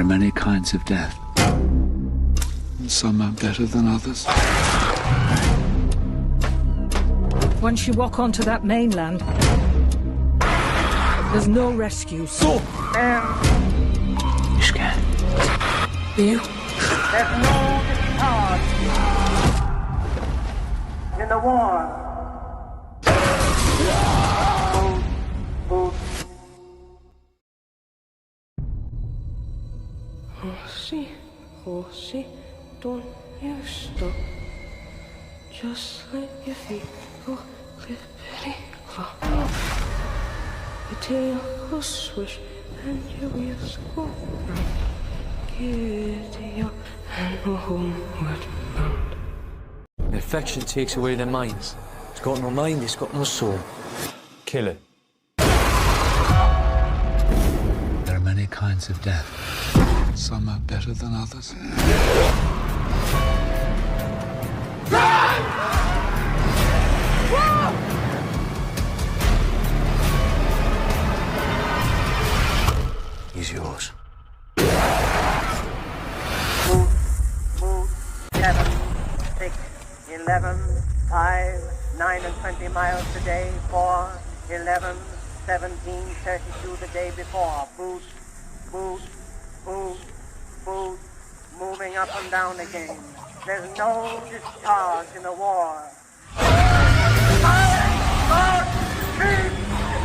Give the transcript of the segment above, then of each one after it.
There are many kinds of death. Some are better than others. Once you walk onto that mainland, there's no rescue. So, You scared? you? There's no discharge in the war. Horsey, don't you stop. Just let your feet go clippity clop. Your tail will swish and your wheels go round. Giddy up and homeward bound. The affection takes away their minds. It's got no mind, it's got no soul. Kill it. There are many kinds of death. Some are better than others. He's yours. Move, 7, 6, 11, 5, 9 and 20 miles today, 4, 11, 17, 32 the day before. Boost, moving up and down again. There's no discharge in the war.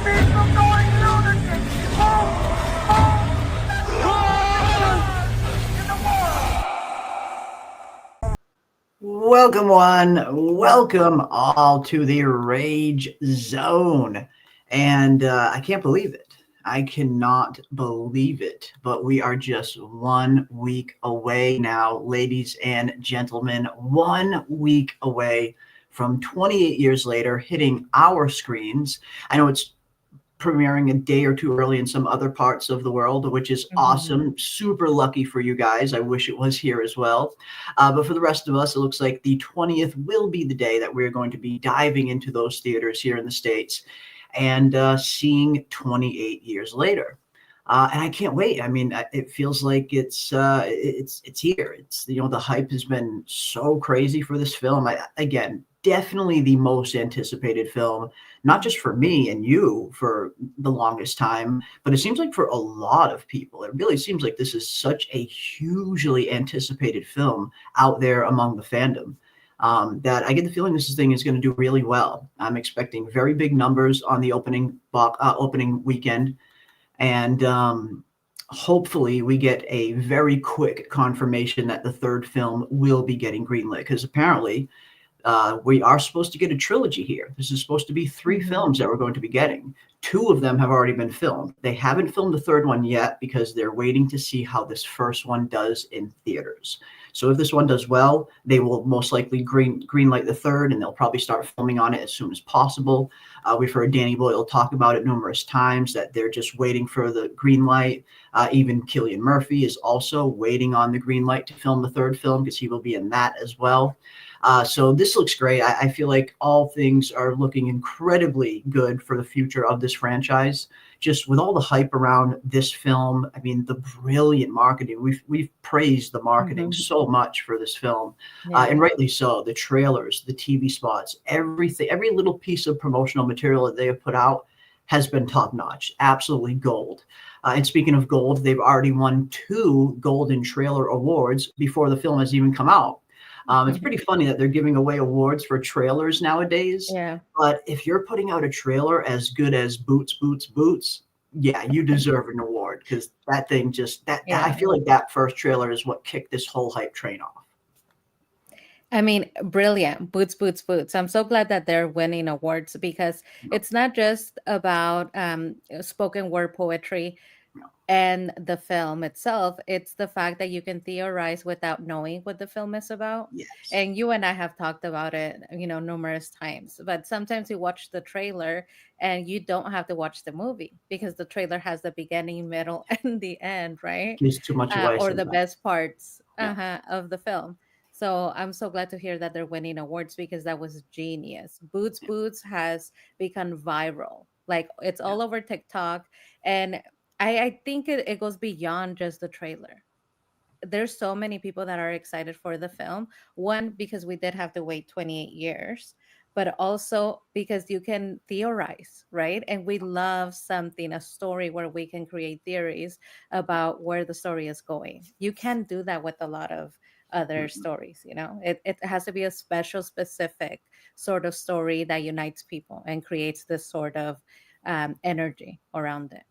Keep from going lunatic! Welcome one, welcome all to the Rage Zone. And I can't believe it. I cannot believe it, but we are just 1 week away now, ladies and gentlemen, 1 week away from 28 years later hitting our screens. I know it's premiering a day or two early in some other parts of the world, which is awesome. Super lucky for you guys. I wish it was here as well. But for the rest of us, it looks like the 20th will be the day that we're going to be diving into those theaters here in the States and seeing 28 years later. And I can't wait. I mean, it feels like it's here. It's, the hype has been so crazy for this film. Again, definitely the most anticipated film, not just for me and you for the longest time, but it seems like for a lot of people. It really seems like this is such a hugely anticipated film out there among the fandom. That I get the feeling this thing is going to do really well. I'm expecting very big numbers on the opening weekend, and hopefully we get a very quick confirmation that the third film will be getting greenlit, because apparently we are supposed to get a trilogy here. This is supposed to be 3 films that we're going to be getting. 2 of them have already been filmed. They haven't filmed the third one yet because they're waiting to see how this first one does in theaters. So if this one does well, they will most likely greenlight the third, and they'll probably start filming on it as soon as possible. We've heard Danny Boyle talk about it numerous times, that they're just waiting for the green light. Even Cillian Murphy is also waiting on the green light to film the third film, because he will be in that as well. So this looks great. I feel like all things are looking incredibly good for the future of this franchise. Just with all the hype around this film, I mean, the brilliant marketing. We've praised the marketing so much for this film, and rightly so. The trailers, the TV spots, everything, every little piece of promotional material that they have put out has been top notch, absolutely gold. And speaking of gold, they've already won 2 Golden Trailer Awards before the film has even come out. It's pretty funny that they're giving away awards for trailers nowadays. Yeah. But if you're putting out a trailer as good as Boots, yeah, you deserve an award, because that thing I feel like that first trailer is what kicked this whole hype train off. I mean, brilliant. Boots. I'm so glad that they're winning awards, because it's not just about spoken word poetry and the film itself. It's the fact that you can theorize without knowing what the film is about. Yes. And you and I have talked about it, numerous times. But sometimes you watch the trailer and you don't have to watch the movie, because the trailer has the beginning, middle, and the end, right? Gives too much away. Or the best parts Yeah. of the film. So I'm so glad to hear that they're winning awards, because that was genius. Boots has become viral. Like, it's all over TikTok. And I think it goes beyond just the trailer. there's so many people that are excited for the film. One, because we did have to wait 28 years, but also because you can theorize, right? And we love something, a story where we can create theories about where the story is going. You can't do that with a lot of other stories, you know? It has to be a special, specific sort of story that unites people and creates this sort of energy around it.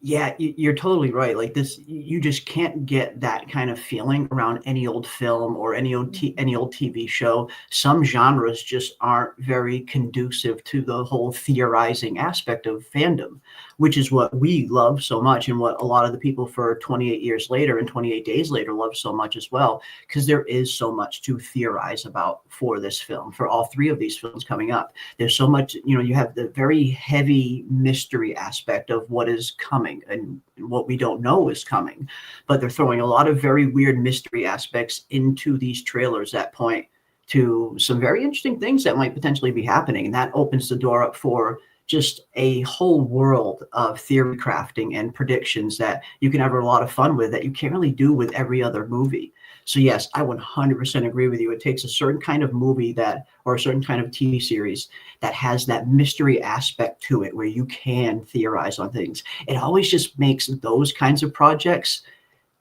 Yeah, you're totally right. Like this, you just can't get that kind of feeling around any old film or any old TV show. Some genres just aren't very conducive to the whole theorizing aspect of fandom, which is what we love so much, and what a lot of the people for 28 years later and 28 days later love so much as well, because there is so much to theorize about for this film, for all three of these films coming up. There's so much, you know, you have the very heavy mystery aspect of what is coming and what we don't know is coming, but they're throwing a lot of very weird mystery aspects into these trailers that point to some very interesting things that might potentially be happening, and that opens the door up for just a whole world of theory crafting and predictions that you can have a lot of fun with that you can't really do with every other movie. So yes, I 100% agree with you. It takes a certain kind of movie that, or a certain kind of TV series that has that mystery aspect to it where you can theorize on things. It always just makes those kinds of projects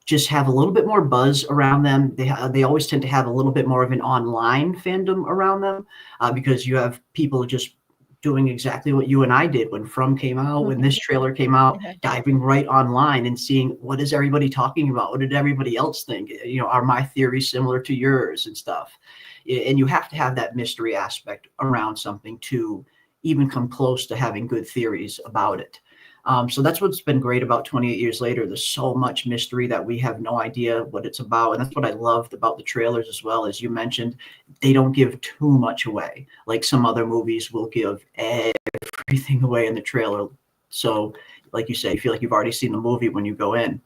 just have a little bit more buzz around them. They always tend to have a little bit more of an online fandom around them, because you have people just doing exactly what you and I did when From came out, when this trailer came out, diving right online and seeing what is everybody talking about? What did everybody else think? You know, are my theories similar to yours and stuff? And you have to have that mystery aspect around something to even come close to having good theories about it. So that's what's been great about 28 years later. There's so much mystery that we have no idea what it's about. And that's what I loved about the trailers as well. As you mentioned, they don't give too much away. Like some other movies will give everything away in the trailer. So like you say, you feel like you've already seen the movie when you go in.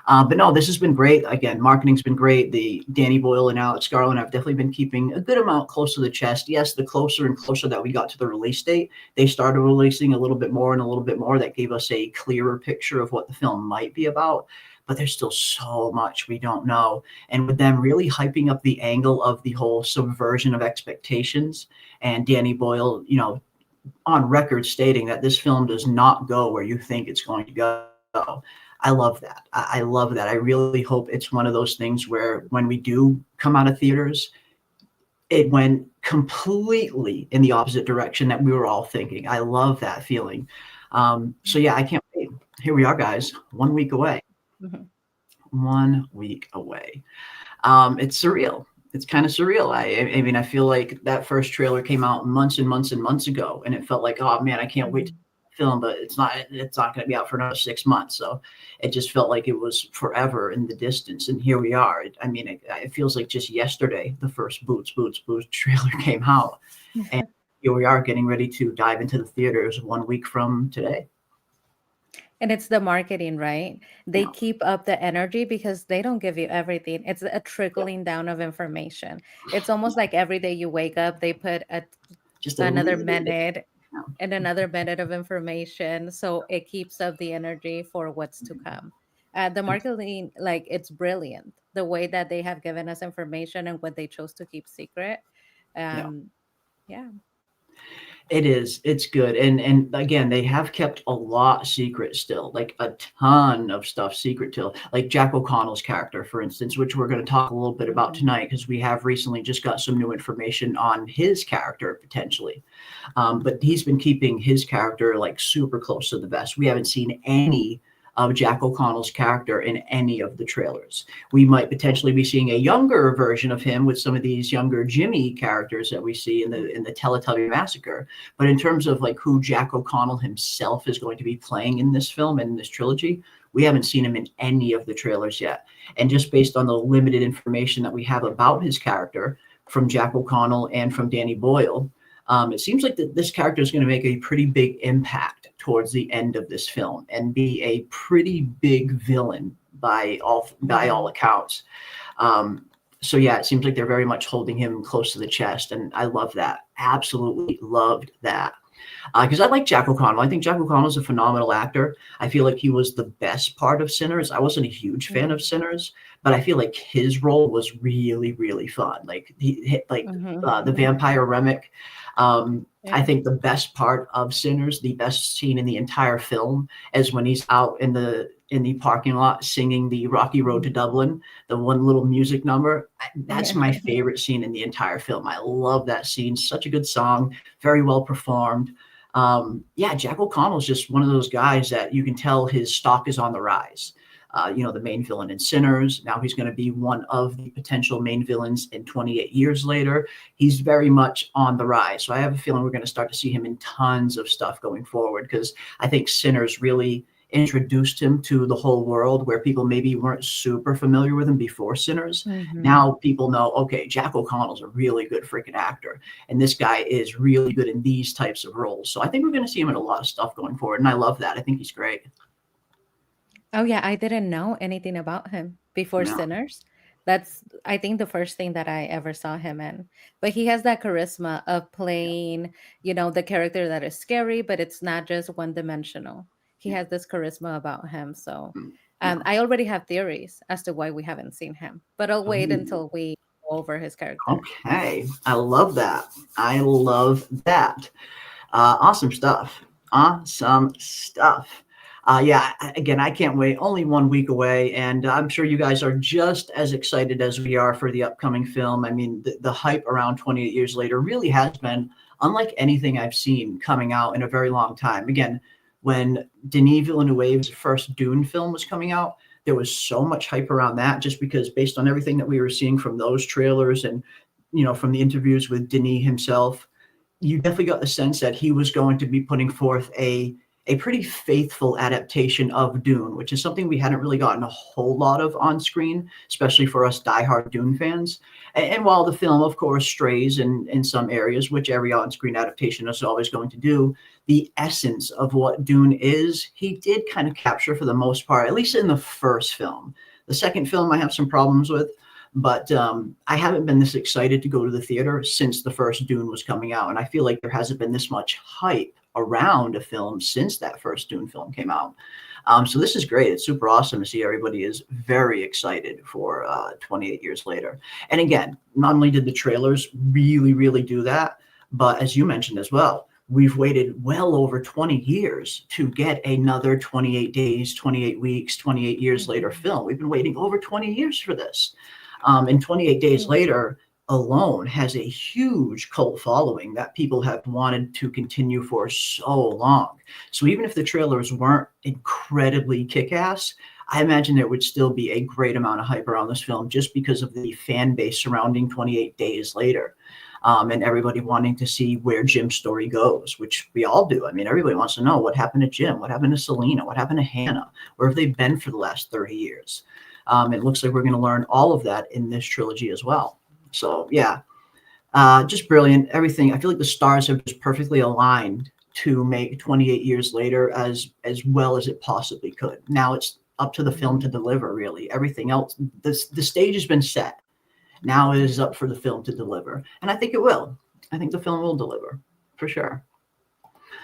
But no, this has been great. Again, marketing's been great. The Danny Boyle and Alex Garland have definitely been keeping a good amount close to the chest. Yes, the closer and closer that we got to the release date, they started releasing a little bit more and a little bit more. That gave us a clearer picture of what the film might be about. But there's still so much we don't know. And with them really hyping up the angle of the whole subversion of expectations, and Danny Boyle, you know, on record stating that this film does not go where you think it's going to go. I love that. I love that. I really hope it's one of those things where when we do come out of theaters, it went completely in the opposite direction that we were all thinking. I love that feeling. So yeah, I can't wait. Here we are, guys, 1 week away. 1 week away. It's surreal. It's kind of surreal. I mean, I feel like that first trailer came out months and months and months ago, and it felt like, oh man, I can't wait to film, but it's not going to be out for another 6 months. So it just felt like it was forever in the distance. And here we are. I mean, it feels like just yesterday, the first Boots trailer came out. And here we are getting ready to dive into the theaters 1 week from today. And it's the marketing, right? They keep up the energy because they don't give you everything. It's a trickling down of information. It's almost like every day you wake up, they put another minute and another minute of information. So it keeps up the energy for what's to come. The marketing, like, it's brilliant. The way that they have given us information and what they chose to keep secret. Yeah. It is. It's good. And again, they have kept a lot secret still, like a ton of stuff secret till, like Jack O'Connell's character, for instance, which we're going to talk a little bit about tonight, because we have recently just got some new information on his character potentially. But he's been keeping his character like super close to the vest. We haven't seen any of Jack O'Connell's character in any of the trailers. We might potentially be seeing a younger version of him with some of these younger Jimmy characters that we see in the Teletubby Massacre. But in terms of like who Jack O'Connell himself is going to be playing in this film and in this trilogy, we haven't seen him in any of the trailers yet. And just based on the limited information that we have about his character from Jack O'Connell and from Danny Boyle, it seems like that this character is going to make a pretty big impact towards the end of this film and be a pretty big villain by all accounts. So yeah, it seems like they're very much holding him close to the chest, and I love that. Absolutely loved that. Because I like Jack O'Connell. I think Jack O'Connell is a phenomenal actor. I feel like he was the best part of Sinners. I wasn't a huge fan of Sinners, but I feel like his role was really, really fun. Like he hit like the vampire Remick. I think the best part of Sinners, the best scene in the entire film, is when he's out in the parking lot singing the Rocky Road to Dublin, the one little music number. That's my favorite scene in the entire film. I love that scene. Such a good song, very well performed. Jack O'Connell is just one of those guys that you can tell his stock is on the rise. The main villain in Sinners. Now he's going to be one of the potential main villains in 28 Years Later. He's very much on the rise. So I have a feeling we're going to start to see him in tons of stuff going forward, because I think Sinners really introduced him to the whole world where people maybe weren't super familiar with him before Sinners. Now people know, okay, Jack O'Connell's a really good freaking actor, and this guy is really good in these types of roles. So I think we're going to see him in a lot of stuff going forward, and I love that. I think he's great. Oh yeah, I didn't know anything about him before Sinners. That's, I think, the first thing that I ever saw him in. But he has that charisma of playing, the character that is scary, but it's not just one-dimensional. He has this charisma about him. So I already have theories as to why we haven't seen him, but I'll wait until we go over his character. Okay, I love that. I love that. Awesome stuff. Awesome stuff. Again, I can't wait. Only 1 week away, and I'm sure you guys are just as excited as we are for the upcoming film. I mean, the hype around 28 Years Later really has been unlike anything I've seen coming out in a very long time. Again, when Denis Villeneuve's first Dune film was coming out, there was so much hype around that, just because based on everything that we were seeing from those trailers and, from the interviews with Denis himself, you definitely got the sense that he was going to be putting forth a pretty faithful adaptation of Dune, which is something we hadn't really gotten a whole lot of on screen, especially for us diehard Dune fans. And while the film, of course, strays in some areas, which every on-screen adaptation is always going to do, the essence of what Dune is, he did kind of capture for the most part, at least in the first film. The second film I have some problems with, but I haven't been this excited to go to the theater since the first Dune was coming out. And I feel like there hasn't been this much hype around a film since that first Dune film came out. So this is great. It's super awesome to see everybody is very excited for 28 Years Later. And again, not only did the trailers really, really do that, but as you mentioned as well, we've waited well over 20 years to get another 28 days, 28 weeks, 28 Years Later film. We've been waiting over 20 years for this. And 28 Days Later alone has a huge cult following that people have wanted to continue for so long. So even if the trailers weren't incredibly kick-ass, I imagine there would still be a great amount of hype around this film just because of the fan base surrounding 28 Days Later. And everybody wanting to see where Jim's story goes, which we all do. I mean, everybody wants to know what happened to Jim, what happened to Selena, what happened to Hannah, where have they been for the last 30 years? It looks like we're going to learn all of that in this trilogy as well. So yeah, just brilliant. Everything. I feel like the stars have just perfectly aligned to make 28 Years Later as well as it possibly could. Now it's up to the film to deliver, really. Everything else, the stage has been set. Now it is up for the film to deliver. And I think it will. I think the film will deliver, for sure.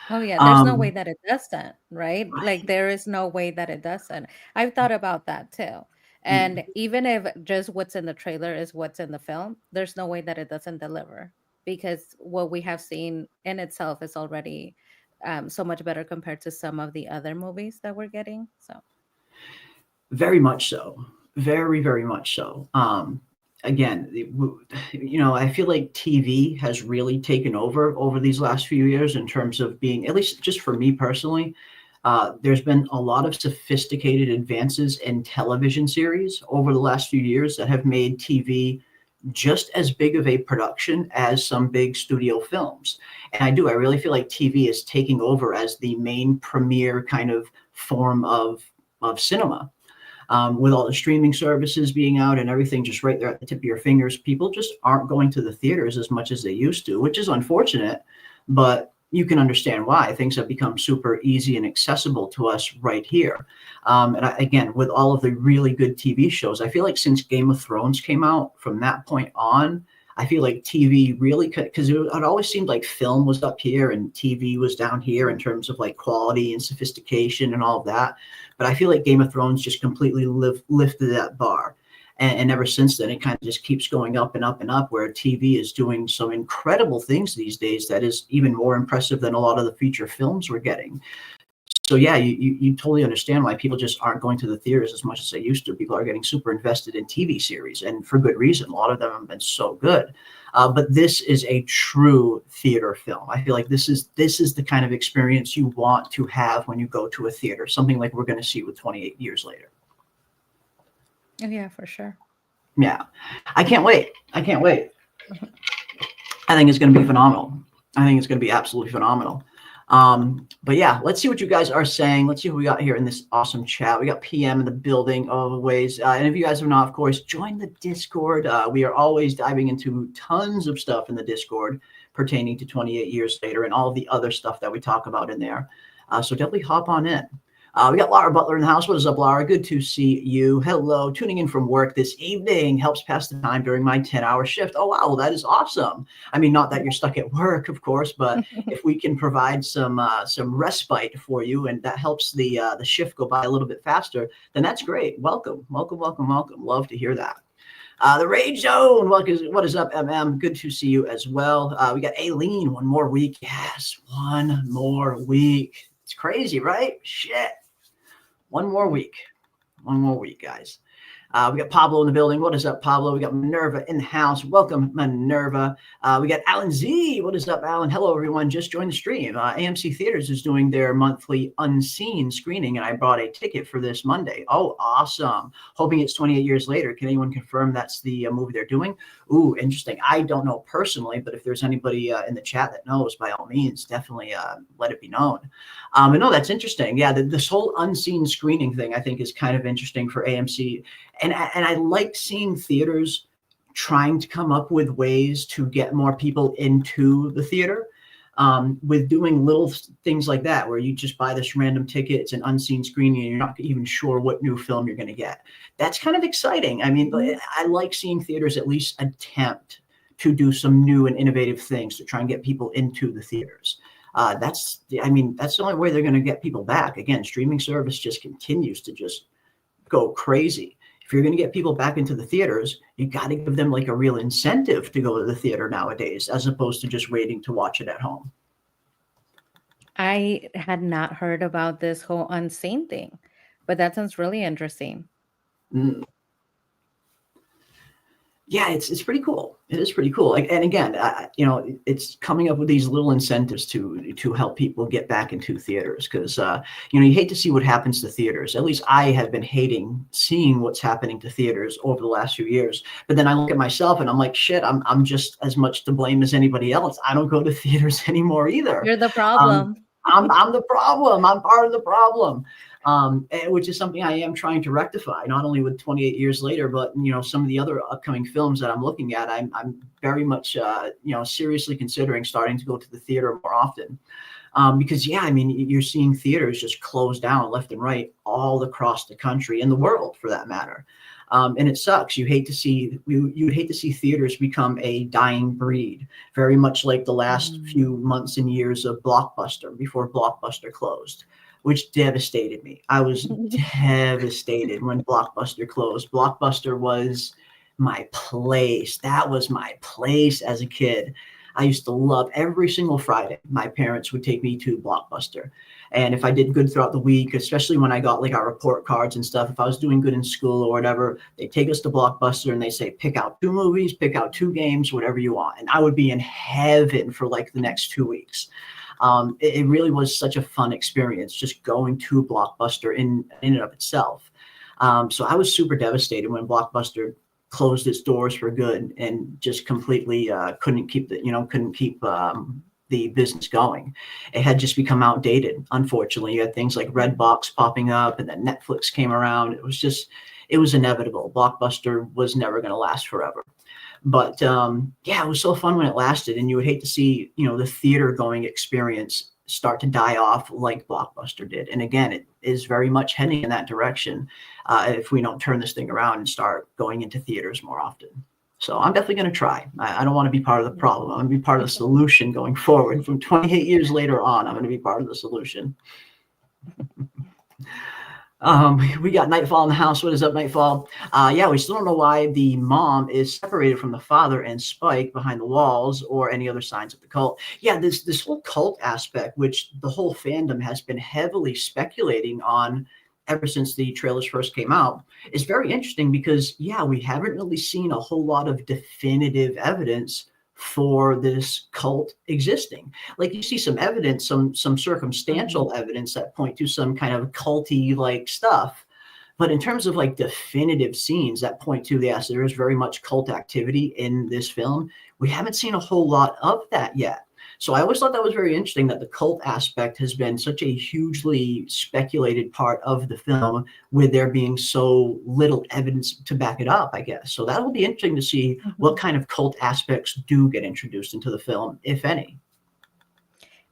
Oh yeah, there's no way that it doesn't, right? Like there is no way that it doesn't. I've thought about that too. And even if just what's in the trailer is what's in the film, there's no way that it doesn't deliver, because what we have seen in itself is already so much better compared to some of the other movies that we're getting. So very much so. Very, very much so. Again, I feel like TV has really taken over these last few years in terms of being, at least just for me personally, there's been a lot of sophisticated advances in television series over the last few years that have made TV just as big of a production as some big studio films. And I really feel like TV is taking over as the main premier kind of form of cinema. With all the streaming services being out and everything just right there at the tip of your fingers, people just aren't going to the theaters as much as they used to, which is unfortunate, but you can understand why. Things have become super easy and accessible to us right here. Again, with all of the really good TV shows, I feel like since Game of Thrones came out, from that point on, I feel like TV really could, because it always seemed like film was up here and TV was down here in terms of like quality and sophistication and all of that. But I feel like Game of Thrones just completely lifted that bar. And ever since then, it kind of just keeps going up and up and up, where TV is doing some incredible things these days that is even more impressive than a lot of the feature films we're getting. So yeah, you totally understand why people just aren't going to the theaters as much as they used to. People are getting super invested in TV series, and for good reason. A lot of them have been so good. But this is a true theater film. I feel like this is the kind of experience you want to have when you go to a theater, something like we're going to see with 28 Years Later. Yeah, for sure. Yeah, I can't wait. I think it's going to be phenomenal. I think it's going to be absolutely phenomenal. But yeah, let's see what you guys are saying. Let's see who we got here in this awesome chat. We got PM in the building always. And if you guys have not, of course, join the Discord. We are always diving into tons of stuff in the Discord pertaining to 28 Years Later and all of the other stuff that we talk about in there. So definitely hop on in. We got Laura Butler in the house. What is up, Laura? Good to see you. Hello. Tuning in from work this evening. Helps pass the time during my 10-hour shift. Oh, wow. Well, that is awesome. I mean, not that you're stuck at work, of course, but if we can provide some respite for you and that helps the shift go by a little bit faster, then that's great. Welcome. Love to hear that. The Rage Zone. What is up, MM? Good to see you as well. We got Aileen. One more week. Yes, one more week. It's crazy, right? Shit. One more week, guys. We got Pablo in the building. What is up, Pablo? We got Minerva in the house. Welcome, Minerva. We got Alan Z. What is up, Alan? Hello, everyone. Just joined the stream. AMC Theaters is doing their monthly Unseen screening, and I bought a ticket for this Monday. Oh, awesome. Hoping it's 28 Years Later. Can anyone confirm that's the movie they're doing? Ooh, interesting. I don't know personally, but if there's anybody in the chat that knows, by all means, definitely let it be known. But no, that's interesting. Yeah, this whole Unseen screening thing, I think, is kind of interesting for AMC. And I like seeing theaters trying to come up with ways to get more people into the theater with doing little things like that, where you just buy this random ticket, it's an unseen screening, and you're not even sure what new film you're going to get. That's kind of exciting. I mean, I like seeing theaters at least attempt to do some new and innovative things to try and get people into the theaters. That's the only way they're going to get people back. Again, streaming service just continues to just go crazy. If you're going to get people back into the theaters, you got to give them like a real incentive to go to the theater nowadays, as opposed to just waiting to watch it at home. I had not heard about this whole Unseen thing, but that sounds really interesting. Yeah, it's pretty cool. It is pretty cool. And again, it's coming up with these little incentives to help people get back into theaters, because you hate to see what happens to theaters. At least I have been hating seeing what's happening to theaters over the last few years. But then I look at myself and I'm like, shit, I'm just as much to blame as anybody else. I don't go to theaters anymore either. You're the problem. I'm the problem. I'm part of the problem. Which is something I am trying to rectify, not only with 28 Years Later, but some of the other upcoming films that I'm looking at. I'm very much seriously considering starting to go to the theater more often, because you're seeing theaters just close down left and right all across the country and the world, for that matter. And it sucks. You'd hate to see theaters become a dying breed, very much like the last few months and years of Blockbuster before Blockbuster closed, which devastated me. I was devastated when Blockbuster closed. Blockbuster was my place. That was my place as a kid. I used to love every single Friday. My parents would take me to Blockbuster. And if I did good throughout the week, especially when I got like our report cards and stuff, if I was doing good in school or whatever, they'd take us to Blockbuster and they say, pick out 2 movies, pick out 2 games, whatever you want. And I would be in heaven for like the next 2 weeks. It really was such a fun experience just going to Blockbuster in and of itself. So I was super devastated when Blockbuster closed its doors for good and just completely couldn't keep the business going. It had just become outdated. Unfortunately, you had things like Redbox popping up, and then Netflix came around. It was inevitable. Blockbuster was never going to last forever. But it was so fun when it lasted, and you would hate to see, the theater going experience start to die off like Blockbuster did. And again, it is very much heading in that direction if we don't turn this thing around and start going into theaters more often. So I'm definitely going to try. I don't want to be part of the problem. I'm going to be part of the solution going forward. From 28 years later on, I'm going to be part of the solution. We got Nightfall in the house. What is up, Nightfall? Yeah, we still don't know why the mom is separated from the father and Spike behind the walls, or any other signs of the cult. Yeah, this whole cult aspect, which the whole fandom has been heavily speculating on ever since the trailers first came out, is very interesting because, yeah, we haven't really seen a whole lot of definitive evidence for this cult existing. Like, you see some evidence, some circumstantial evidence that point to some kind of culty like stuff, but in terms of like definitive scenes that point to, yes, there is very much cult activity in this film, we haven't seen a whole lot of that yet. So I always thought that was very interesting, that the cult aspect has been such a hugely speculated part of the film, with there being so little evidence to back it up, I guess. So that will be interesting to see what kind of cult aspects do get introduced into the film, if any.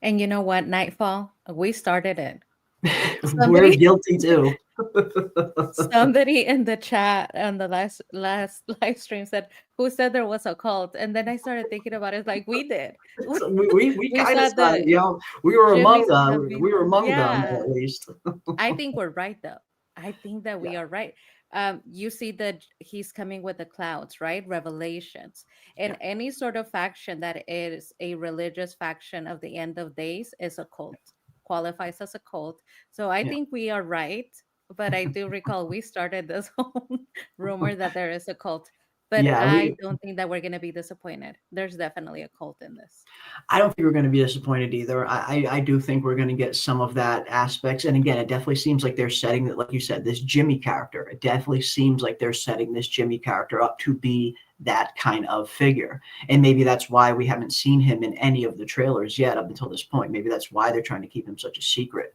And you know what, Nightfall, we started it. We're guilty too. Somebody in the chat on the last live stream said, "Who said there was a cult?" And then I started thinking about it. Like, we did. So we kind of started, you know, we were among them. We were among them, at least. I think we're right, though. I think that we are right. You see that he's coming with the clouds, right? Revelations. And any sort of faction that is a religious faction of the end of days is a cult, qualifies as a cult. So I think we are right. But I do recall we started this whole rumor that there is a cult. But I don't think that we're going to be disappointed. There's definitely a cult in this. I don't think we're going to be disappointed either. I do think we're going to get some of that aspects. And again, it definitely seems like they're setting that, like you said, this Jimmy character. It definitely seems like they're setting this Jimmy character up to be that kind of figure. And maybe that's why we haven't seen him in any of the trailers yet up until this point. Maybe that's why they're trying to keep him such a secret.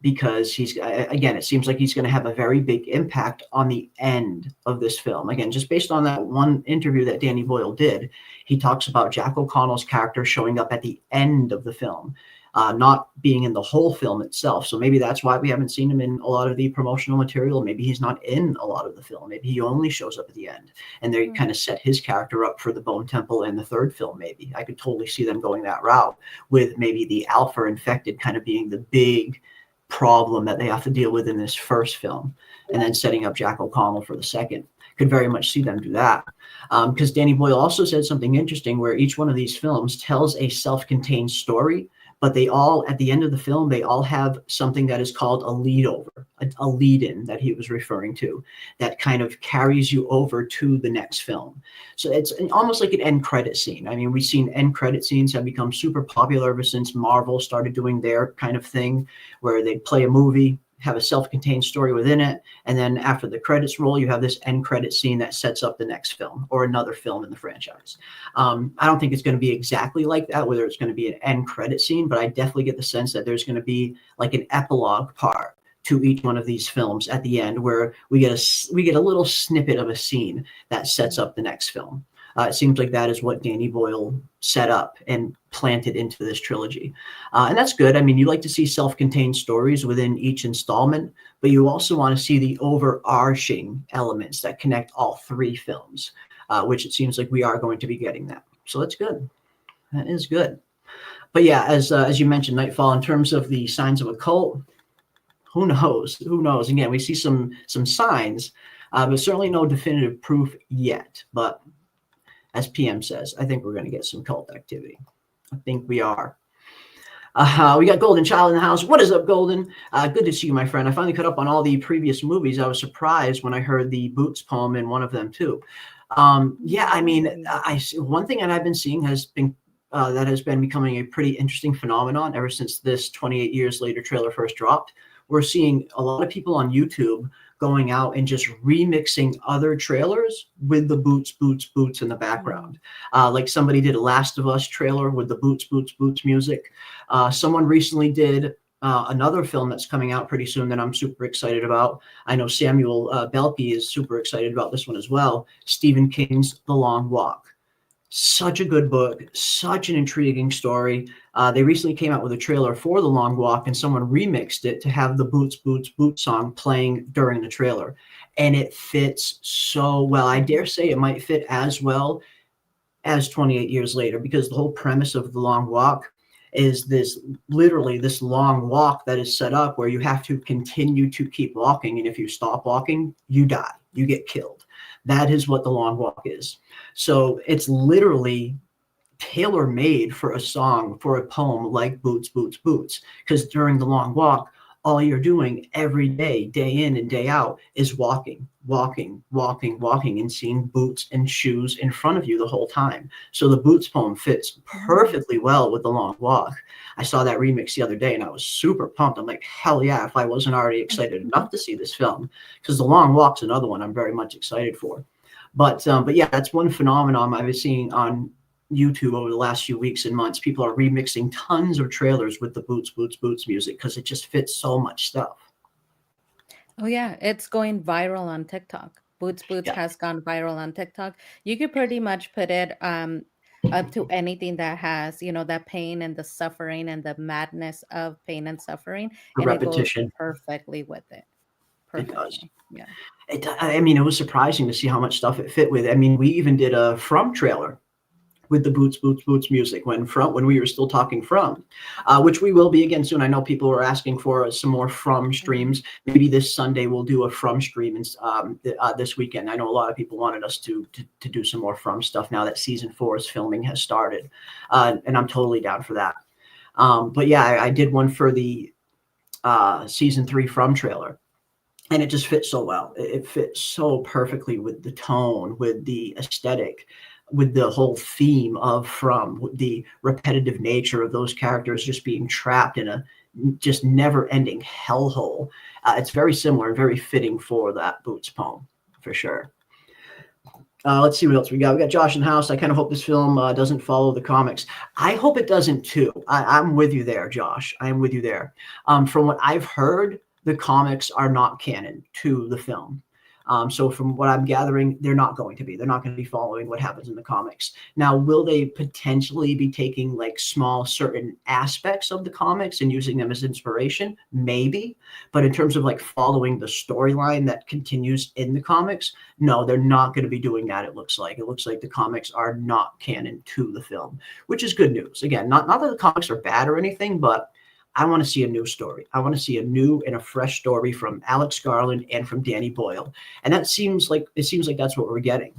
Because he's, again, it seems like he's going to have a very big impact on the end of this film. Again, just based on that one interview that Danny Boyle did, he talks about Jack O'Connell's character showing up at the end of the film, not being in the whole film itself. So maybe that's why we haven't seen him in a lot of the promotional material. Maybe he's not in a lot of the film. Maybe he only shows up at the end, and they kind of set his character up for the Bone Temple in the third film. Maybe I could totally see them going that route, with maybe the Alpha infected kind of being the big problem that they have to deal with in this first film, and then setting up Jack O'Connell for the second. Could very much see them do that, because Danny Boyle also said something interesting, where each one of these films tells a self-contained story, but they all, at the end of the film, they all have something that is called a lead over, a lead in that he was referring to, that kind of carries you over to the next film. So it's almost like an end credit scene. I mean, we've seen end credit scenes have become super popular ever since Marvel started doing their kind of thing, where they play a movie, have a self-contained story within it, and then after the credits roll, you have this end credit scene that sets up the next film or another film in the franchise. I don't think it's going to be exactly like that, whether it's going to be an end credit scene, but I definitely get the sense that there's going to be like an epilogue part to each one of these films at the end, where we get a little snippet of a scene that sets up the next film. It seems like that is what Danny Boyle set up and planted into this trilogy. And that's good. I mean, you like to see self-contained stories within each installment, but you also want to see the overarching elements that connect all three films, which it seems like we are going to be getting that. So that's good. That is good. But yeah, as you mentioned, Nightfall, in terms of the signs of a cult, who knows? Who knows? Again, we see some signs, but certainly no definitive proof yet. But as PM says, I think we're going to get some cult activity. I think we are. We got Golden Child in the house. What is up, Golden? Good to see you, my friend. I finally caught up on all the previous movies. I was surprised when I heard the Boots poem in one of them, too. Yeah, I mean, one thing that I've been seeing has been that has been becoming a pretty interesting phenomenon ever since this 28 years later trailer first dropped. We're seeing a lot of people on YouTube going out and just remixing other trailers with the boots in the background. Like somebody did a Last of Us trailer with the boots music. Someone recently did another film that's coming out pretty soon that I'm super excited about. I know Samuel Belke is super excited about this one as well. Stephen King's The Long Walk. Such a good book, such an intriguing story. They recently came out with a trailer for The Long Walk, and someone remixed it to have the Boots song playing during the trailer. and it fits so well. I dare say it might fit as well as 28 Years Later, because the whole premise of The Long Walk is this literally this long walk that is set up where you have to continue to keep walking, and if you stop walking, you die, you get killed. That is what The Long Walk is. So it's literally tailor made for a song, for a poem like Boots, Boots, Boots, because during the long walk, all you're doing every day, day in and day out, is walking, walking, walking, walking, and seeing boots and shoes in front of you the whole time. So the Boots poem fits perfectly well with the long walk. I saw that remix the other day and I was super pumped. I'm like, hell yeah, if I wasn't already excited enough to see this film, because the long walk's another one I'm very much excited for. But yeah, that's one phenomenon I've been seeing on YouTube over the last few weeks and months. People are remixing tons of trailers with the Boots, Boots, Boots music because it just fits so much stuff. Oh yeah, it's going viral on TikTok. Boots Boots Yeah. has gone viral on TikTok. You could pretty much put it up to anything that has, that pain and the suffering and the madness of pain and suffering, The and it goes repetition. perfectly with it. It does. Perfectly. Yeah. I mean, it was surprising to see how much stuff it fit with. I mean, we even did a From trailer with the Boots, Boots, Boots music when we were still talking From, which we will be again soon. I know people are asking for some more From streams. Maybe this Sunday we'll do a From stream this weekend. I know a lot of people wanted us to do some more From stuff now that season 4's filming has started, and I'm totally down for that. But yeah, I did one for the season 3 From trailer. And it just fits so well. It fits so perfectly with the tone, with the aesthetic, with the whole theme of From, with the repetitive nature of those characters just being trapped in a just never-ending hellhole. It's very similar and very fitting for that Boots poem, for sure. Let's see what else we got. We got Josh in the house. I kind of hope this film doesn't follow the comics. I hope it doesn't too. I'm with you there, Josh. I'm with you there. From what I've heard, the comics are not canon to the film. So from what I'm gathering, they're not going to be. They're not going to be following what happens in the comics. Now, will they potentially be taking like small certain aspects of the comics and using them as inspiration? Maybe. But in terms of like following the storyline that continues in the comics, no, they're not going to be doing that, it looks like. It looks like the comics are not canon to the film, which is good news. Again, not that the comics are bad or anything, but I want to see a new story. I want to see a new and a fresh story from Alex Garland and from Danny Boyle. And it seems like that's what we're getting,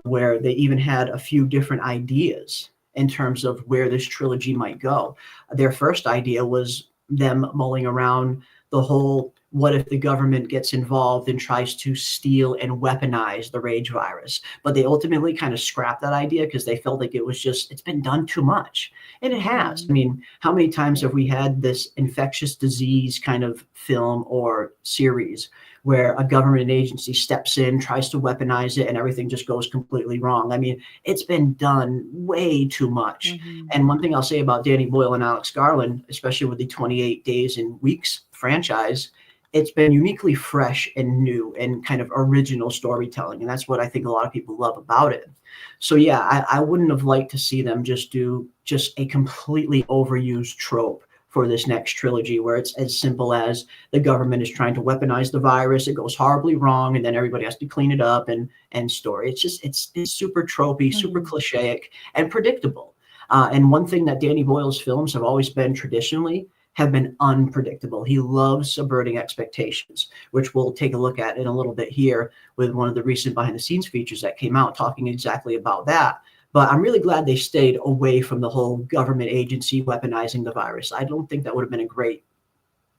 where they even had a few different ideas in terms of where this trilogy might go. Their first idea was them mulling around the whole, what if the government gets involved and tries to steal and weaponize the rage virus? But they ultimately kind of scrapped that idea because they felt like it's been done too much. And it has. I mean, how many times have we had this infectious disease kind of film or series where a government agency steps in, tries to weaponize it, and everything just goes completely wrong? I mean, it's been done way too much. Mm-hmm. And one thing I'll say about Danny Boyle and Alex Garland, especially with the 28 Days and Weeks franchise, it's been uniquely fresh and new and kind of original storytelling. And that's what I think a lot of people love about it. So yeah, I wouldn't have liked to see them just do just a completely overused trope for this next trilogy where it's as simple as the government is trying to weaponize the virus. It goes horribly wrong and then everybody has to clean it up and story. It's super tropey, super clichéic and predictable. And one thing that Danny Boyle's films have always been traditionally have been unpredictable. He loves subverting expectations, which we'll take a look at in a little bit here with one of the recent behind the scenes features that came out talking exactly about that. But I'm really glad they stayed away from the whole government agency weaponizing the virus. I don't think that would have been a great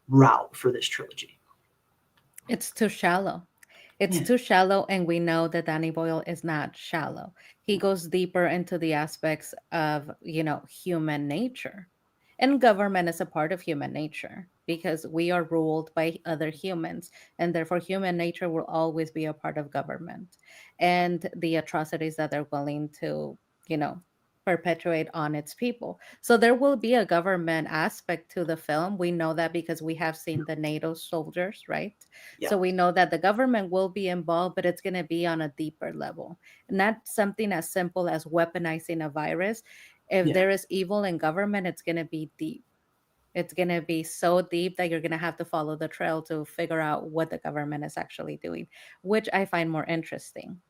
route for this trilogy. It's too shallow. It's too shallow, and we know that Danny Boyle is not shallow. He goes deeper into the aspects of, human nature. And government is a part of human nature because we are ruled by other humans, and therefore human nature will always be a part of government and the atrocities that they're willing to, perpetuate on its people. So there will be a government aspect to the film. We know that because we have seen the NATO soldiers, right? Yeah. So we know that the government will be involved, but it's going to be on a deeper level, not something as simple as weaponizing a virus. If there is evil in government, it's going to be deep. It's going to be so deep that you're going to have to follow the trail to figure out what the government is actually doing, which I find more interesting.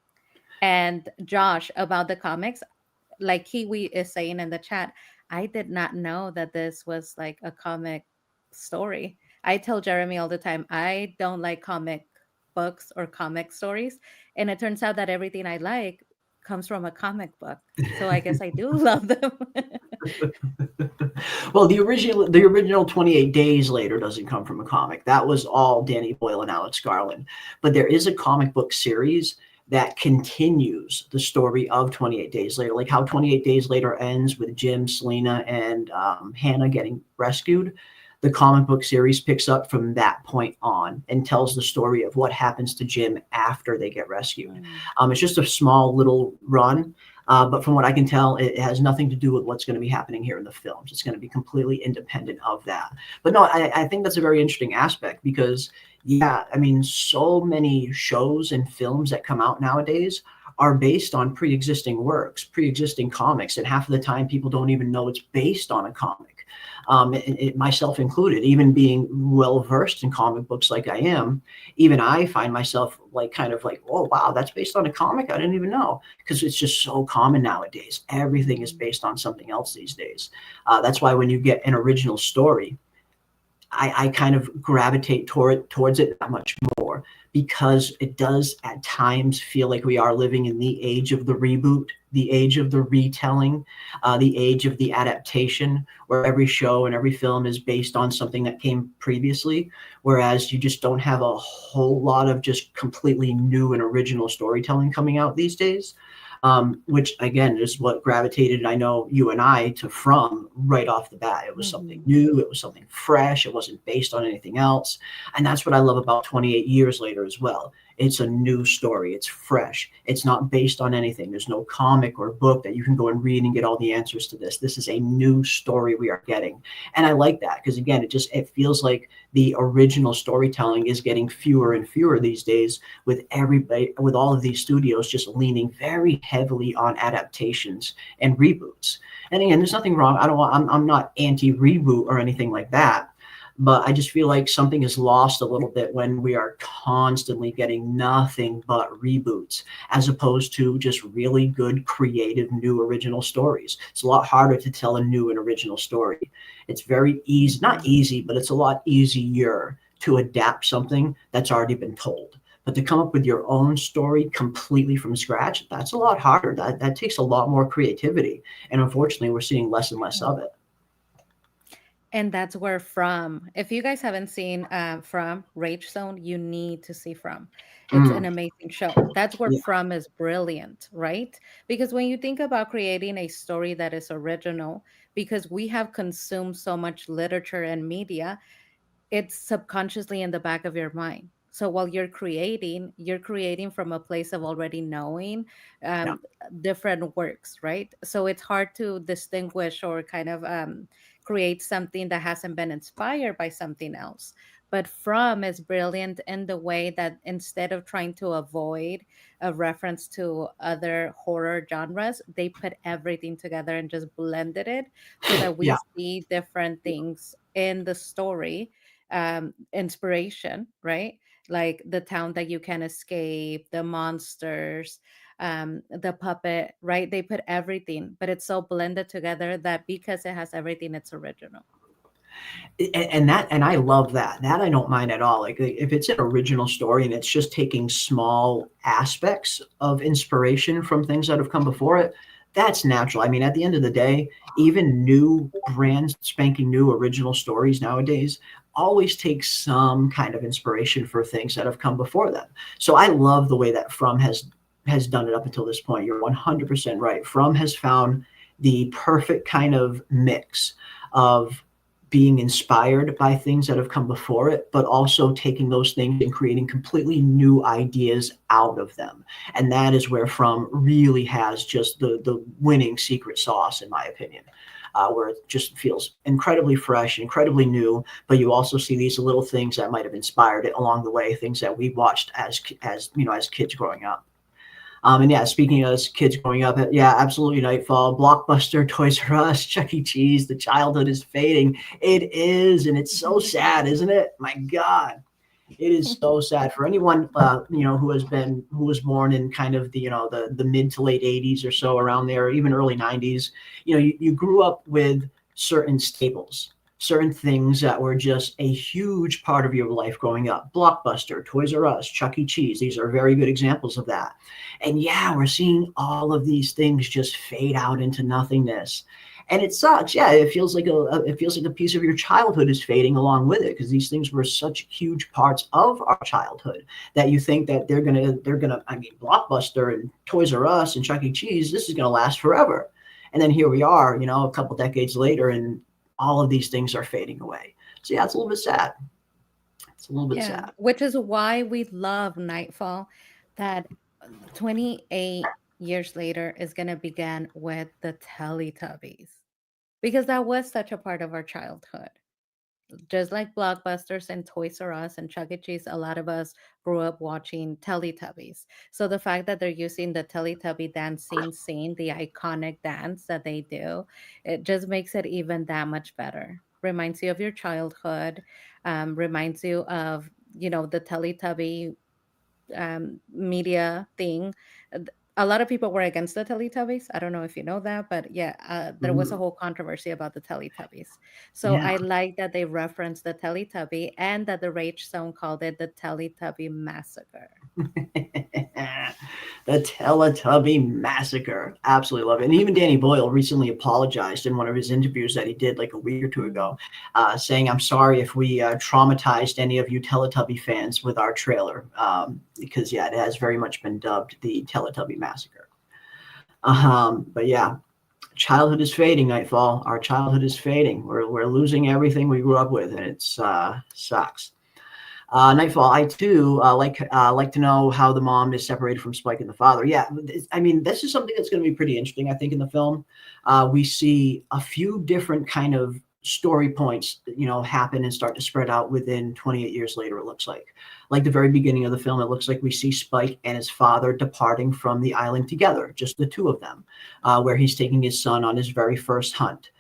And Josh, about the comics, like Kiwi is saying in the chat, I did not know that this was like a comic story. I tell Jeremy all the time, I don't like comic books or comic stories. And it turns out that everything I like comes from a comic book. So I guess I do love them. Well, the original 28 Days Later doesn't come from a comic. That was all Danny Boyle and Alex Garland. But there is a comic book series that continues the story of 28 Days Later, like how 28 Days Later ends with Jim, Selena, and Hannah getting rescued. The comic book series picks up from that point on and tells the story of what happens to Jim after they get rescued. It's just a small little run. But from what I can tell, it has nothing to do with what's going to be happening here in the films. It's going to be completely independent of that. But no, I think that's a very interesting aspect because, yeah, I mean, so many shows and films that come out nowadays are based on pre-existing works, pre-existing comics. And half of the time people don't even know it's based on a comic. Myself included, even being well-versed in comic books like I am, even I find myself like kind of like, oh, wow, that's based on a comic? I didn't even know, because it's just so common nowadays. Everything is based on something else these days. That's why when you get an original story, I kind of gravitate towards it that much more, because it does at times feel like we are living in the age of the reboot, the age of the retelling, the age of the adaptation, where every show and every film is based on something that came previously, whereas you just don't have a whole lot of just completely new and original storytelling coming out these days. Which again is what gravitated, I know, you and I to From right off the bat. It was something new, it was something fresh, it wasn't based on anything else. And that's what I love about 28 Years Later as well. It's a new story, it's fresh, it's not based on anything. There's no comic or book that you can go and read and get all the answers to this. This is a new story we are getting. And I like that, because again, it feels like the original storytelling is getting fewer and fewer these days, with everybody, with all of these studios just leaning very heavily on adaptations and reboots. And again, there's nothing wrong. I'm not anti-reboot or anything like that, but I just feel like something is lost a little bit when we are constantly getting nothing but reboots, as opposed to just really good, creative, new original stories. It's a lot harder to tell a new and original story. It's very easy, not easy, but it's a lot easier to adapt something that's already been told. But to come up with your own story completely from scratch, that's a lot harder. That takes a lot more creativity. And unfortunately, we're seeing less and less of it. And that's where From, if you guys haven't seen From Rage Zone, you need to see From. It's an amazing show. That's where From is brilliant, right? Because when you think about creating a story that is original, because we have consumed so much literature and media, it's subconsciously in the back of your mind. So while you're creating from a place of already knowing different works, right? So it's hard to distinguish or kind of create something that hasn't been inspired by something else. But From is brilliant in the way that instead of trying to avoid a reference to other horror genres, they put everything together and just blended it so that we see different things in the story, inspiration, right? Like the town that you can escape, the monsters, the puppet, right? They put everything, but it's so blended together that because it has everything, it's original. And I love that I don't mind at all. Like if it's an original story and it's just taking small aspects of inspiration from things that have come before it, that's natural. I mean, at the end of the day, even new brand spanking new original stories nowadays always take some kind of inspiration for things that have come before them. So I love the way that From has done it up until this point. You're 100% right. From has found the perfect kind of mix of being inspired by things that have come before it, but also taking those things and creating completely new ideas out of them. And that is where From really has just the winning secret sauce, in my opinion, where it just feels incredibly fresh, incredibly new, but you also see these little things that might have inspired it along the way, things that we watched as kids growing up. And yeah, speaking of us kids growing up, yeah, absolutely. Nightfall, Blockbuster, Toys R Us, Chuck E. Cheese. The childhood is fading. It is, and it's so sad, isn't it? My God. It is so sad for anyone, who was born in kind of the mid to late 80s or so, around there, or even early 90s. You grew up with certain staples, certain things that were just a huge part of your life growing up. Blockbuster, Toys R Us, Chuck E. Cheese. These are very good examples of that. And yeah, we're seeing all of these things just fade out into nothingness. And it sucks. Yeah, it feels like a piece of your childhood is fading along with it, because these things were such huge parts of our childhood that you think that they're gonna. I mean, Blockbuster and Toys R Us and Chuck E. Cheese, this is gonna last forever. And then here we are, a couple decades later, and all of these things are fading away. So yeah, it's a little bit sad. It's a little bit sad. Which is why we love Nightfall, that 28 years later is going to begin with the Teletubbies, because that was such a part of our childhood. Just like Blockbusters and Toys R Us and Chuck E. Cheese, a lot of us grew up watching Teletubbies. So the fact that they're using the Teletubby dancing scene, the iconic dance that they do, it just makes it even that much better. Reminds you of your childhood, reminds you of, the Teletubby media thing. A lot of people were against the Teletubbies. I don't know if you know that, but yeah, there was a whole controversy about the Teletubbies. So Yeah. I like that they referenced the Teletubby, and that the Rage Zone called it the Teletubby Massacre. The Teletubby Massacre. Absolutely love it. And even Danny Boyle recently apologized in one of his interviews that he did like a week or two ago, saying, "I'm sorry if we traumatized any of you Teletubby fans with our trailer," because yeah, it has very much been dubbed the Teletubby Massacre. But yeah, childhood is fading, Nightfall. Our childhood is fading. We're losing everything we grew up with, and it sucks. Nightfall, I too like to know how the mom is separated from Spike and the father. Yeah, I mean, this is something that's going to be pretty interesting, I think, in the film. We see a few different kind of story points, happen and start to spread out within 28 years later, it looks like. Like the very beginning of the film, it looks like we see Spike and his father departing from the island together, just the two of them, where he's taking his son on his very first hunt.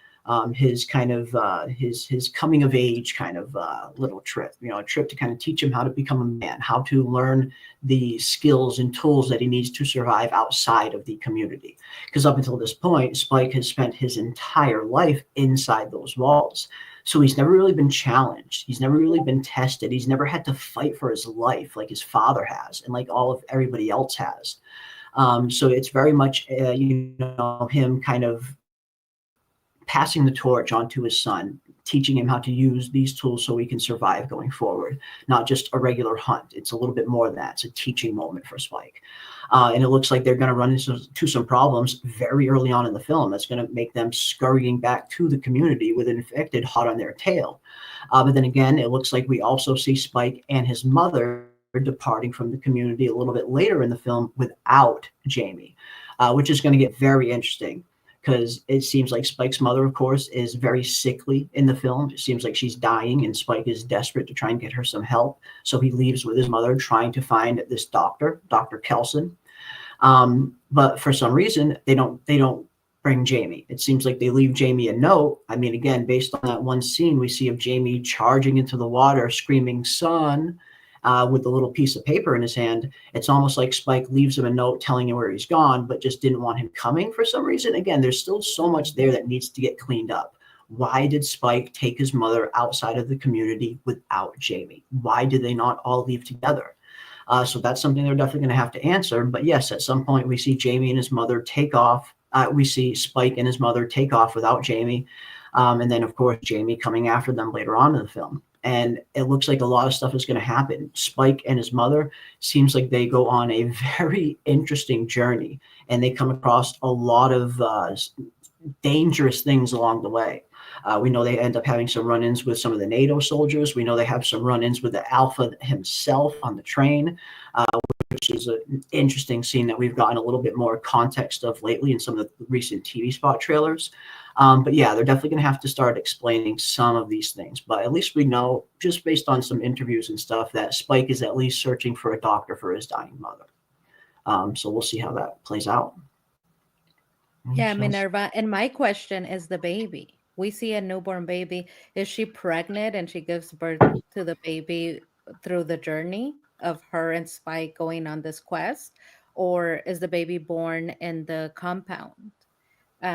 His kind of his coming of age kind of little trip, a trip to kind of teach him how to become a man, how to learn the skills and tools that he needs to survive outside of the community. Because up until this point, Spike has spent his entire life inside those walls. So he's never really been challenged. He's never really been tested. He's never had to fight for his life like his father has, and like all of everybody else has. So it's very much, him kind of passing the torch on to his son, teaching him how to use these tools so he can survive going forward, not just a regular hunt. It's a little bit more than that. It's a teaching moment for Spike. And it looks like they're going to run into some problems very early on in the film. That's going to make them scurrying back to the community with an infected hot on their tail. But then again, it looks like we also see Spike and his mother departing from the community a little bit later in the film without Jamie, which is going to get very interesting. Because it seems like Spike's mother, of course, is very sickly in the film. It seems like she's dying, and Spike is desperate to try and get her some help. So he leaves with his mother, trying to find this doctor, Dr. Kelson. But for some reason, they don't bring Jamie. It seems like they leave Jamie a note. I mean, again, based on that one scene we see of Jamie charging into the water, screaming, "Son," with the little piece of paper in his hand. It's almost like Spike leaves him a note telling him where he's gone, but just didn't want him coming for some reason. Again, there's still so much there that needs to get cleaned up. Why did Spike take his mother outside of the community without Jamie? Why did they not all leave together? So that's something they're definitely going to have to answer. But yes, at some point we see Jamie and his mother take off. We see Spike and his mother take off without Jamie. And then, of course, Jamie coming after them later on in the film. And it looks like a lot of stuff is going to happen. Spike and his mother seems like they go on a very interesting journey, and they come across a lot of dangerous things along the way. We know they end up having some run-ins with some of the NATO soldiers. We know they have some run-ins with the Alpha himself on the train, which is an interesting scene that we've gotten a little bit more context of lately in some of the recent TV spot trailers. But yeah, they're definitely going to have to start explaining some of these things. But at least we know, just based on some interviews and stuff, that Spike is at least searching for a doctor for his dying mother. So we'll see how that plays out. Yeah, So- Minerva. And my question is the baby. We see a newborn baby. Is she pregnant and she gives birth to the baby through the journey of her and Spike going on this quest? Or is the baby born in the compound?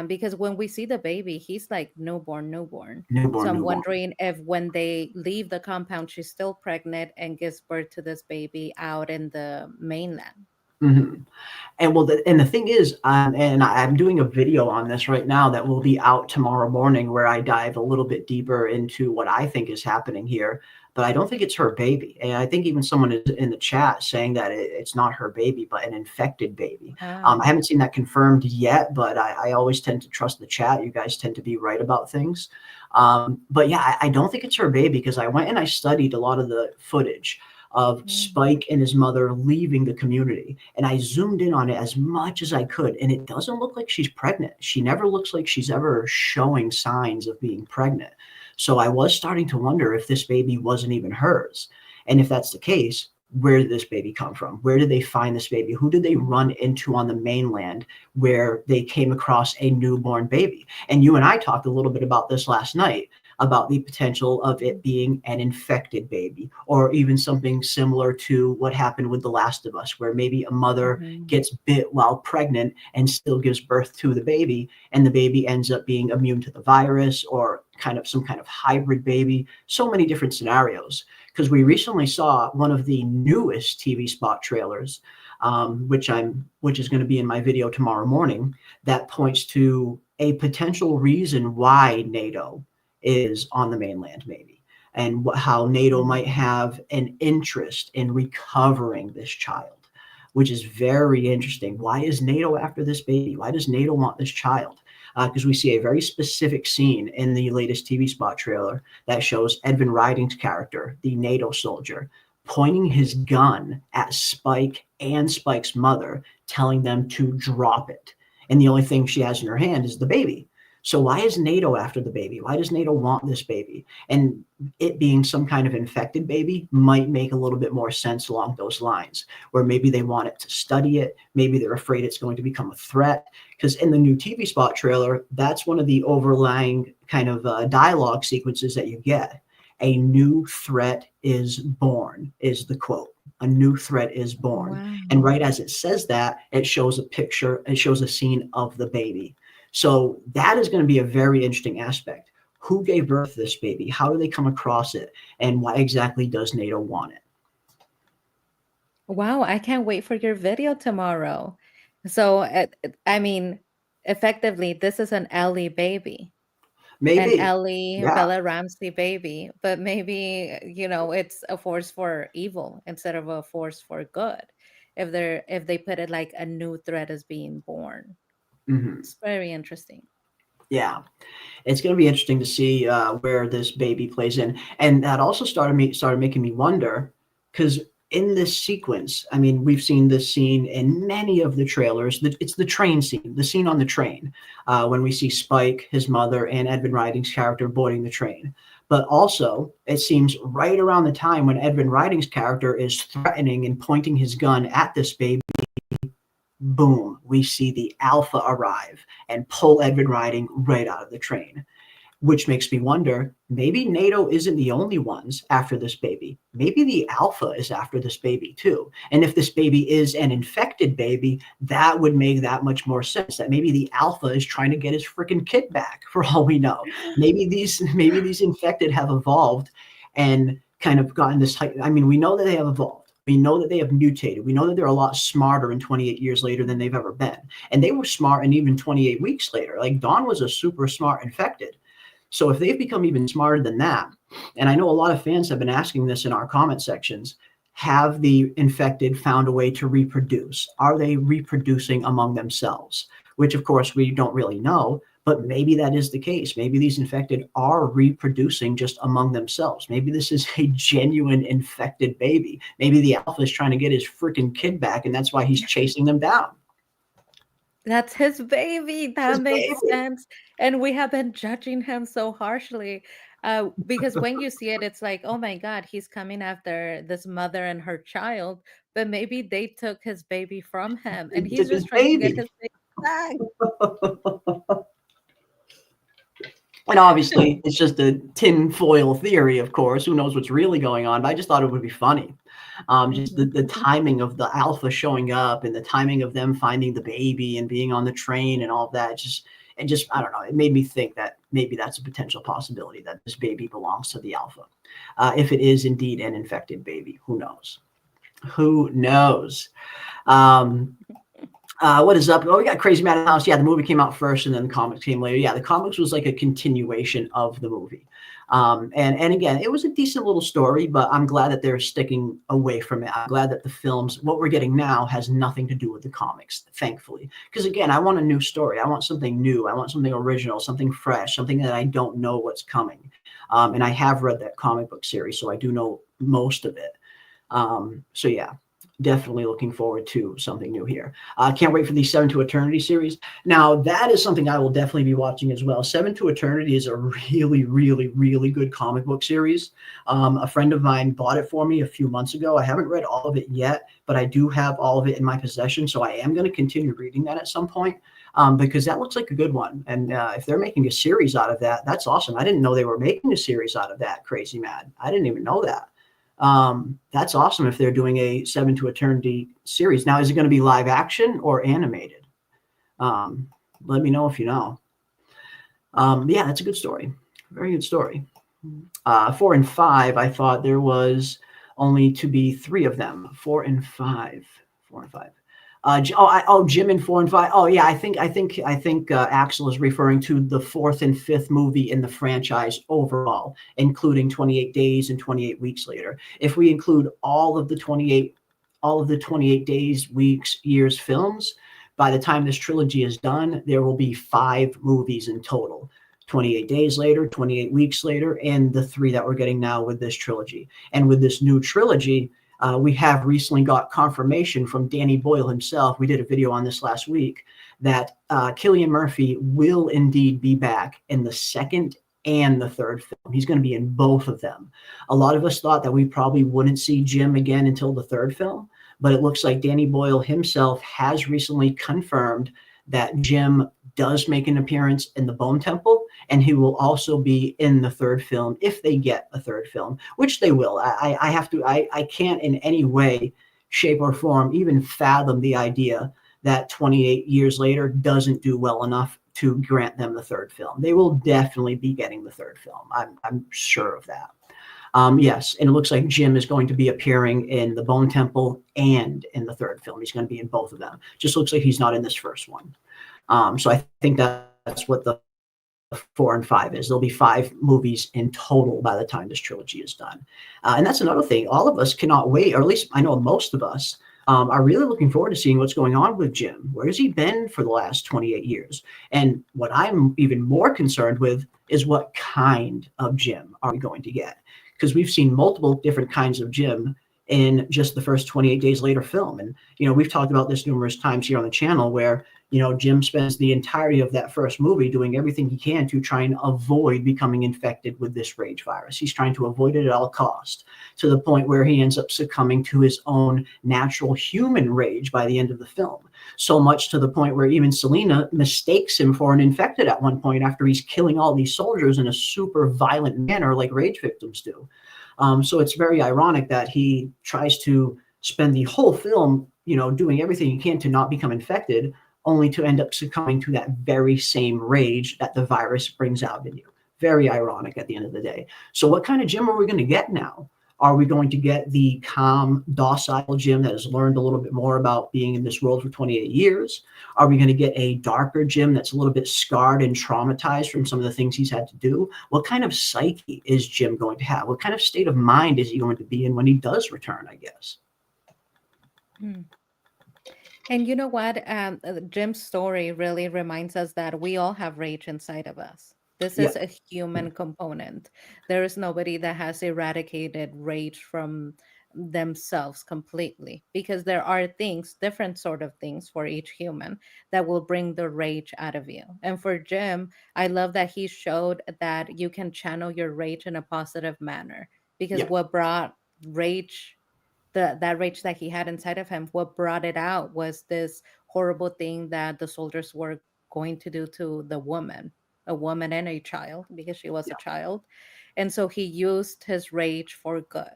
Because when we see the baby, he's like newborn, newborn. So I'm newborn. wondering if when they leave the compound, she's still pregnant and gives birth to this baby out in the mainland. hmm And well, and the thing is, and I'm doing a video on this right now that will be out tomorrow morning, where I dive a little bit deeper into what I think is happening here. But I don't think it's her baby, and I think even someone is in the chat saying that it's not her baby, but an infected baby. Wow. I haven't seen that confirmed yet, but I always tend to trust the chat. You guys tend to be right about things. But yeah, I don't think it's her baby, because I went and I studied a lot of the footage of Spike and his mother leaving the community. And I zoomed in on it as much as I could. And it doesn't look like she's pregnant. She never looks like she's ever showing signs of being pregnant. So I was starting to wonder if this baby wasn't even hers. And if that's the case, where did this baby come from? Where did they find this baby? Who did they run into on the mainland where they came across a newborn baby? And you and I talked a little bit about this last night, about the potential of it being an infected baby, or even something similar to what happened with The Last of Us, where maybe a mother gets bit while pregnant and still gives birth to the baby, and the baby ends up being immune to the virus, or kind of some kind of hybrid baby. So many different scenarios. Because we recently saw one of the newest TV spot trailers, which is going to be in my video tomorrow morning, that points to a potential reason why NATO is on the mainland, maybe, and how NATO might have an interest in recovering this child, which is very interesting. Why is NATO after this baby? Why does NATO want this child? Because we see a very specific scene in the latest TV spot trailer that shows Edvin Riding's character, the NATO soldier, pointing his gun at Spike and Spike's mother, telling them to drop it. And the only thing she has in her hand is the baby. So why is NATO after the baby? Why does NATO want this baby? And it being some kind of infected baby might make a little bit more sense along those lines, where maybe they want it to study it. Maybe they're afraid it's going to become a threat. Because in the new TV spot trailer, that's one of the overlying kind of dialogue sequences that you get. A new threat is born, is the quote. A new threat is born. Wow. And right as it says that, it shows a picture, it shows a scene of the baby. So that is going to be a very interesting aspect. Who gave birth to this baby? How do they come across it? And why exactly does NATO want it? Wow, I can't wait for your video tomorrow. So, I mean, effectively, this is an Ellie baby, an Maybe. Ellie Yeah. Bella Ramsey baby, but maybe, it's a force for evil instead of a force for good. If they put it like a new threat is being born. Mhm. It's very interesting. Yeah. It's going to be interesting to see where this baby plays in. And that also started making me wonder, because in this sequence, I mean, we've seen this scene in many of the trailers. It's the train scene, the scene on the train, when we see Spike, his mother, and Edvin Riding's character boarding the train. But also, it seems right around the time when Edvin Riding's character is threatening and pointing his gun at this baby, boom, we see the Alpha arrive and pull Edvin Riding right out of the train, which makes me wonder, maybe NATO isn't the only ones after this baby. Maybe the Alpha is after this baby too. And if this baby is an infected baby, that would make that much more sense, that maybe the Alpha is trying to get his freaking kid back, for all we know. Maybe these infected have evolved and kind of gotten this height. I mean, we know that they have evolved. We know that they have mutated. We know that they're a lot smarter in 28 years later than they've ever been. And they were smart and even 28 weeks later. Like, Dawn was a super smart infected. So if they've become even smarter than that, and I know a lot of fans have been asking this in our comment sections, have the infected found a way to reproduce? Are they reproducing among themselves? Which, of course, we don't really know. But maybe that is the case. Maybe these infected are reproducing just among themselves. Maybe this is a genuine infected baby. Maybe the Alpha is trying to get his freaking kid back, and that's why he's chasing them down. That's his baby. That His makes baby. sense. And we have been judging him so harshly. Because when you see it, it's like, oh my God, he's coming after this mother and her child. but maybe they took his baby from him, and He he's took his just trying to get baby. his baby back. And obviously, it's just a tinfoil theory, of course. Who knows what's really going on? But I just thought it would be funny. Just the timing of the alpha showing up and the timing of them finding the baby and being on the train and all of that. Just I don't know. It made me think that maybe that's a potential possibility that this baby belongs to the alpha. If it is indeed an infected baby, who knows? Who knows? What is up? Oh, we got Crazy Mad House. Yeah, the movie came out first and then the comics came later. Yeah, the comics was like a continuation of the movie. And again, it was a decent little story, but I'm glad that they're sticking away from it. I'm glad that the films, what we're getting now, has nothing to do with the comics, thankfully. Because again, I want a new story. I want something new. I want something original, something fresh, something that I don't know what's coming. And I have read that comic book series, so I do know most of it. So yeah, definitely looking forward to something new here. Can't wait for the Seven to Eternity series. Now, that is something I will definitely be watching as well. Seven to Eternity is a really, really, really good comic book series. A friend of mine bought it for me a few months ago. I haven't read all of it yet, but I do have all of it in my possession, so I am going to continue reading that at some point. Because that looks like a good one. And if they're making a series out of that, that's awesome. I didn't know they were making a series out of that, Crazy Mad. I didn't even know that. That's awesome if they're doing a Seven to Eternity series. Now, is it going to be live action or animated? Let me know if you know. Yeah, that's a good story. Very good story. 4 and 5, I thought there was only to be 3 of them. 4 and 5. 4 and 5. Jim in 4 and 5. Oh yeah, I think Axel is referring to the 4th and 5th movie in the franchise overall, including 28 Days and 28 Weeks Later. If we include all of the 28 days, weeks, years films, by the time this trilogy is done, there will be 5 movies in total. 28 Days Later, 28 Weeks Later, and the 3 that we're getting now with this trilogy. And with this new trilogy, we have recently got confirmation from Danny Boyle himself. We did a video on this last week that Cillian Murphy will indeed be back in the 2nd and the 3rd film. He's going to be in both of them. A lot of us thought that we probably wouldn't see Jim again until the 3rd film, but it looks like Danny Boyle himself has recently confirmed that Jim does make an appearance in the Bone Temple, and he will also be in the 3rd film if they get a 3rd film, which they will. I can't in any way, shape, or form even fathom the idea that 28 years later doesn't do well enough to grant them the 3rd film. They will definitely be getting the 3rd film. I'm sure of that. Yes, and it looks like Jim is going to be appearing in the Bone Temple and in the 3rd film. He's going to be in both of them. Just looks like he's not in this first one. So I think that's what the 4 and 5 is. There'll be 5 movies in total by the time this trilogy is done. And that's another thing. All of us cannot wait, or at least I know most of us are really looking forward to seeing what's going on with Jim. Where has he been for the last 28 years? And what I'm even more concerned with is what kind of Jim are we going to get? Because we've seen multiple different kinds of Jim in just the first 28 Days Later film. And, we've talked about this numerous times here on the channel where, Jim spends the entirety of that first movie doing everything he can to try and avoid becoming infected with this rage virus. He's trying to avoid it at all costs, to the point where he ends up succumbing to his own natural human rage by the end of the film. So much to the point where even Selena mistakes him for an infected at one point after he's killing all these soldiers in a super violent manner like rage victims do. So it's very ironic that he tries to spend the whole film, doing everything he can to not become infected, only to end up succumbing to that very same rage that the virus brings out in you. Very ironic at the end of the day. So what kind of Jim are we going to get now? Are we going to get the calm, docile Jim that has learned a little bit more about being in this world for 28 years? Are we going to get a darker Jim that's a little bit scarred and traumatized from some of the things he's had to do? What kind of psyche is Jim going to have? What kind of state of mind is he going to be in when he does return, I guess? And you know what? Jim's story really reminds us that we all have rage inside of us. This Yeah. is a human component. There is nobody that has eradicated rage from themselves completely, because there are things, different sort of things for each human that will bring the rage out of you. And for Jim, I love that he showed that you can channel your rage in a positive manner, because Yeah. what brought rage that rage that he had inside of him, what brought it out was this horrible thing that the soldiers were going to do to the woman, a woman and a child, because she was a child. And so he used his rage for good.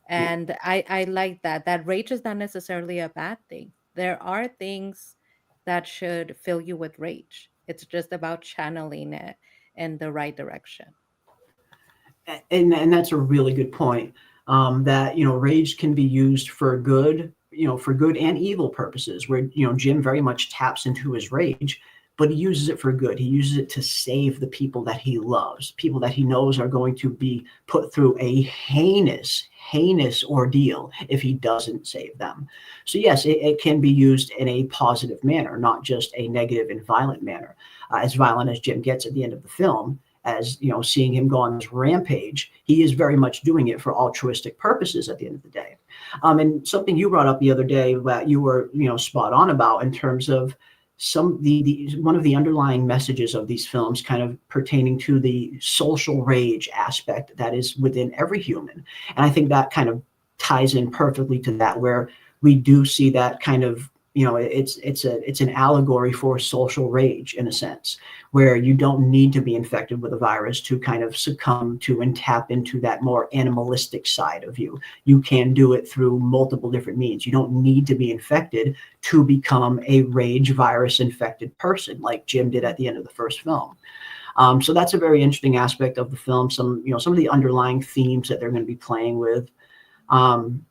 And I like that. That rage is not necessarily a bad thing. There are things that should fill you with rage. It's just about channeling it in the right direction. And that's a really good point. That, you know, rage can be used for good, you know, for good and evil purposes, where, you know, Jim very much taps into his rage, but he uses it for good. He uses it to save the people that he loves, people that he knows are going to be put through a heinous ordeal if he doesn't save them. So yes, it can be used in a positive manner, not just a negative and violent manner. As violent as Jim gets at the end of the film, as you know, seeing him go on this rampage, he is very much doing it for altruistic purposes at the end of the day. And something you brought up the other day that you were, you know, spot on about in terms of one of the underlying messages of these films kind of pertaining to the social rage aspect that is within every human. And I think that kind of ties in perfectly to that, where we do see that kind of, you know, it's an allegory for social rage in a sense, where you don't need to be infected with a virus to kind of succumb to and tap into that more animalistic side of you. You can do it through multiple different means. You don't need to be infected to become a rage virus infected person like Jim did at the end of the first film. So that's a very interesting aspect of the film. Some of the underlying themes that they're going to be playing with.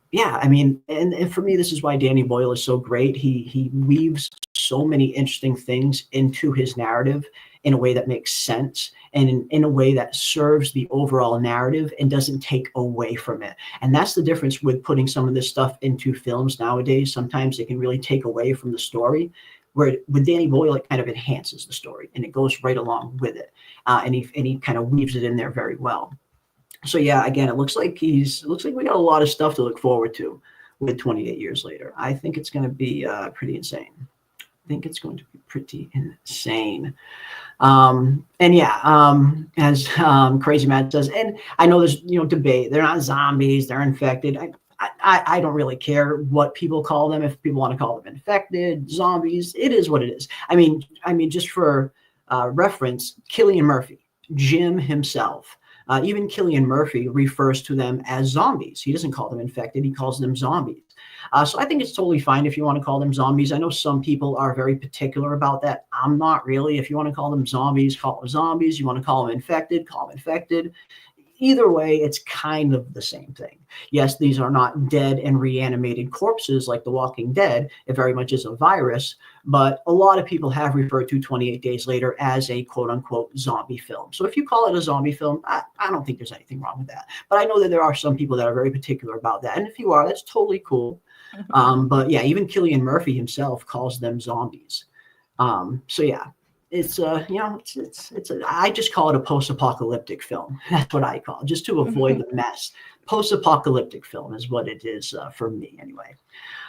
Yeah, I mean, and for me, this is why Danny Boyle is so great. He weaves so many interesting things into his narrative in a way that makes sense, and in a way that serves the overall narrative and doesn't take away from it. And that's the difference with putting some of this stuff into films nowadays. Sometimes it can really take away from the story, where with Danny Boyle, it kind of enhances the story and it goes right along with it. And he kind of weaves it in there very well. So yeah, again, it looks like we got a lot of stuff to look forward to with 28 Years Later. I think it's going to be pretty insane. And yeah, as Crazy Matt says, and I know there's, you know, debate. They're not zombies. They're infected. I don't really care what people call them. If people want to call them infected, zombies, it is what it is. I mean, just for reference, Cillian Murphy, Jim himself, even Cillian Murphy refers to them as zombies. He doesn't call them infected. He calls them zombies. So I think it's totally fine if you want to call them zombies. I know some people are very particular about that. I'm not really. If you want to call them zombies, call them zombies. You want to call them infected, call them infected. Either way, it's kind of the same thing. Yes, these are not dead and reanimated corpses like The Walking Dead. It very much is a virus, but a lot of people have referred to 28 Days Later as a quote-unquote zombie film. So if you call it a zombie film, I don't think there's anything wrong with that. But I know that there are some people that are very particular about that. And if you are, that's totally cool. But yeah, even Cillian Murphy himself calls them zombies. So yeah. It's I just call it a post-apocalyptic film. That's what I call it, just to avoid the mess. Post-apocalyptic film is what it is for me anyway.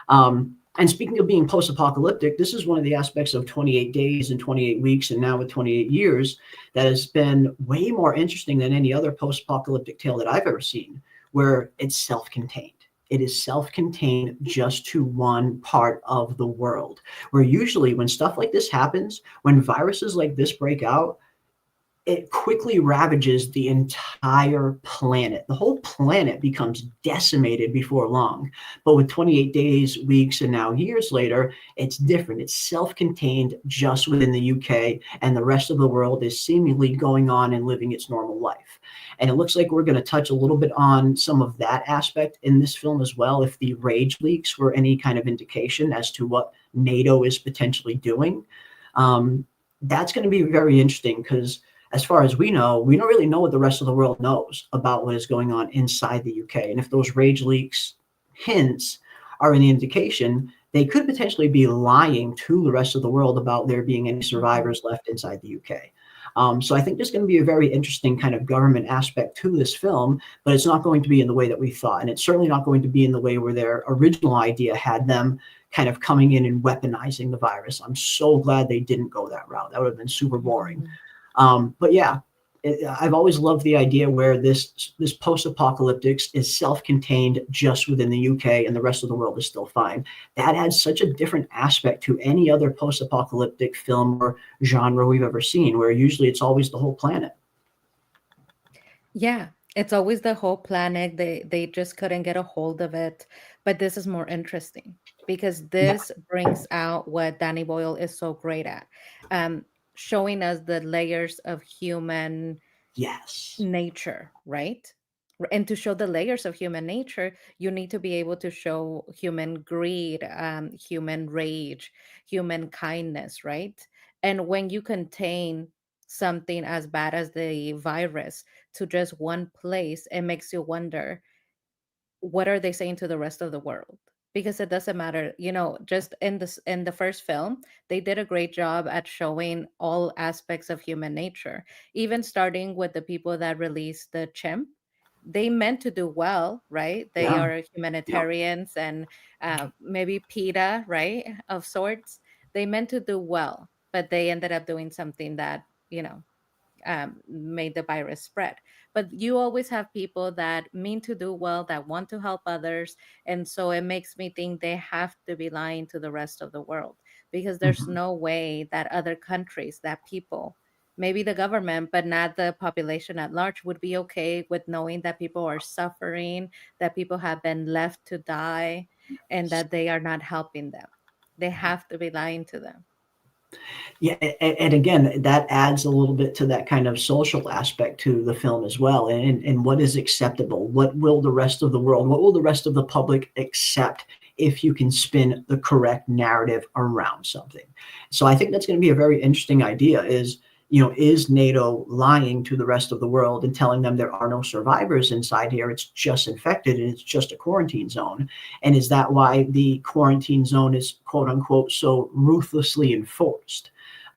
And speaking of being post-apocalyptic, this is one of the aspects of 28 Days and 28 Weeks and now with 28 Years that has been way more interesting than any other post-apocalyptic tale that I've ever seen, where it's self-contained. It is self-contained just to one part of the world, where usually when stuff like this happens, when viruses like this break out, it quickly ravages the entire planet. The whole planet becomes decimated before long. But with 28 Days, Weeks, and now Years Later, it's different. It's self-contained just within the UK, and the rest of the world is seemingly going on and living its normal life. And it looks like we're going to touch a little bit on some of that aspect in this film as well, if the rage leaks were any kind of indication as to what NATO is potentially doing. That's going to be very interesting because as far as we don't really know what the rest of the world knows about what is going on inside the UK. And if those rage leaks hints are an indication, they could potentially be lying to the rest of the world about there being any survivors left inside the UK. So I think there's going to be a very interesting kind of government aspect to this film, but it's not going to be in the way that we thought. And it's certainly not going to be in the way where their original idea had them kind of coming in and weaponizing the virus. I'm so glad they didn't go that route. That would have been super boring. But yeah, I've always loved the idea where this post-apocalyptic is self-contained just within the UK and the rest of the world is still fine. That adds such a different aspect to any other post-apocalyptic film or genre we've ever seen, where usually it's always the whole planet. Yeah, it's always the whole planet. They just couldn't get a hold of it. But this is more interesting because Yeah. this brings out what Danny Boyle is so great at, um, showing us the layers of human Yes. nature, right? And to show the layers of human nature, you need to be able to show human greed, human rage, human kindness, right? And when you contain something as bad as the virus to just one place, it makes you wonder, what are they saying to the rest of the world? Because it doesn't matter, just in the first film, they did a great job at showing all aspects of human nature, even starting with the people that released the chimp. They meant to do well, right? They Yeah. are humanitarians and maybe PETA, right, of sorts. They meant to do well, but they ended up doing something that, made the virus spread. But you always have people that mean to do well, that want to help others. And so it makes me think they have to be lying to the rest of the world, because there's Mhm. no way that other countries, that people, maybe the government, but not the population at large, would be okay with knowing that people are suffering, that people have been left to die, and that they are not helping them. They have to be lying to them. Yeah, and again, that adds a little bit to that kind of social aspect to the film as well. And what is acceptable? What will the rest of the world, what will the rest of the public accept if you can spin the correct narrative around something? So I think that's going to be a very interesting idea is NATO lying to the rest of the world and telling them there are no survivors inside here? It's just infected and it's just a quarantine zone. And is that why the quarantine zone is quote unquote so ruthlessly enforced?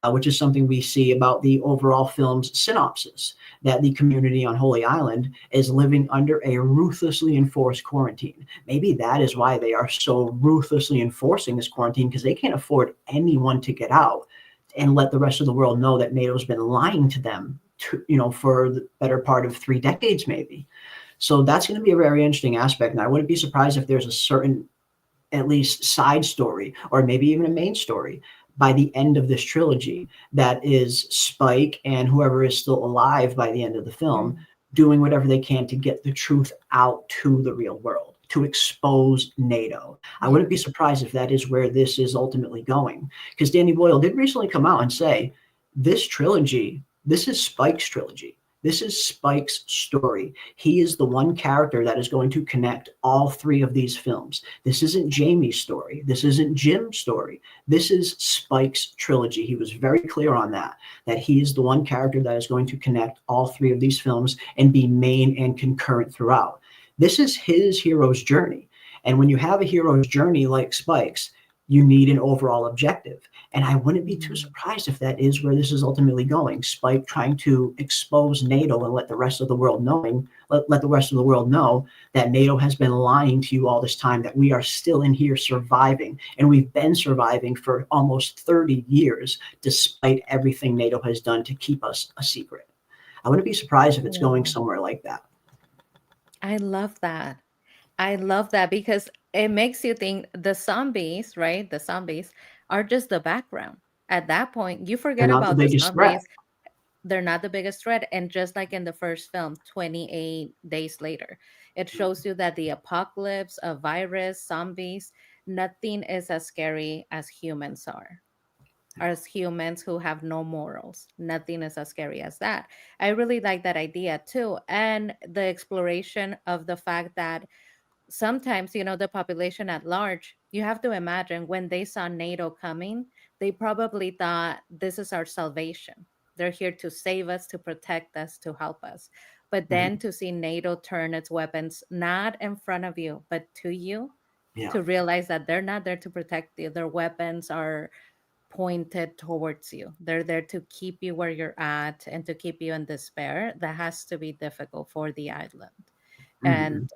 Which is something we see about the overall film's synopsis, that the community on Holy Island is living under a ruthlessly enforced quarantine. Maybe that is why they are so ruthlessly enforcing this quarantine, because they can't afford anyone to get out and let the rest of the world know that NATO's been lying to them for the better part of 3 decades, maybe. So that's going to be a very interesting aspect. And I wouldn't be surprised if there's a certain, at least side story, or maybe even a main story by the end of this trilogy that is Spike and whoever is still alive by the end of the film doing whatever they can to get the truth out to the real world, to expose NATO. I wouldn't be surprised if that is where this is ultimately going, because Danny Boyle did recently come out and say this trilogy, this is Spike's trilogy. This is Spike's story. He is the one character that is going to connect all 3 of these films. This isn't Jamie's story. This isn't Jim's story. This is Spike's trilogy. He was very clear on that he is the one character that is going to connect all 3 of these films and be main and concurrent throughout. This is his hero's journey. And when you have a hero's journey like Spike's, you need an overall objective. And I wouldn't be too surprised if that is where this is ultimately going. Spike trying to expose NATO and let the rest of the world let the rest of the world know that NATO has been lying to you all this time, that we are still in here surviving. And we've been surviving for almost 30 years, despite everything NATO has done to keep us a secret. I wouldn't be surprised if it's going somewhere like that. I love that. I love that because it makes you think the zombies, right? The zombies are just the background. At that point, you They're forget not the about the biggest threat. zombies. They're not the biggest threat. And just like in the first film, 28 days later, it shows you that the apocalypse, a virus, zombies, nothing is as scary as humans are. As humans who have no morals. Nothing is as scary as that. I really like that idea too. And the exploration of the fact that sometimes, the population at large, you have to imagine when they saw NATO coming, they probably thought this is our salvation. They're here to save us, to protect us, to help us. But then to see NATO turn its weapons not in front of you, but to you, Yeah. to realize that they're not there to protect you. Their weapons are pointed towards you. They're there to keep you where you're at and to keep you in despair. That has to be difficult for the island. And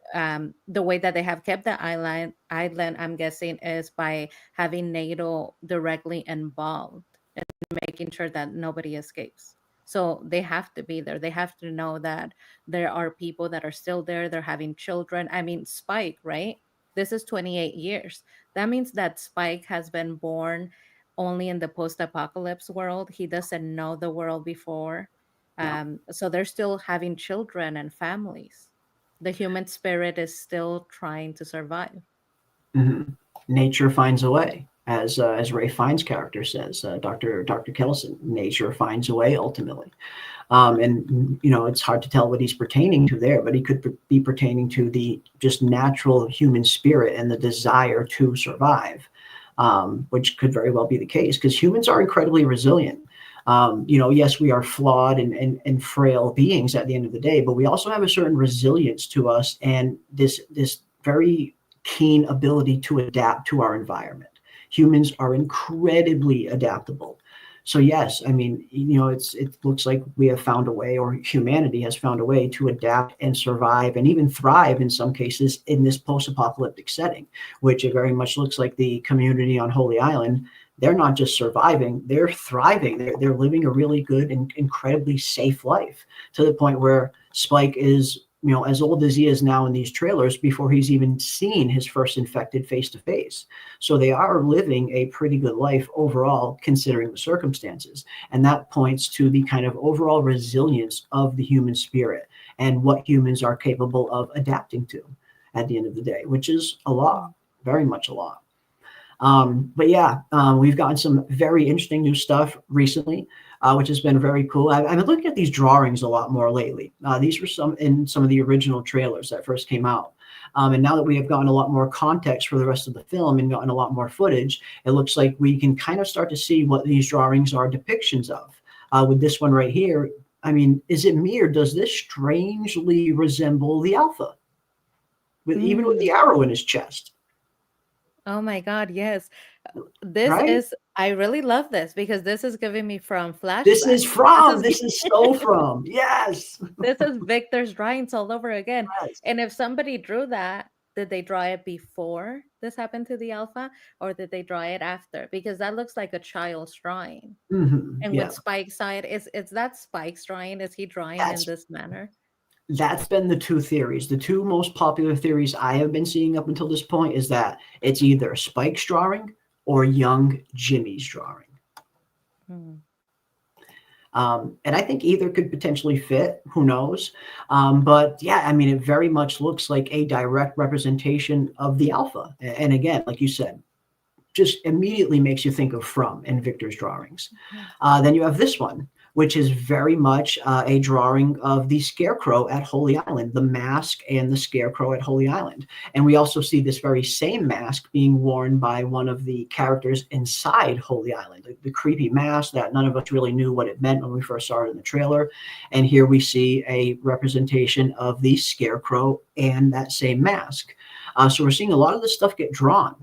the way that they have kept the island, I'm guessing, is by having NATO directly involved and making sure that nobody escapes. So they have to be there. They have to know that there are people that are still there. They're having children. I mean, Spike, right? This is 28 years. That means that Spike has been born only in the post-apocalypse world. He doesn't know the world before. Yeah. So they're still having children and families. The human spirit is still trying to survive. Nature finds a way, as Ray Fiennes' character says, Dr. Kelson. Nature finds a way ultimately, and it's hard to tell what he's pertaining to there, but he could be pertaining to the just natural human spirit and the desire to survive, which could very well be the case because humans are incredibly resilient. Yes, we are flawed and frail beings at the end of the day, but we also have a certain resilience to us and this very keen ability to adapt to our environment. Humans are incredibly adaptable. So yes, I mean, it looks like we have found a way, or humanity has found a way to adapt and survive and even thrive in some cases in this post-apocalyptic setting, which it very much looks like the community on Holy Island. They're not just surviving, they're thriving. They're living a really good and incredibly safe life, to the point where Spike is, as old as he is now in these trailers before he's even seen his first infected face to face. So they are living a pretty good life overall, considering the circumstances. And that points to the kind of overall resilience of the human spirit and what humans are capable of adapting to at the end of the day, which is a lot, very much a lot. But yeah, we've gotten some very interesting new stuff recently, which has been very cool. I've been looking at these drawings a lot more lately. These were some of the original trailers that first came out. And now that we have gotten a lot more context for the rest of the film and gotten a lot more footage, it looks like we can kind of start to see what these drawings are depictions of. With this one right here, I mean, is it me or does this strangely resemble the Alpha? Even with the arrow in his chest. Oh my God, yes. This Right? is, I really love this because this is giving me from flashbacks. This is so from, yes. This is Victor's drawings all over again. Yes. And if somebody drew that, did they draw it before this happened to the Alpha, or did they draw it after? Because that looks like a child's drawing. And Yeah. with Spike's side, is that Spike's drawing? Is he drawing in this manner? That's been the two theories. The two most popular theories I have been seeing up until this point is that it's either Spike's drawing or young Jimmy's drawing. And I think either could potentially fit. Who knows? But yeah, I mean, it very much looks like a direct representation of the Alpha. And again, like you said, just immediately makes you think of From and Victor's drawings. Then you have this one, which is very much a drawing of the Scarecrow at Holy Island, the mask and the Scarecrow at Holy Island. And we also see this very same mask being worn by one of the characters inside Holy Island, the creepy mask that none of us really knew what it meant when we first saw it in the trailer. And here we see a representation of the Scarecrow and that same mask. So we're seeing a lot of this stuff get drawn.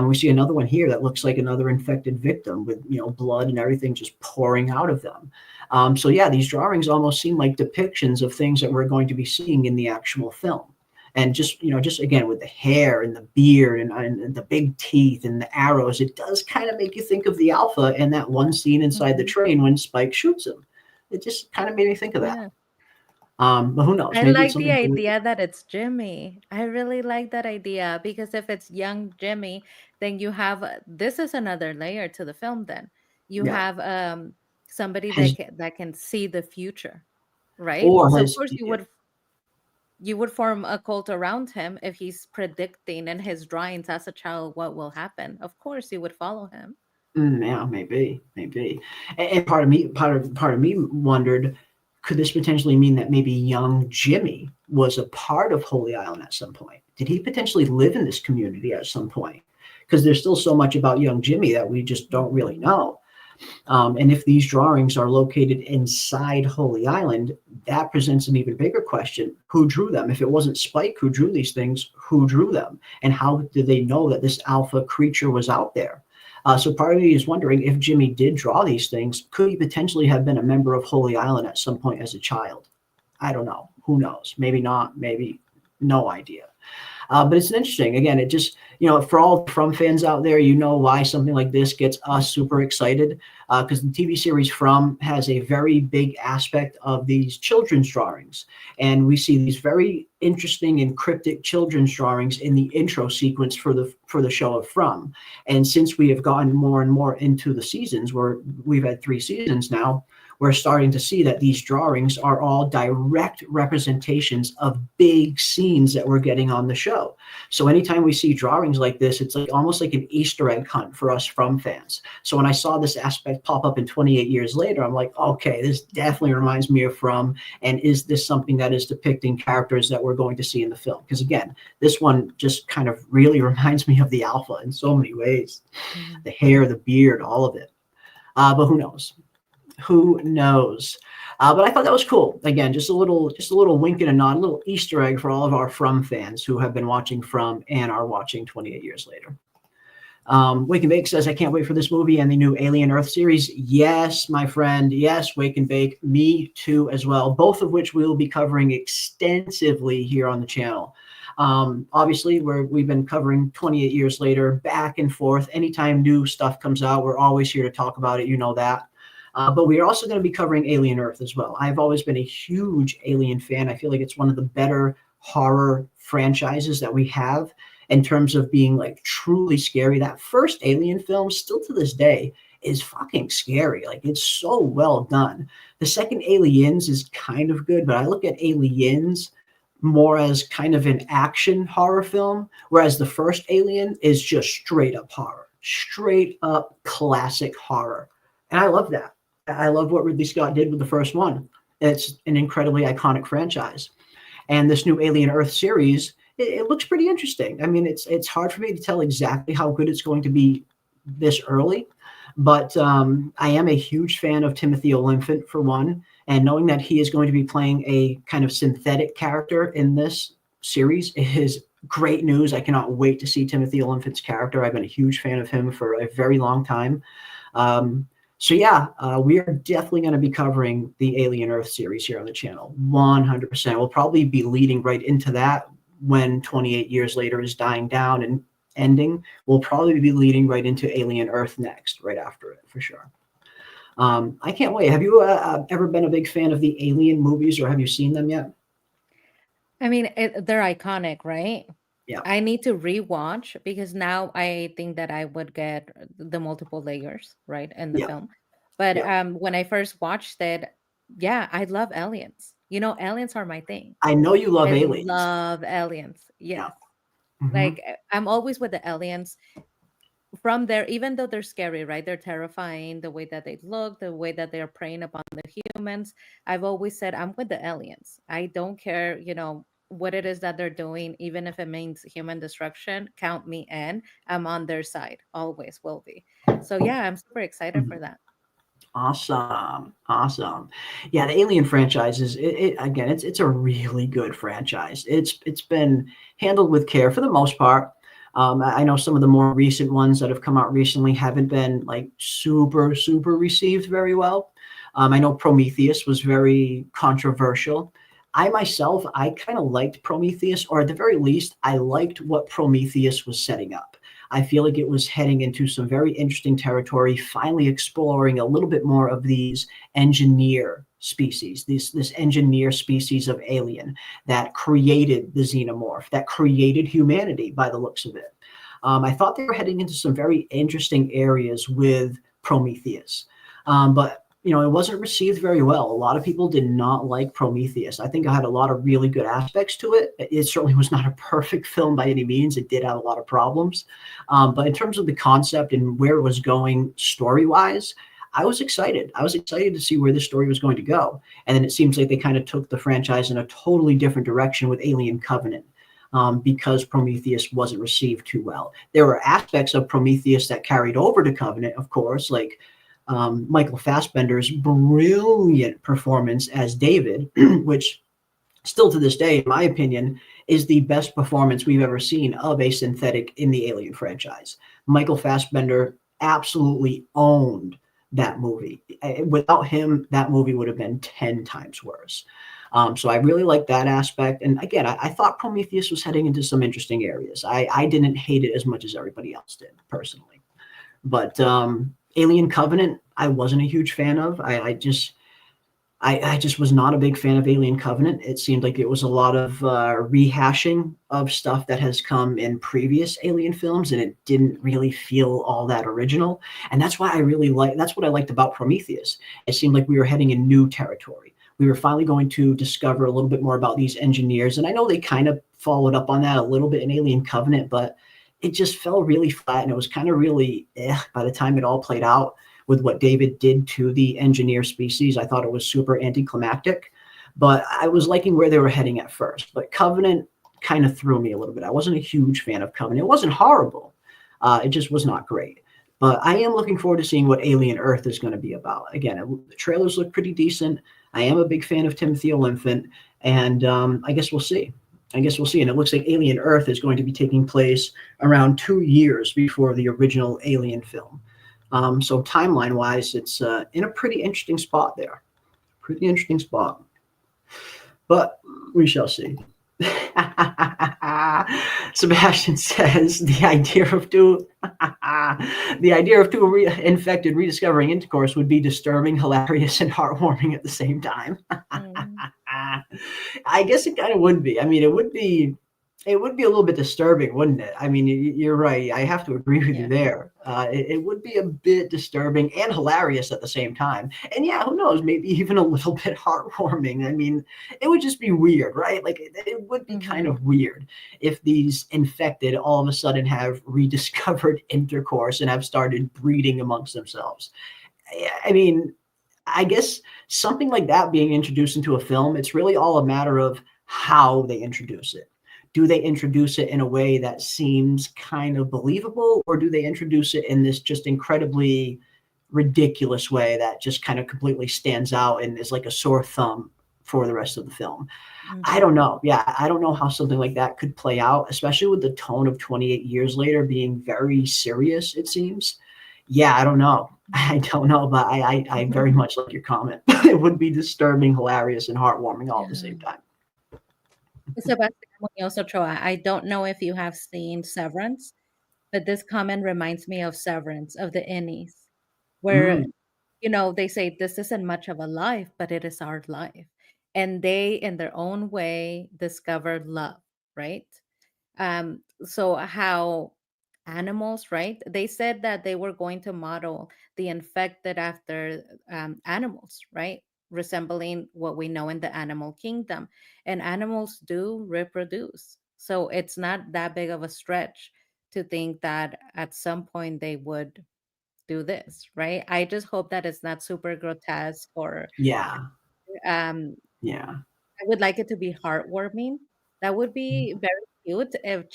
We see another one here that looks like another infected victim with, blood and everything just pouring out of them. So yeah, these drawings almost seem like depictions of things that we're going to be seeing in the actual film. And just again, with the hair and the beard and the big teeth and the arrows, it does kind of make you think of the Alpha and that one scene inside the train when Spike shoots him. It just kind of made me think of that. Yeah. But who knows? I Maybe like it's the something idea that it's Jimmy. I really like that idea because if it's young Jimmy, then you have this is another layer to the film. Then you have somebody that can see the future, right? Or so of his, course you would form a cult around him if he's predicting in his drawings as a child what will happen. Of course, you would follow him. Yeah, maybe. And part of me wondered, could this potentially mean that maybe young Jimmy was a part of Holy Island at some point? Did he potentially live in this community at some point? Because there's still so much about young Jimmy that we just don't really know. And if these drawings are located inside Holy Island, that presents an even bigger question. Who drew them? If it wasn't Spike who drew these things, who drew them? And how did they know that this Alpha creature was out there? So part of me is wondering if Jimmy did draw these things, could he potentially have been a member of Holy Island at some point as a child? I don't know. Who knows? Maybe not. Maybe no idea. But it's interesting. Again, it just, for all the From fans out there, why something like this gets us super excited, because the TV series From has a very big aspect of these children's drawings. And we see these very interesting and cryptic children's drawings in the intro sequence for the show of From. And since we have gotten more and more into the seasons, where we've had 3 seasons now, we're starting to see that these drawings are all direct representations of big scenes that we're getting on the show. So anytime we see drawings like this, it's like almost like an Easter egg hunt for us From fans. So when I saw this aspect pop up in 28 years later, I'm like, okay, this definitely reminds me of From. And is this something that is depicting characters that we're going to see in the film? Because again, this one just kind of really reminds me of the Alpha in so many ways. The hair, the beard, all of it. But who knows? Who knows? But I thought that was cool. Again, just a little wink and a nod, a little Easter egg for all of our From fans who have been watching From and are watching 28 years later. Wake and Bake says, I can't wait for this movie and the new Alien Earth series. Yes, my friend. Yes, Wake and Bake. Me too as well. Both of which we will be covering extensively here on the channel. Obviously, we've been covering 28 years later, back and forth. Anytime new stuff comes out, we're always here to talk about it. You know that. But we are also going to be covering Alien Earth as well. I've always been a huge Alien fan. I feel like it's one of the better horror franchises that we have in terms of being like truly scary. That first Alien film, still to this day, is fucking scary. Like, it's so well done. The second Aliens is kind of good, but I look at Aliens more as kind of an action horror film, whereas the first Alien is just straight up horror, straight up classic horror. And I love that. I love what Ridley Scott did with the first one. It's an incredibly iconic franchise. And this new Alien Earth series, it looks pretty interesting. I mean, it's hard for me to tell exactly how good it's going to be this early, but I am a huge fan of Timothy Olyphant, for one, and knowing that he is going to be playing a kind of synthetic character in this series is great news. I cannot wait to see Timothy Olyphant's character. I've been a huge fan of him for a very long time. So yeah, we are definitely going to be covering the Alien Earth series here on the channel, 100%. We'll probably be leading right into that when 28 years later is dying down and ending. We'll probably be leading right into Alien Earth next, right after it, for sure. I can't wait. Have you ever been a big fan of the Alien movies, or have you seen them yet? I mean, they're iconic, right? Yeah. I need to rewatch because now I think that I would get the multiple layers, right, in the film. But when I first watched it, yeah, I love aliens. Aliens are my thing. I know you love aliens. I love aliens. Yes. Yeah. Like, I'm always with the aliens. From there, even though they're scary, right? They're terrifying, the way that they look, the way that they're preying upon the humans. I've always said I'm with the aliens. I don't care, what it is that they're doing, even if it means human destruction. Count me in. I'm on their side. Always will be. So yeah, I'm super excited for that. Awesome. Yeah, the Alien franchise is again, it's a really good franchise. It's been handled with care for the most part. I know some of the more recent ones that have come out recently haven't been like super received very well. I know Prometheus was very controversial. I myself, I kind of liked Prometheus, or at the very least, I liked what Prometheus was setting up. I feel like it was heading into some very interesting territory, finally exploring a little bit more of these engineer species, this engineer species of alien that created the xenomorph, that created humanity by the looks of it. I thought they were heading into some very interesting areas with Prometheus, but it wasn't received very well. A lot of people did not like Prometheus. I think it had a lot of really good aspects to it. It certainly was not a perfect film by any means. It did have a lot of problems. But in terms of the concept and where it was going story-wise, I was excited. I was excited to see where this story was going to go. And then it seems like they kind of took the franchise in a totally different direction with Alien Covenant, because Prometheus wasn't received too well. There were aspects of Prometheus that carried over to Covenant, of course, like Michael Fassbender's brilliant performance as David, which still to this day, in my opinion, is the best performance we've ever seen of a synthetic in the Alien franchise. Michael Fassbender absolutely owned that movie. Without him, that movie would have been 10 times worse. So I really like that aspect. And again, I thought Prometheus was heading into some interesting areas. I didn't hate it as much as everybody else did, personally. But Alien Covenant, I wasn't a huge fan of. I just was not a big fan of Alien Covenant. It seemed like it was a lot of rehashing of stuff that has come in previous Alien films, and it didn't really feel all that original. And that's why that's what I liked about Prometheus. It seemed like we were heading in new territory. We were finally going to discover a little bit more about these engineers. And I know they kind of followed up on that a little bit in Alien Covenant, but it just fell really flat, and it was kind of really by the time it all played out with what David did to the engineer species. I thought it was super anticlimactic, but I was liking where they were heading at first. But Covenant kind of threw me a little bit. I wasn't a huge fan of Covenant. It wasn't horrible. It just was not great. But I am looking forward to seeing what Alien Earth is going to be about. Again, the trailers look pretty decent. I am a big fan of Timothy Olyphant, and I guess we'll see. And it looks like Alien Earth is going to be taking place around 2 years before the original Alien film. So timeline-wise, it's in a pretty interesting spot there. Pretty interesting spot. But we shall see. Sebastian says the idea of two infected rediscovering intercourse would be disturbing, hilarious, and heartwarming at the same time. I guess it kind of would be. I mean, it would be a little bit disturbing, wouldn't it? I mean, you're right. I have to agree with you there. It would be a bit disturbing and hilarious at the same time. And yeah, who knows, maybe even a little bit heartwarming. I mean, it would just be weird, right? Like it would be kind of weird if these infected all of a sudden have rediscovered intercourse and have started breeding amongst themselves. I mean, I guess something like that being introduced into a film, it's really all a matter of how they introduce it. Do they introduce it in a way that seems kind of believable, or do they introduce it in this just incredibly ridiculous way that just kind of completely stands out and is like a sore thumb for the rest of the film? I don't know. Yeah, I don't know how something like that could play out, especially with the tone of 28 years later being very serious, it seems. Yeah, I don't know. I don't know, but I very much like your comment. It would be disturbing, hilarious, and heartwarming all at the same time. Sebastian Muñoz, I don't know if you have seen Severance, but this comment reminds me of Severance of the Innies, where they say this isn't much of a life, but it is our life, and they, in their own way, discovered love, right? So how animals, right? They said that they were going to model the infected after animals, right? Resembling what we know in the animal kingdom. And animals do reproduce. So it's not that big of a stretch to think that at some point they would do this, right? I just hope that it's not super grotesque or Yeah. I would like it to be heartwarming. That would be very cute if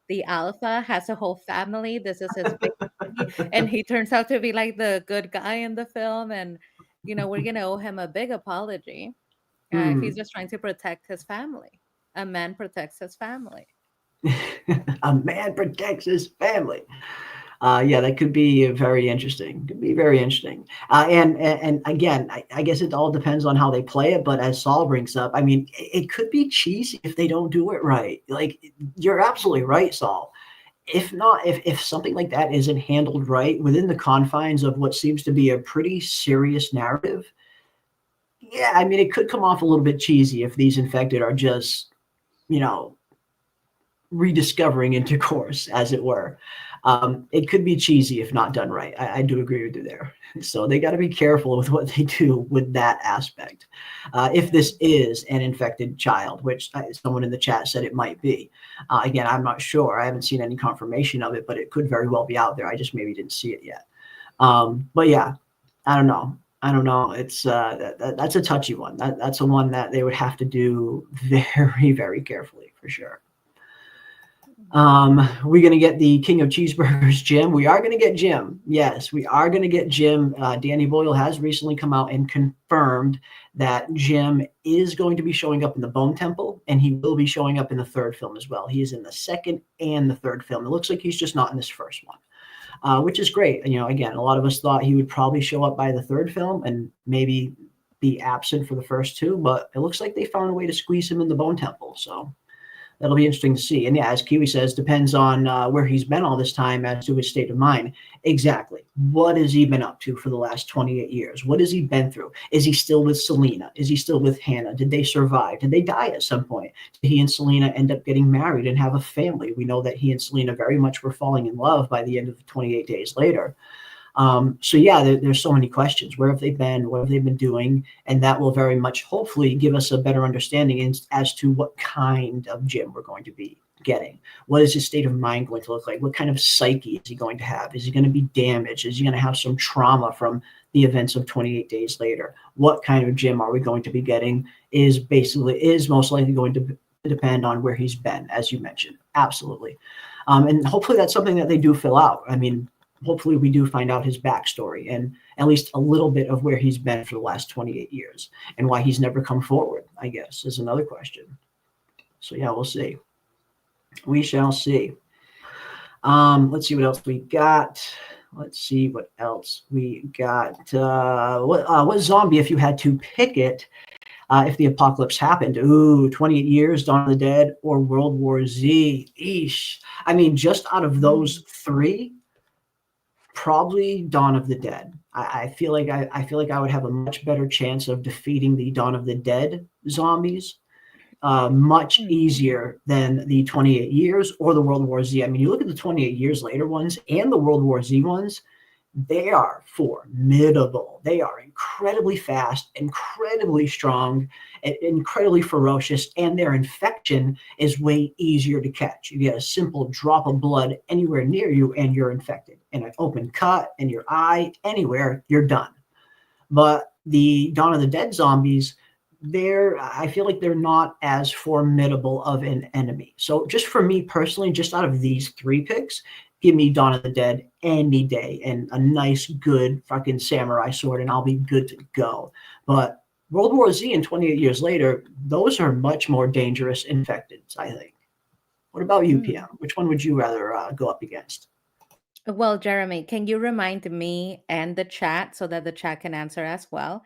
the alpha, has a whole family. This is his baby, and he turns out to be like the good guy in the film. And we're gonna owe him a big apology if he's just trying to protect his family. A man protects his family. A man protects his family. Yeah, that could be very interesting. Could be very interesting. And again, I guess it all depends on how they play it. But as Saul brings up, I mean, it could be cheesy if they don't do it right. Like, you're absolutely right, Saul. If not, if something like that isn't handled right within the confines of what seems to be a pretty serious narrative, yeah, I mean, it could come off a little bit cheesy if these infected are just, rediscovering intercourse, as it were. It could be cheesy if not done right. I do agree with you there. So they got to be careful with what they do with that aspect. If this is an infected child, which someone in the chat said it might be. Again, I'm not sure. I haven't seen any confirmation of it, but it could very well be out there. I just maybe didn't see it yet. But yeah, I don't know. It's that's a touchy one. That's a one that they would have to do very, very carefully for sure. We're going to get the King of Cheeseburgers, Jim. We are going to get Jim. Yes, we are going to get Jim. Danny Boyle has recently come out and confirmed that Jim is going to be showing up in the Bone Temple, and he will be showing up in the third film as well. He is in the second and the third film. It looks like he's just not in this first one, which is great. Again, a lot of us thought he would probably show up by the third film, and maybe be absent for the first two, but it looks like they found a way to squeeze him in the Bone Temple. So that'll be interesting to see. And yeah, as Kiwi says, depends on where he's been all this time as to his state of mind. Exactly. What has he been up to for the last 28 years? What has he been through? Is he still with Selena? Is he still with Hannah? Did they survive? Did they die at some point? Did he and Selena end up getting married and have a family? We know that he and Selena very much were falling in love by the end of 28 days later. So yeah, there's so many questions. Where have they been? What have they been doing? And that will very much hopefully give us a better understanding as to what kind of Jim we're going to be getting. What is his state of mind going to look like? What kind of psyche is he going to have? Is he going to be damaged? Is he going to have some trauma from the events of 28 days later? What kind of Jim are we going to be getting is most likely going to depend on where he's been, as you mentioned. Absolutely. And hopefully that's something that they do fill out. I mean, hopefully we do find out his backstory and at least a little bit of where he's been for the last 28 years and why he's never come forward, I guess, is another question. So yeah, we'll see. We shall see. Let's see what else we got. What zombie, if you had to pick it, if the apocalypse happened? 28 years, Dawn of the Dead, or World War Z? Eesh. I mean, just out of those three, probably Dawn of the Dead. I feel like I would have a much better chance of defeating the Dawn of the Dead zombies much easier than the 28 years or the World War Z. I mean, you look at the 28 years later ones and the World War Z ones, they are formidable. They are incredibly fast, incredibly strong, and incredibly ferocious, and their infection is way easier to catch. You get a simple drop of blood anywhere near you and you're infected. And an open cut in your eye, anywhere, you're done. But the Dawn of the Dead zombies, I feel like they're not as formidable of an enemy. So just for me personally, just out of these three picks, give me Dawn of the Dead any day and a nice, good fucking samurai sword, and I'll be good to go. But World War Z and 28 years later, those are much more dangerous infecteds, I think. What about you, PM? Which one would you rather go up against? Well, Jeremy, can you remind me and the chat so that the chat can answer as well?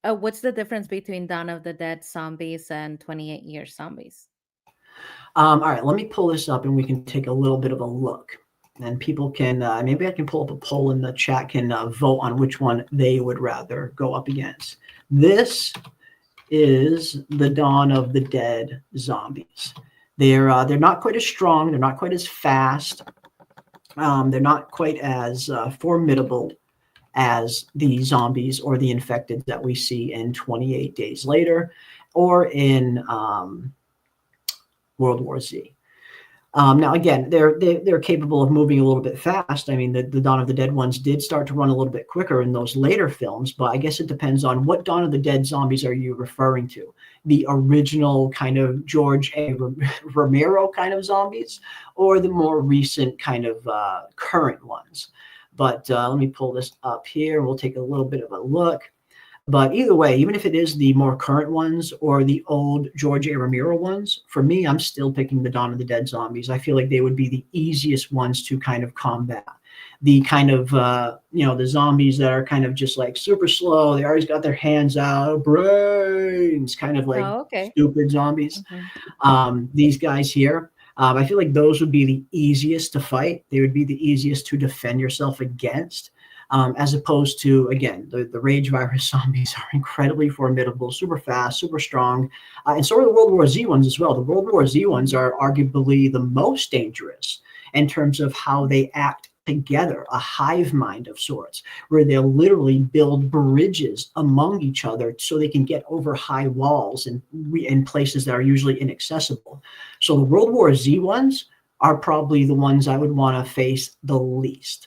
What's the difference between Dawn of the Dead zombies and 28 Year zombies? All right, let me pull this up and we can take a little bit of a look. And people can, maybe I can pull up a poll in the chat, can vote on which one they would rather go up against. This is the Dawn of the Dead zombies. They're not quite as strong. They're not quite as fast. They're not quite as formidable as the zombies or the infected that we see in 28 Days Later or in World War Z. Now, again, they're capable of moving a little bit fast. I mean, the Dawn of the Dead ones did start to run a little bit quicker in those later films, but I guess it depends on what Dawn of the Dead zombies are you referring to. The original kind of George A. Romero kind of zombies or the more recent kind of current ones. But let me pull this up here. We'll take a little bit of a look. But either way, even if it is the more current ones or the old George A. Romero ones, for me, I'm still picking the Dawn of the Dead zombies. I feel like they would be the easiest ones to kind of combat. The kind of, the zombies that are kind of just like super slow. They always got their hands out, brains, kind of like stupid zombies. These guys here, I feel like those would be the easiest to fight. They would be the easiest to defend yourself against. As opposed to, again, the rage virus zombies are incredibly formidable, super fast, super strong. And so are the World War Z ones as well. The World War Z ones are arguably the most dangerous in terms of how they act together, a hive mind of sorts, where they'll literally build bridges among each other so they can get over high walls and in places that are usually inaccessible. So the World War Z ones are probably the ones I would want to face the least.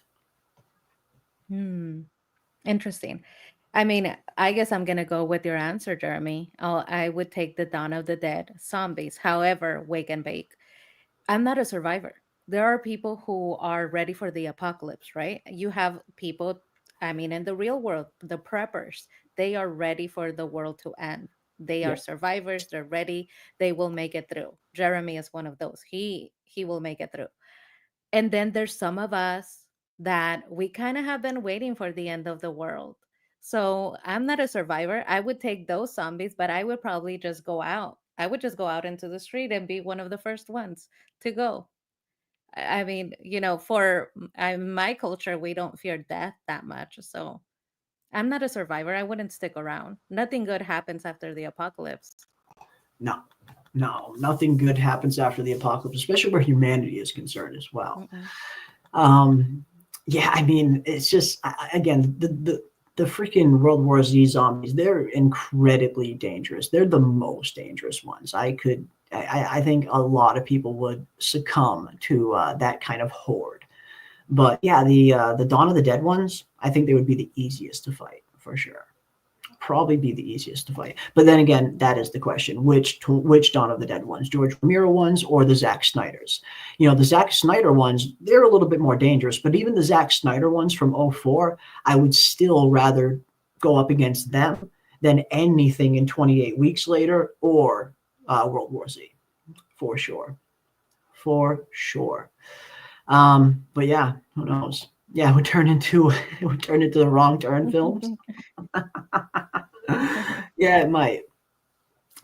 Interesting. I mean, I guess I'm going to go with your answer, Jeremy. I would take the Dawn of the Dead zombies. However, wake and bake. I'm not a survivor. There are people who are ready for the apocalypse, right? You have people, I mean, in the real world, the preppers, they are ready for the world to end. They are survivors. They're ready. They will make it through. Jeremy is one of those. He will make it through. And then there's some of us that we kind of have been waiting for the end of the world. So I'm not a survivor. I would take those zombies, but I would probably just go out. I would just go out into the street and be one of the first ones to go. I mean, for my culture, we don't fear death that much. So I'm not a survivor. I wouldn't stick around. Nothing good happens after the apocalypse. No, no, nothing good happens after the apocalypse, especially where humanity is concerned as well. Mm-mm. Yeah, I mean, it's just again the freaking World War Z zombies. They're incredibly dangerous. They're the most dangerous ones. I think a lot of people would succumb to that kind of horde. But yeah, the Dawn of the Dead ones, I think they would be the easiest to fight for sure. Probably be the easiest to fight. But then again, that is the question: which Dawn of the Dead ones, George Romero ones or the Zack Snyders? The Zack Snyder ones, they're a little bit more dangerous. But even the Zack Snyder ones from '04, I would still rather go up against them than anything in 28 Weeks Later or World War Z, for sure, for sure. But yeah, who knows? Yeah, it would turn into the Wrong Turn films. Yeah, it might.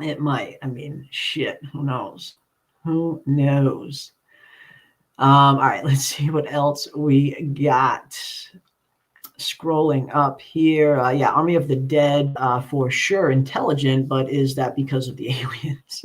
It might. I mean, shit. Who knows? Who knows? All right, let's see what else we got. Scrolling up here. Yeah, Army of the Dead, for sure, intelligent, but is that because of the aliens?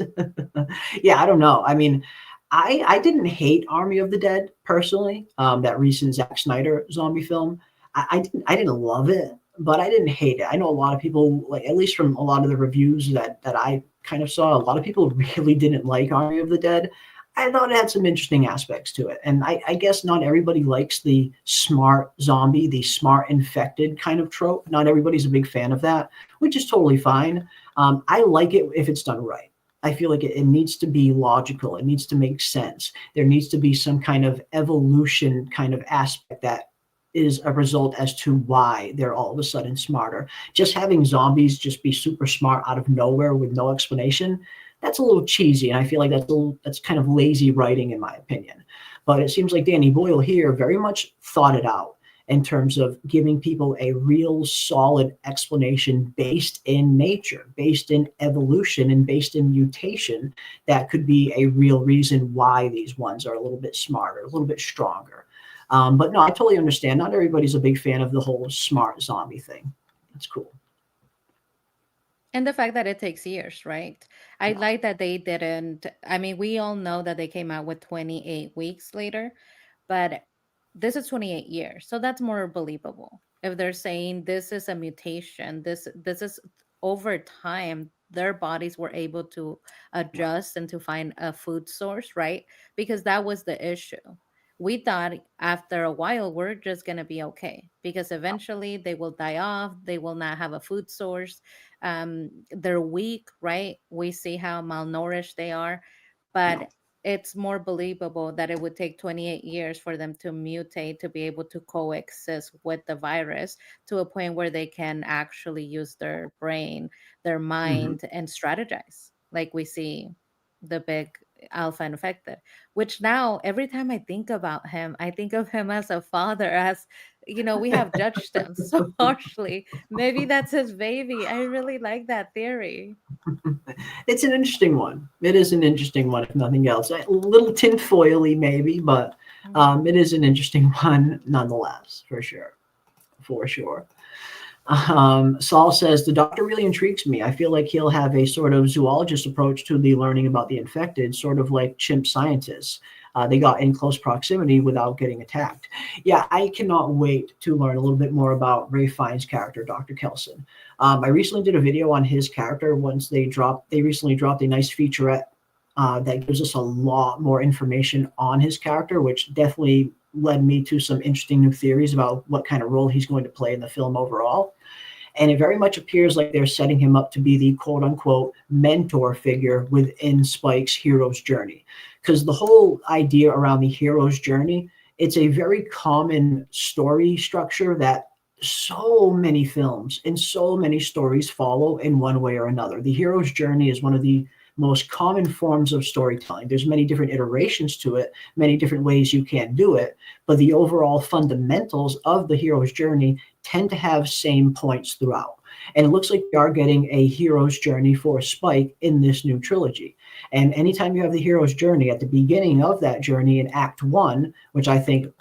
Yeah, I don't know. I mean, I didn't hate Army of the Dead personally. That recent Zack Snyder zombie film. I didn't love it, but I didn't hate it. I know a lot of people, like at least from a lot of the reviews that I kind of saw, a lot of people really didn't like Army of the Dead. I thought it had some interesting aspects to it. And I guess not everybody likes the smart zombie, the smart infected kind of trope. Not everybody's a big fan of that, which is totally fine. I like it if it's done right. I feel like it needs to be logical. It needs to make sense. There needs to be some kind of evolution kind of aspect that is a result as to why they're all of a sudden smarter. Just having zombies just be super smart out of nowhere with no explanation, that's a little cheesy. And I feel like that's kind of lazy writing in my opinion. But it seems like Danny Boyle here very much thought it out in terms of giving people a real solid explanation based in nature, based in evolution, and based in mutation that could be a real reason why these ones are a little bit smarter, a little bit stronger. But no, I totally understand. Not everybody's a big fan of the whole smart zombie thing. That's cool. And the fact that it takes years, right? I like that they didn't. I mean, we all know that they came out with 28 weeks later, but this is 28 years. So that's more believable. If they're saying this is a mutation, this is over time, their bodies were able to adjust and to find a food source, right? Because that was the issue. We thought after a while we're just going to be okay because eventually they will die off, they will not have a food source, they're weak, right? We see how malnourished they are, but it's more believable that it would take 28 years for them to mutate to be able to coexist with the virus to a point where they can actually use their brain, their mind, and strategize like we see the big alpha infected, which now every time I think about him, I think of him as a father, as we have judged him so harshly. Maybe that's his baby. I really like that theory. It's an interesting one. It is an interesting one, if nothing else. A little tinfoily maybe, but it is an interesting one nonetheless, for sure. For sure. Saul says, the doctor really intrigues me. I feel like he'll have a sort of zoologist approach to the learning about the infected, sort of like chimp scientists. They got in close proximity without getting attacked. Yeah, I cannot wait to learn a little bit more about Ray Fiennes' character, Dr. Kelson. I recently did a video on his character. Once they recently dropped a nice featurette that gives us a lot more information on his character, which definitely led me to some interesting new theories about what kind of role he's going to play in the film overall. And it very much appears like they're setting him up to be the quote unquote mentor figure within Spike's hero's journey. Because the whole idea around the hero's journey, it's a very common story structure that so many films and so many stories follow in one way or another. The hero's journey is one of the most common forms of storytelling. There's many different iterations to it, many different ways you can do it, but the overall fundamentals of the hero's journey tend to have same points throughout. And it looks like we are getting a hero's journey for Spike in this new trilogy. And anytime you have the hero's journey, at the beginning of that journey in Act 1, which I think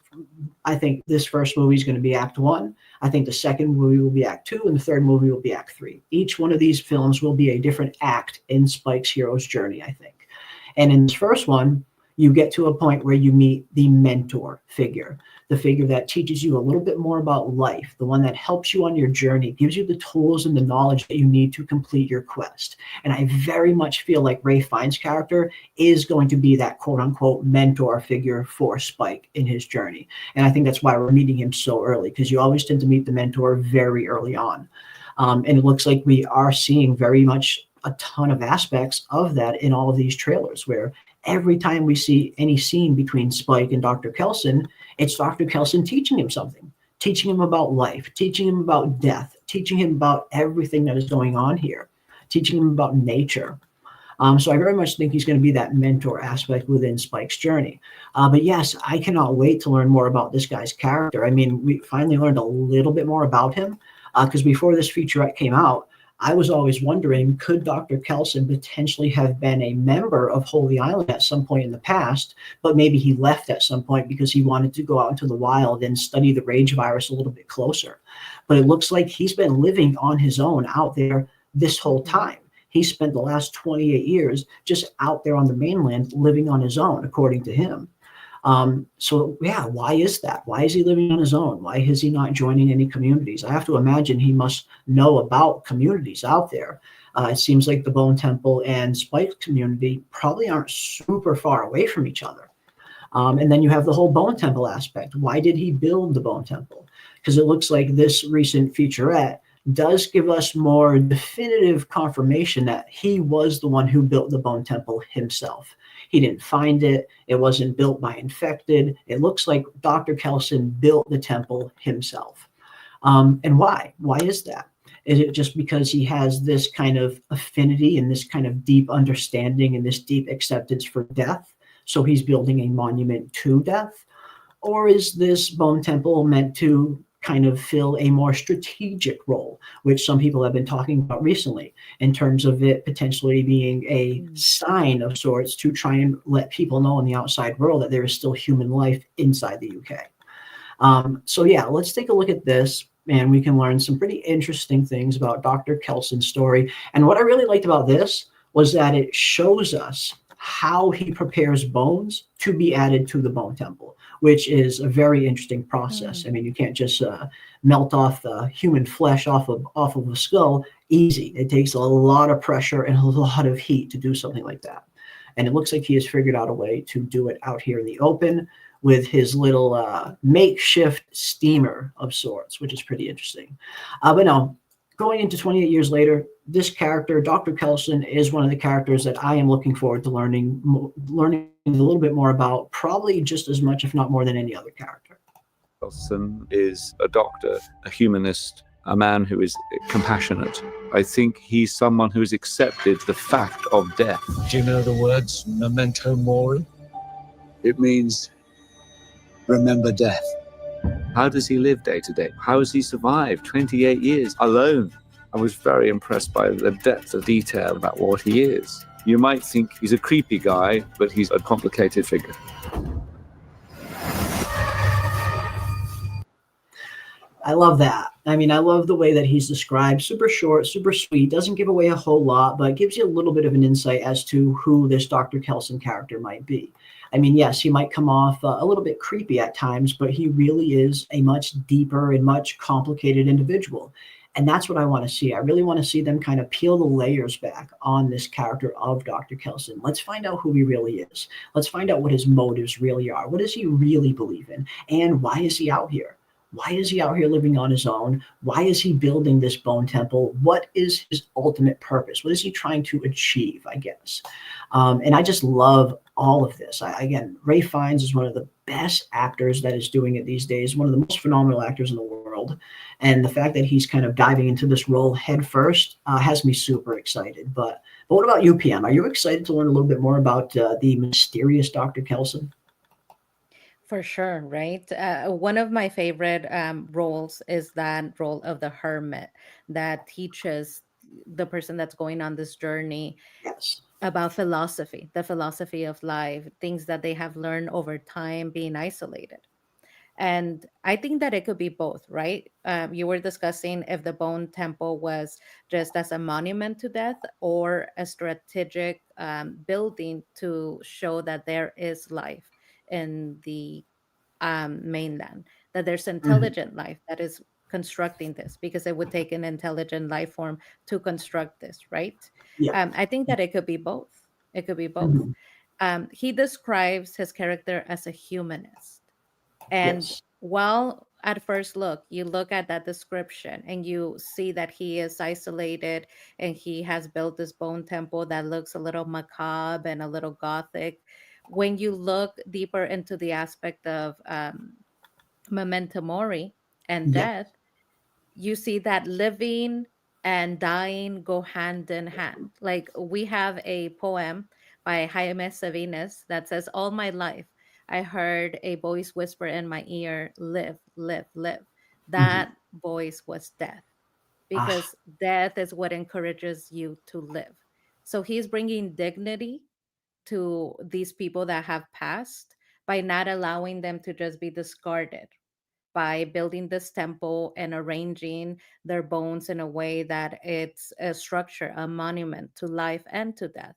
this first movie is going to be Act 1. I think the second movie will be Act 2, and the third movie will be Act 3. Each one of these films will be a different act in Spike's hero's journey, I think. And in this first one, you get to a point where you meet the mentor figure, the figure that teaches you a little bit more about life, the one that helps you on your journey, gives you the tools and the knowledge that you need to complete your quest. And I very much feel like Ralph Fiennes' character is going to be that quote-unquote mentor figure for Spike in his journey. And I think that's why we're meeting him so early, because you always tend to meet the mentor very early on. And it looks like we are seeing very much a ton of aspects of that in all of these trailers, where every time we see any scene between Spike and Dr. Kelson, it's Dr. Kelson teaching him something, teaching him about life, teaching him about death, teaching him about everything that is going on here, teaching him about nature. So I very much think he's going to be that mentor aspect within Spike's journey. But yes, I cannot wait to learn more about this guy's character. I mean, we finally learned a little bit more about him, because before this featurette came out, I was always wondering, could Dr. Kelson potentially have been a member of Holy Island at some point in the past, but maybe he left at some point because he wanted to go out into the wild and study the rage virus a little bit closer. But it looks like he's been living on his own out there this whole time. He spent the last 28 years just out there on the mainland living on his own, according to him. So yeah, why is that? Why is he living on his own? Why is he not joining any communities? I have to imagine he must know about communities out there. It seems like the Bone Temple and Spike's community probably aren't super far away from each other. And then you have the whole Bone Temple aspect. Why did he build the Bone Temple? Because it looks like this recent featurette does give us more definitive confirmation that he was the one who built the Bone Temple himself. He didn't find it. It wasn't built by infected. It looks like Dr. Kelson built the temple himself. And why? Why is that? Is it just because he has this kind of affinity and this kind of deep understanding and this deep acceptance for death? So he's building a monument to death? Or is this Bone Temple meant to kind of fill a more strategic role, which some people have been talking about recently, in terms of it potentially being a sign of sorts to try and let people know in the outside world that there is still human life inside the UK. So yeah, let's take a look at this, and we can learn some pretty interesting things about Dr. Kelson's story. And what I really liked about this was that it shows us how he prepares bones to be added to the Bone Temple, which is a very interesting process. I mean, you can't just melt off the human flesh off of a skull easy. It takes a lot of pressure and a lot of heat to do something like that. And it looks like he has figured out a way to do it out here in the open with his little makeshift steamer of sorts, which is pretty interesting. But no, going into 28 years later, this character, Dr. Kelson, is one of the characters that I am looking forward to learning a little bit more about, probably just as much, if not more, than any other character. Kelson is a doctor, a humanist, a man who is compassionate. I think he's someone who's accepted the fact of death. Do you know the words memento mori? It means remember death. How does he live day to day? How has he survived 28 years alone? I was very impressed by the depth of detail about what he is. You might think he's a creepy guy, but he's a complicated figure. I love that. I mean, I love the way that he's described. Super short, super sweet, doesn't give away a whole lot, but gives you a little bit of an insight as to who this Dr. Kelson character might be. I mean, yes, he might come off a little bit creepy at times, but he really is a much deeper and much complicated individual. And that's what I want to see. I really want to see them kind of peel the layers back on this character of Dr. Kelson. Let's find out who he really is. Let's find out what his motives really are. What does he really believe in? And why is he out here? Why is he out here living on his own? Why is he building this Bone Temple? What is his ultimate purpose? What is he trying to achieve, I guess? And I just love all of this. Again, Ralph Fiennes is one of the best actors that is doing it these days, one of the most phenomenal actors in the world. world. And the fact that he's kind of diving into this role head first has me super excited. But what about you, PM? Are you excited to learn a little bit more about the mysterious Dr. Kelson? For sure, right? One of my favorite roles is that role of the hermit that teaches the person that's going on this journey Yes. about philosophy, the philosophy of life, things that they have learned over time being isolated. And I think that it could be both, right? You were discussing if the Bone Temple was just as a monument to death or a strategic building to show that there is life in the mainland, that there's Mhm. intelligent life that is constructing this, because it would take an intelligent life form to construct this, right? Yeah. I think that it could be both. It could be both. Mhm. He describes his character as a humanist. And Yes. while at first look, you look at that description and you see that he is isolated and he has built this bone temple that looks a little macabre and a little gothic, when you look deeper into the aspect of memento mori and Yeah. death, you see that living and dying go hand in hand. Like we have a poem by Jaime Sabinas that says, "All my life, I heard a voice whisper in my ear, live, live, live." Mhm. That voice was death, Ah, because death is what encourages you to live. So he's bringing dignity to these people that have passed by not allowing them to just be discarded, by building this temple and arranging their bones in a way that it's a structure, a monument to life and to death.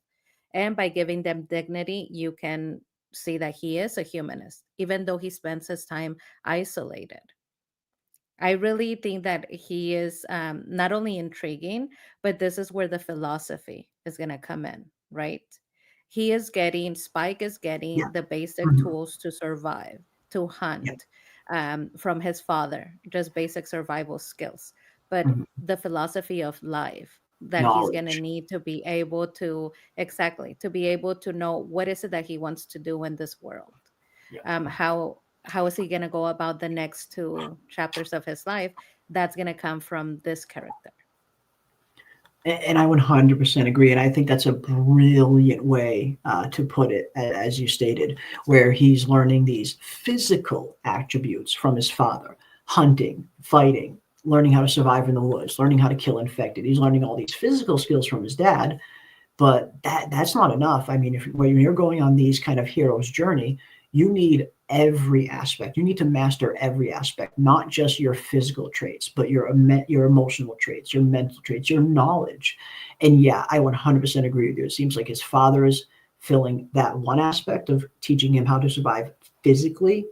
And by giving them dignity, you can see that he is a humanist, even though he spends his time isolated. I really think that he is not only intriguing, but this is where the philosophy is going to come in, right? Spike is yeah. getting the basic Mhm. tools to survive, to Yeah. hunt from his father, just basic survival skills. But Mhm. the philosophy of life that he's going to Knowledge. need to be able to, exactly, to be able to know what is it that he wants to do in this world. Yeah. How is he going to go about the next two chapters of his life? That's going to come from this character. And I 100% agree. And I think that's a brilliant way to put it, as you stated, where he's learning these physical attributes from his father: hunting, fighting, learning how to survive in the woods, learning how to kill infected. He's learning all these physical skills from his dad, but that's not enough. I mean, if when you're going on these kind of hero's journey, you need every aspect. You need to master every aspect, not just your physical traits, but your emotional traits, your mental traits, your knowledge. And yeah, I 100% agree with you. It seems like his father is filling that one aspect of teaching him how to survive physically,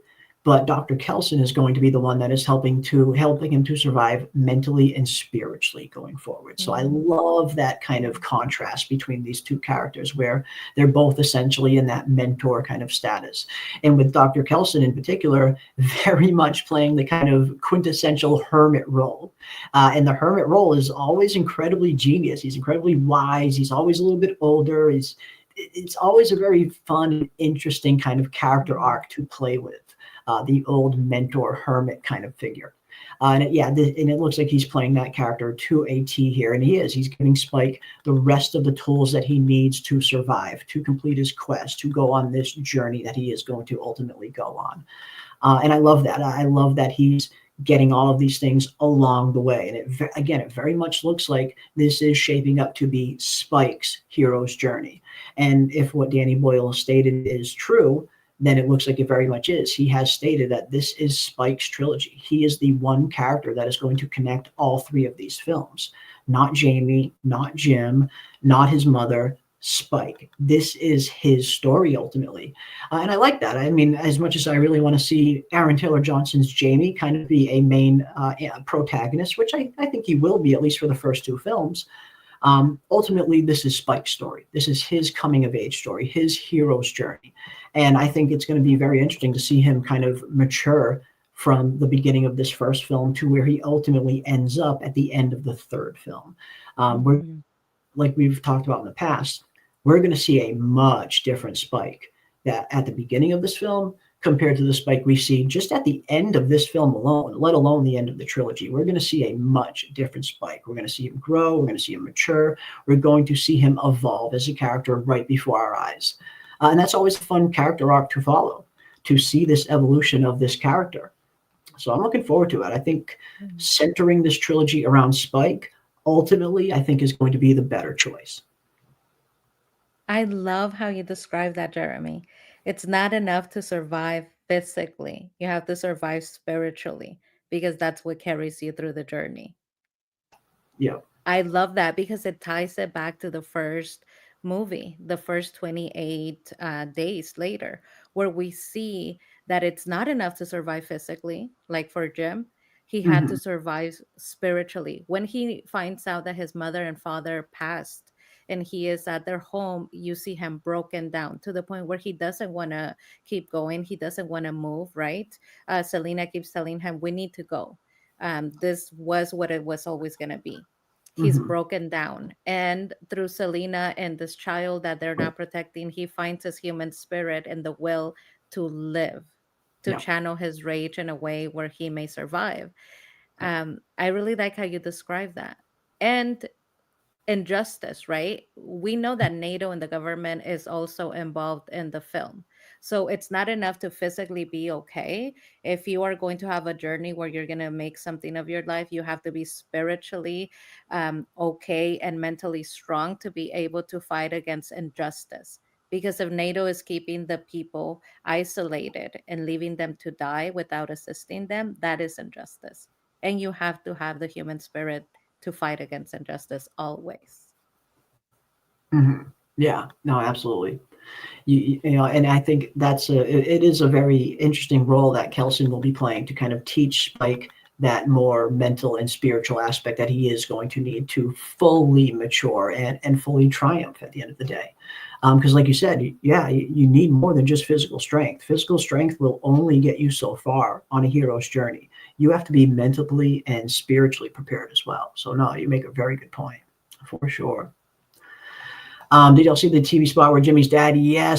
but Dr. Kelson is going to be the one that is helping him to survive mentally and spiritually going forward. So I Mhm. love that kind of contrast between these two characters, where they're both essentially in that mentor kind of status. And with Dr. Kelson in particular, very much playing the kind of quintessential hermit role. And the hermit role is always incredibly genius. He's incredibly wise. He's always a little bit older. It's always a very fun, interesting kind of character Mhm. arc to play with. The old mentor hermit kind of figure. And it looks like he's playing that character to a T here, and he is. He's giving Spike the rest of the tools that he needs to survive, to complete his quest, to go on this journey that he is going to ultimately go on. And I love that. I love that he's getting all of these things along the way. And it very much looks like this is shaping up to be Spike's hero's journey. And if what Danny Boyle stated is true, then it looks like it very much is. He has stated that this is Spike's trilogy. He is the one character that is going to connect all three of these films. Not Jamie, not Jim, not his mother, Spike. This is his story ultimately. And I like that. I mean, as much as I really want to see Aaron Taylor Johnson's Jamie kind of be a main protagonist, which I think he will be, at least for the first two films, ultimately, this is Spike's story. This is his coming of age story, his hero's journey. And I think it's going to be very interesting to see him kind of mature from the beginning of this first film to where he ultimately ends up at the end of the third film. We're, Mhm. like we've talked about in the past, we're going to see a much different Spike that at the beginning of this film compared to the Spike we see just at the end of this film alone, let alone the end of the trilogy. We're going to see a much different Spike. We're going to see him grow. We're going to see him mature. We're going to see him evolve as a character right before our eyes. And that's always a fun character arc to follow, to see this evolution of this character. So I'm looking forward to it. I think centering this trilogy around Spike, ultimately, I think is going to be the better choice. I love how you describe that, Jeremy. It's not enough to survive physically. You have to survive spiritually, because that's what carries you through the journey. Yeah. I love that because it ties it back to the first movie, the first 28 days later, where we see that it's not enough to survive physically, like for Jim. He had to survive spiritually. When he finds out that his mother and father passed and he is at their home, you see him broken down to the point where he doesn't want to keep going. He doesn't want to move, right? Selena keeps telling him, we need to go. This was what it was always going to be. He's broken down. And through Selena and this child that they're not protecting, he finds his human spirit and the will to live, to channel his rage in a way where he may survive. I really like how you describe that. And injustice, right? We know that NATO and the government is also involved in the film. So it's not enough to physically be okay. If you are going to have a journey where you're going to make something of your life, you have to be spiritually okay and mentally strong to be able to fight against injustice. Because if NATO is keeping the people isolated and leaving them to die without assisting them, that is injustice. And you have to have the human spirit to fight against injustice always. Yeah, no, absolutely. You know, and I think it is a very interesting role that Kelson will be playing to kind of teach Spike that more mental and spiritual aspect that he is going to need to fully mature and fully triumph at the end of the day. Because like you said, you need more than just physical strength. Physical strength will only get you so far on a hero's journey. You have to be mentally and spiritually prepared as well. So no, you make a very good point, for sure. Did y'all see the TV spot where Jimmy's dad,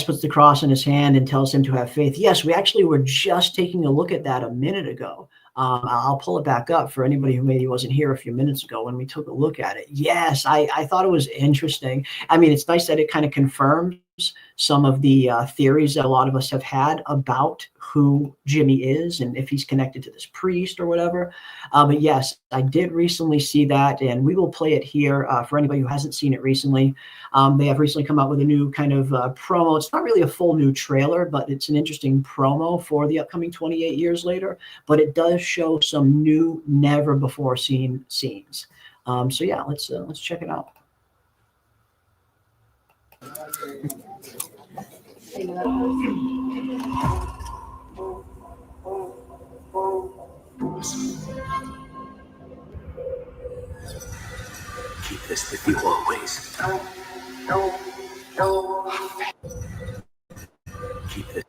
puts the cross in his hand and tells him to have faith? Yes, we actually were just taking a look at that a minute ago. I'll pull it back up for anybody who maybe wasn't here a few minutes ago when we took a look at it. Yes, I thought it was interesting. I mean, it's nice that it kind of confirms some of the theories that a lot of us have had about who Jimmy is and if he's connected to this priest or whatever. But yes, I did recently see that, and we will play it here for anybody who hasn't seen it recently. They have recently come out with a new kind of promo. It's not really a full new trailer, but it's an interesting promo for the upcoming 28 years later. But it does show some new, never before seen scenes. So yeah, let's check it out. Keep this with you always. Keep this.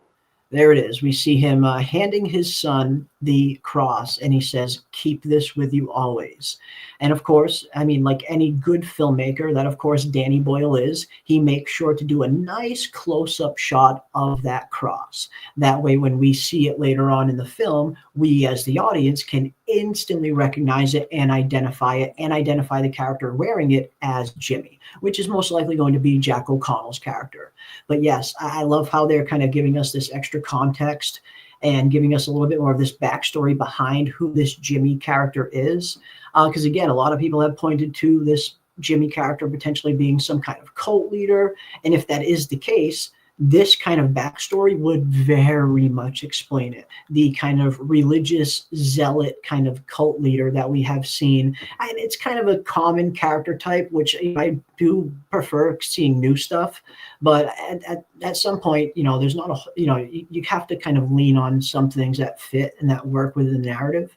There it is. We see him handing his son the cross, and he says, keep this with you always. And of course, I mean, like any good filmmaker that, of course, Danny Boyle is, he makes sure to do a nice close-up shot of that cross. That way, when we see it later on in the film, we as the audience can instantly recognize it and identify the character wearing it as Jimmy, which is most likely going to be Jack O'Connell's character. But yes, I love how they're kind of giving us this extra context and giving us a little bit more of this backstory behind who this Jimmy character is. Because again, a lot of people have pointed to this Jimmy character potentially being some kind of cult leader. And if that is the case, this kind of backstory would very much explain it. The kind of religious zealot kind of cult leader that we have seen. And it's kind of a common character type, which I do prefer seeing new stuff. But at some point, there's not you have to kind of lean on some things that fit and that work within the narrative.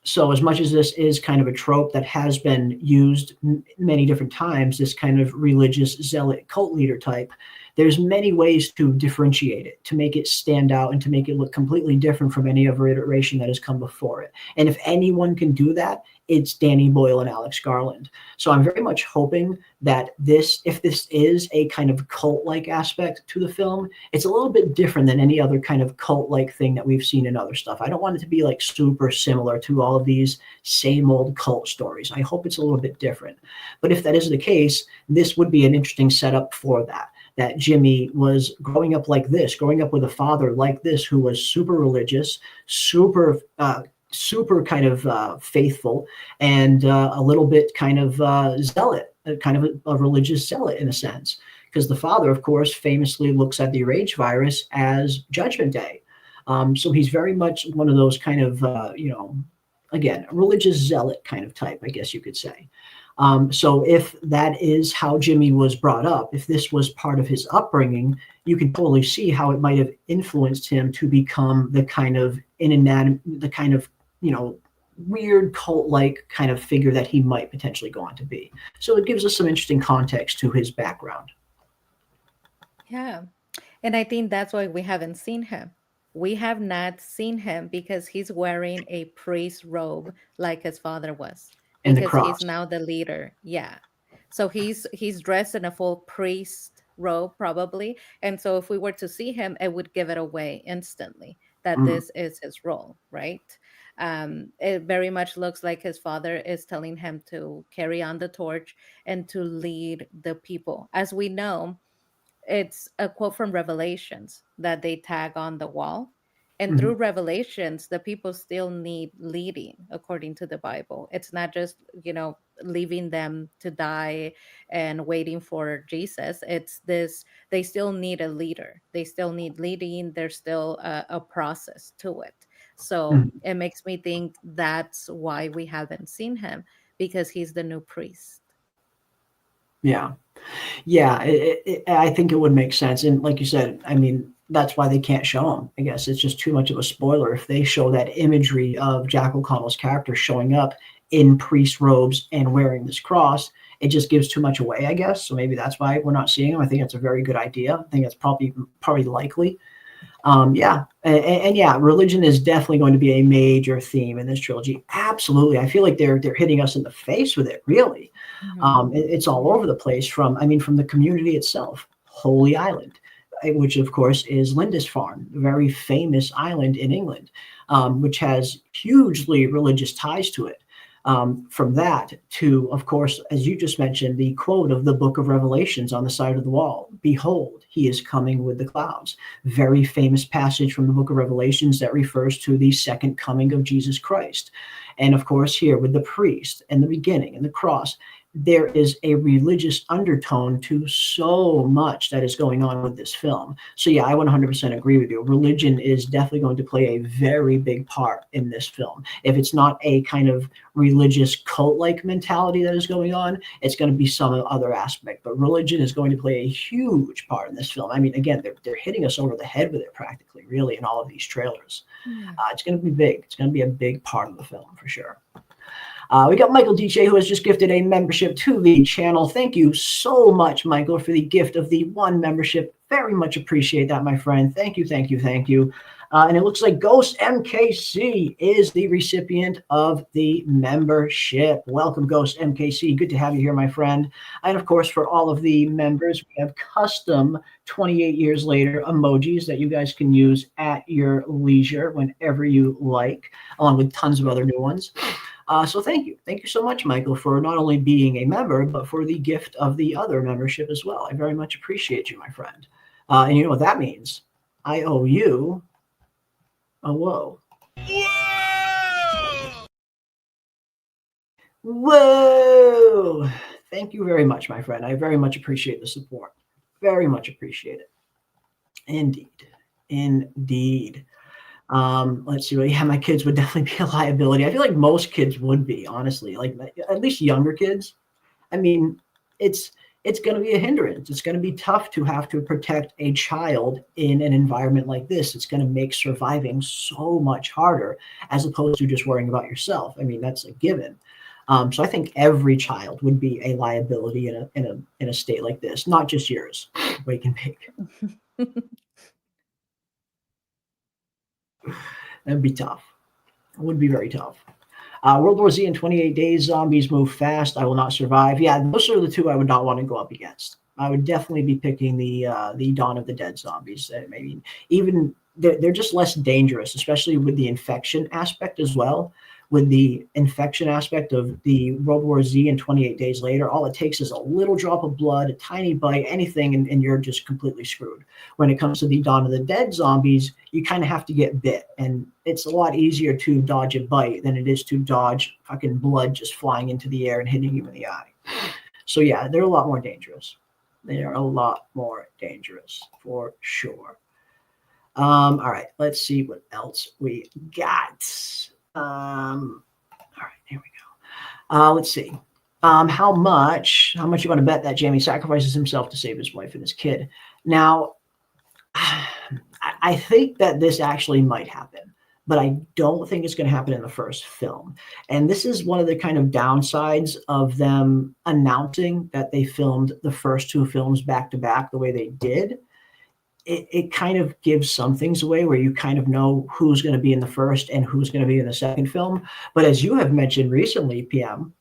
So as much as this is kind of a trope that has been used many different times, this kind of religious zealot cult leader type, There's many ways to differentiate it, to make it stand out and to make it look completely different from any other iteration that has come before it. And if anyone can do that, it's Danny Boyle and Alex Garland. So I'm very much hoping that if this is a kind of cult-like aspect to the film, it's a little bit different than any other kind of cult-like thing that we've seen in other stuff. I don't want it to be like super similar to all of these same old cult stories. I hope it's a little bit different. But if that is the case, this would be an interesting setup for that Jimmy was growing up like this, growing up with a father like this who was super religious, super kind of faithful, and a little bit kind of zealot, kind of a religious zealot in a sense. Because the father, of course, famously looks at the rage virus as Judgment Day. So he's very much one of those kind of, again, a religious zealot kind of type, I guess you could say. So if that is how Jimmy was brought up, if this was part of his upbringing, you can totally see how it might have influenced him to become the kind of weird cult-like kind of figure that he might potentially go on to be. So it gives us some interesting context to his background. Yeah. And I think that's why we haven't seen him. We have not seen him because he's wearing a priest robe like his father was. And the Because cross. he's now the leader. Yeah. So he's dressed in a full priest robe, probably. And so if we were to see him, it would give it away instantly that this is his role, right? It very much looks like his father is telling him to carry on the torch and to lead the people. As we know, it's a quote from Revelations that they tag on the wall. And through Revelations, the people still need leading according to the Bible. It's not just, leaving them to die and waiting for Jesus. It's this, they still need a leader. They still need leading. There's still a process to it. So it makes me think that's why we haven't seen him, because he's the new priest. Yeah. Yeah, I think it would make sense. And like you said, I mean, that's why they can't show him. I guess it's just too much of a spoiler if they show that imagery of Jack O'Connell's character showing up in priest robes and wearing this cross. It just gives too much away, I guess. So maybe that's why we're not seeing him. I think that's a very good idea. I think that's probably likely. Yeah. And yeah, religion is definitely going to be a major theme in this trilogy. Absolutely. I feel like they're hitting us in the face with it, really. It's all over the place from the community itself. Holy Island, which of course is Lindisfarne, a very famous island in England, which has hugely religious ties to it. From that to, of course, as you just mentioned, the quote of the book of Revelations on the side of the wall, "Behold, he is coming with the clouds." Very famous passage from the book of Revelations that refers to the second coming of Jesus Christ. And of course, here with the priest and the beginning and the cross, there is a religious undertone to so much that is going on with this film. So yeah, I 100% agree with you. Religion is definitely going to play a very big part in this film. If it's not a kind of religious cult-like mentality that is going on, it's going to be some other aspect. But religion is going to play a huge part in this film. I mean, again, they're hitting us over the head with it practically, really, in all of these trailers. It's going to be big. It's going to be a big part of the film for sure. We got Michael DJ, who has just gifted a membership to the channel. Thank you so much, Michael, for the gift of the 1 membership. Very much appreciate that, my friend. Thank you, thank you, thank you. And it looks like Ghost MKC is the recipient of the membership. Welcome, Ghost MKC. Good to have you here, my friend. And of course, for all of the members, we have custom 28 years later emojis that you guys can use at your leisure whenever you like, along with tons of other new ones. So thank you. Thank you so much, Michael, for not only being a member, but for the gift of the other membership as well. I very much appreciate you, my friend. And you know what that means? I owe you a whoa. Whoa! Thank you very much, my friend. I very much appreciate the support. Very much appreciate it. Indeed. Indeed. Let's see. Yeah, my kids would definitely be a liability. I feel like most kids would be, honestly, like at least younger kids. I mean, it's going to be a hindrance. It's going to be tough to have to protect a child in an environment like this. It's going to make surviving so much harder as opposed to just worrying about yourself. I mean, that's a given. So I think every child would be a liability in a state like this, not just yours. Wake and bake. That'd be tough. It would be very tough. World War Z and 28 Days, Zombies Move Fast, I Will Not Survive. Yeah, those are the two I would not want to go up against. I would definitely be picking the Dawn of the Dead zombies. Maybe even they're just less dangerous, especially with the infection aspect as well. With the infection aspect of the World War Z and 28 Days Later, all it takes is a little drop of blood, a tiny bite, anything, and you're just completely screwed. When it comes to the Dawn of the Dead zombies, you kind of have to get bit, and it's a lot easier to dodge a bite than it is to dodge fucking blood just flying into the air and hitting you in the eye. So yeah, they're a lot more dangerous. They are a lot more dangerous for sure. All right, let's see what else we got. All right, here we go. Let's see. How much you want to bet that Jamie sacrifices himself to save his wife and his kid? Now, I think that this actually might happen, but I don't think it's going to happen in the first film. And this is one of the kind of downsides of them announcing that they filmed the first two films back to back the way they did. It kind of gives some things away where you kind of know who's going to be in the first and who's going to be in the second film. But as you have mentioned recently, PM,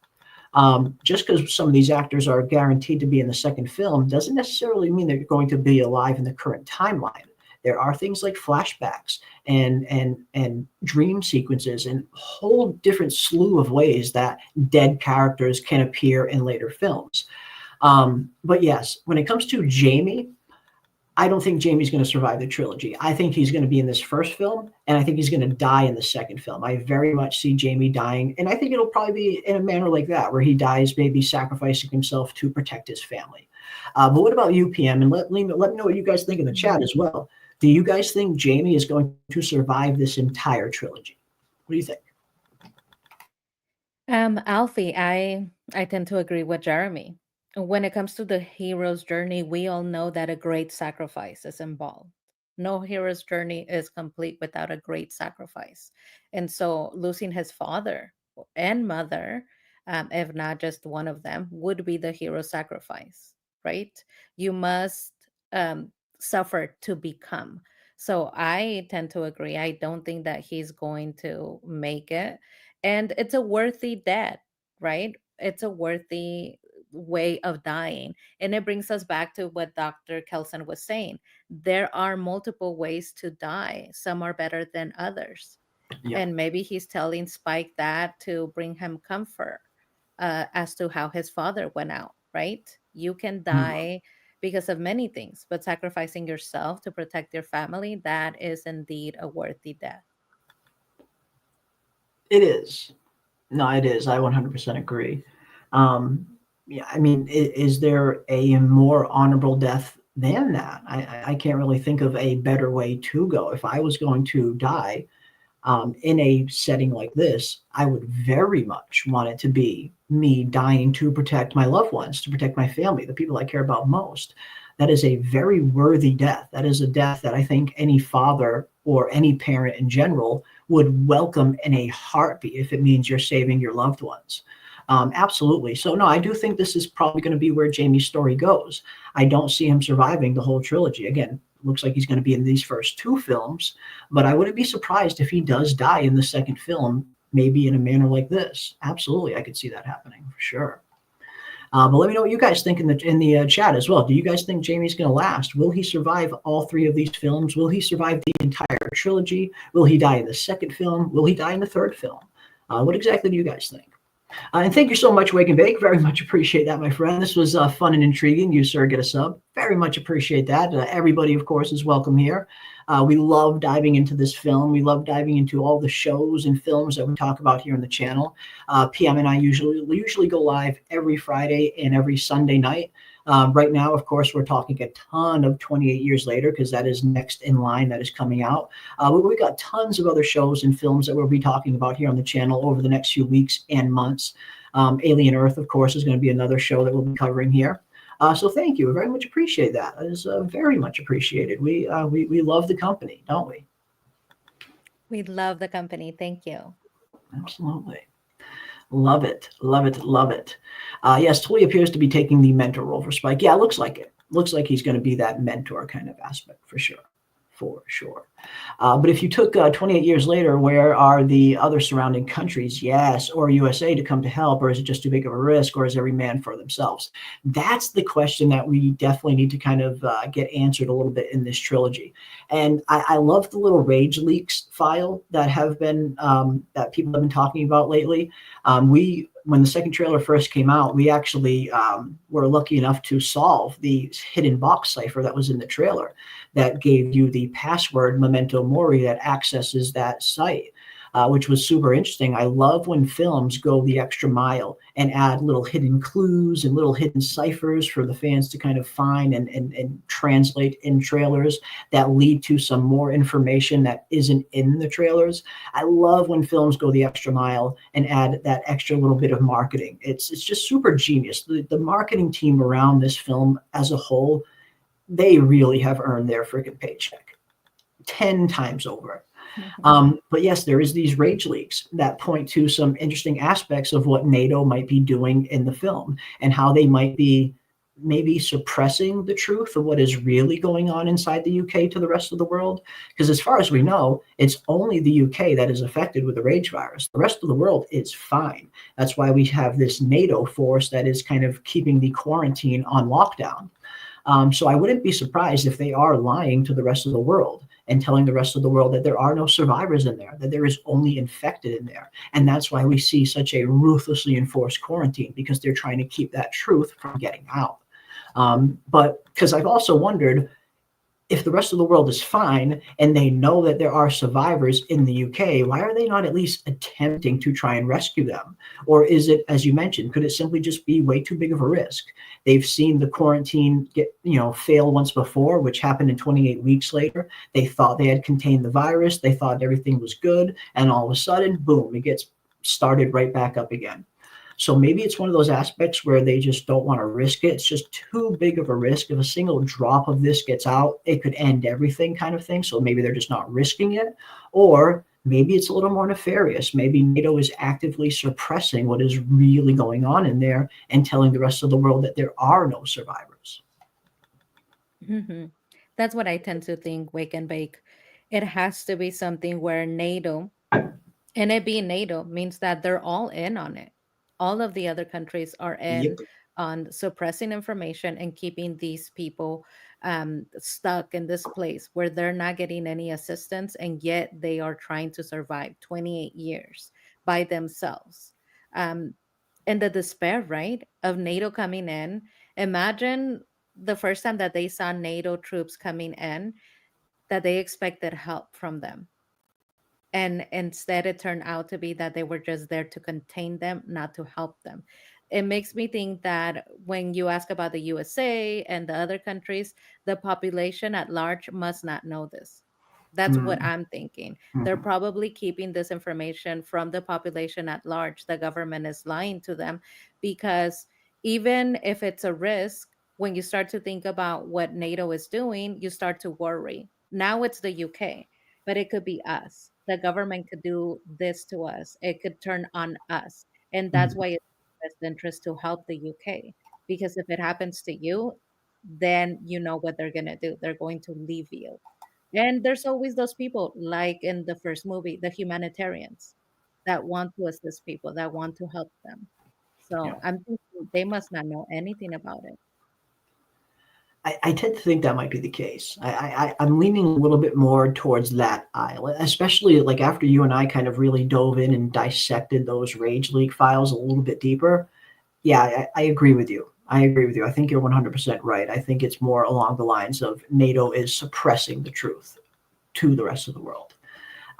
just because some of these actors are guaranteed to be in the second film doesn't necessarily mean they're going to be alive in the current timeline. There are things like flashbacks and dream sequences and a whole different slew of ways that dead characters can appear in later films. But yes, when it comes to Jamie, I don't think Jamie's going to survive the trilogy. I think he's going to be in this first film, and I think he's going to die in the second film. I very much see Jamie dying, and I think it'll probably be in a manner like that, where he dies maybe sacrificing himself to protect his family. But what about you, PM? And let me know what you guys think in the chat as well. Do you guys think Jamie is going to survive this entire trilogy? What do you think? Alfie, I tend to agree with Jeremy. When it comes to the hero's journey, we all know that a great sacrifice is involved. No hero's journey is complete without a great sacrifice. And so losing his father and mother, if not just one of them, would be the hero sacrifice, right? You must suffer to become. So I tend to agree. I don't think that he's going to make it. And it's a worthy death, right? It's a worthy way of dying. And it brings us back to what Dr. Kelson was saying. There are multiple ways to die. Some are better than others. Yeah. And maybe he's telling Spike that to bring him comfort as to how his father went out, right? You can die because of many things, but sacrificing yourself to protect your family, that is indeed a worthy death. It is. No, it is. I 100% agree. Yeah, I mean, is there a more honorable death than that? I can't really think of a better way to go. If I was going to die in a setting like this, I would very much want it to be me dying to protect my loved ones, to protect my family, the people I care about most. That is a very worthy death. That is a death that I think any father or any parent in general would welcome in a heartbeat if it means you're saving your loved ones. Absolutely. So no, I do think this is probably going to be where Jamie's story goes. I don't see him surviving the whole trilogy. Again, looks like he's going to be in these first two films, but I wouldn't be surprised if he does die in the second film, maybe in a manner like this. Absolutely, I could see that happening for sure. But let me know what you guys think in the chat as well. Do you guys think Jamie's going to last? Will he survive all three of these films? Will he survive the entire trilogy? Will he die in the second film? Will he die in the third film? What exactly do you guys think? And thank you so much, Wake and Bake. Very much appreciate that, my friend. This was fun and intriguing. You, sir, get a sub. Very much appreciate that. Everybody, of course, is welcome here. We love diving into this film. We love diving into all the shows and films that we talk about here on the channel. PM and I usually go live every Friday and every Sunday night. Right now, of course, we're talking a ton of 28 Years Later because that is next in line, that is coming out. We've got tons of other shows and films that we'll be talking about here on the channel over the next few weeks and months. Alien Earth, of course, is going to be another show that we'll be covering here. So thank you. We very much appreciate that. That is very much appreciated. We love the company, don't we? We love the company. Thank you. Absolutely. Love it. Love it. Love it. Yes, Tully appears to be taking the mentor role for Spike. Yeah, it looks like it. Looks like he's going to be that mentor kind of aspect for sure. For sure. But if you took 28 years later, where are the other surrounding countries, yes, or USA to come to help, or is it just too big of a risk, or is every man for themselves? That's the question that we definitely need to kind of get answered a little bit in this trilogy. And I love the little rage leaks file that have been that people have been talking about lately. When the second trailer first came out, we actually were lucky enough to solve the hidden box cipher that was in the trailer that gave you the password Memento Mori that accesses that site, which was super interesting. I love when films go the extra mile and add little hidden clues and little hidden ciphers for the fans to kind of find and translate in trailers that lead to some more information that isn't in the trailers. I love when films go the extra mile and add that extra little bit of marketing. It's just super genius. The marketing team around this film as a whole, they really have earned their freaking paycheck 10 times over. But yes, there is these rage leaks that point to some interesting aspects of what NATO might be doing in the film and how they might be maybe suppressing the truth of what is really going on inside the UK to the rest of the world. Because as far as we know, it's only the UK that is affected with the rage virus. The rest of the world is fine. That's why we have this NATO force that is kind of keeping the quarantine on lockdown. So I wouldn't be surprised if they are lying to the rest of the world and telling the rest of the world that there are no survivors in there, that there is only infected in there. And that's why we see such a ruthlessly enforced quarantine, because they're trying to keep that truth from getting out. But because I've also wondered, if the rest of the world is fine and they know that there are survivors in the UK, why are they not at least attempting to try and rescue them? Or is it, as you mentioned, could it simply just be way too big of a risk? They've seen the quarantine fail once before, which happened in 28 weeks later. They thought they had contained the virus. They thought everything was good. And all of a sudden, boom, it gets started right back up again. So maybe it's one of those aspects where they just don't want to risk it. It's just too big of a risk. If a single drop of this gets out, it could end everything kind of thing. So maybe they're just not risking it. Or maybe it's a little more nefarious. Maybe NATO is actively suppressing what is really going on in there and telling the rest of the world that there are no survivors. Mm-hmm. That's what I tend to think, Wake and Bake. It has to be something where NATO, and it being NATO means that they're all in on it. All of the other countries are in Yep. on suppressing information and keeping these people stuck in this place where they're not getting any assistance, and yet they are trying to survive 28 years by themselves. And the despair, right, of NATO coming in. Imagine the first time that they saw NATO troops coming in, that they expected help from them. And instead, it turned out to be that they were just there to contain them, not to help them. It makes me think that when you ask about the USA and the other countries, the population at large must not know this. That's what I'm thinking. They're Mhm. probably keeping this information from the population at large. The government is lying to them, because even if it's a risk, when you start to think about what NATO is doing, you start to worry. Now it's the UK, but it could be us. The government could do this to us. It could turn on us. And that's Mhm. why it's in best interest to help the UK. Because if it happens to you, then you know what they're going to do. They're going to leave you. And there's always those people, like in the first movie, the humanitarians that want to assist people, that want to help them. Yeah. So I'm thinking they must not know anything about it. I tend to think that might be the case. I'm leaning a little bit more towards that aisle, especially like after you and I kind of really dove in and dissected those Rage League files a little bit deeper. Yeah, I agree with you. I agree with you. I think you're 100% right. I think it's more along the lines of NATO is suppressing the truth to the rest of the world.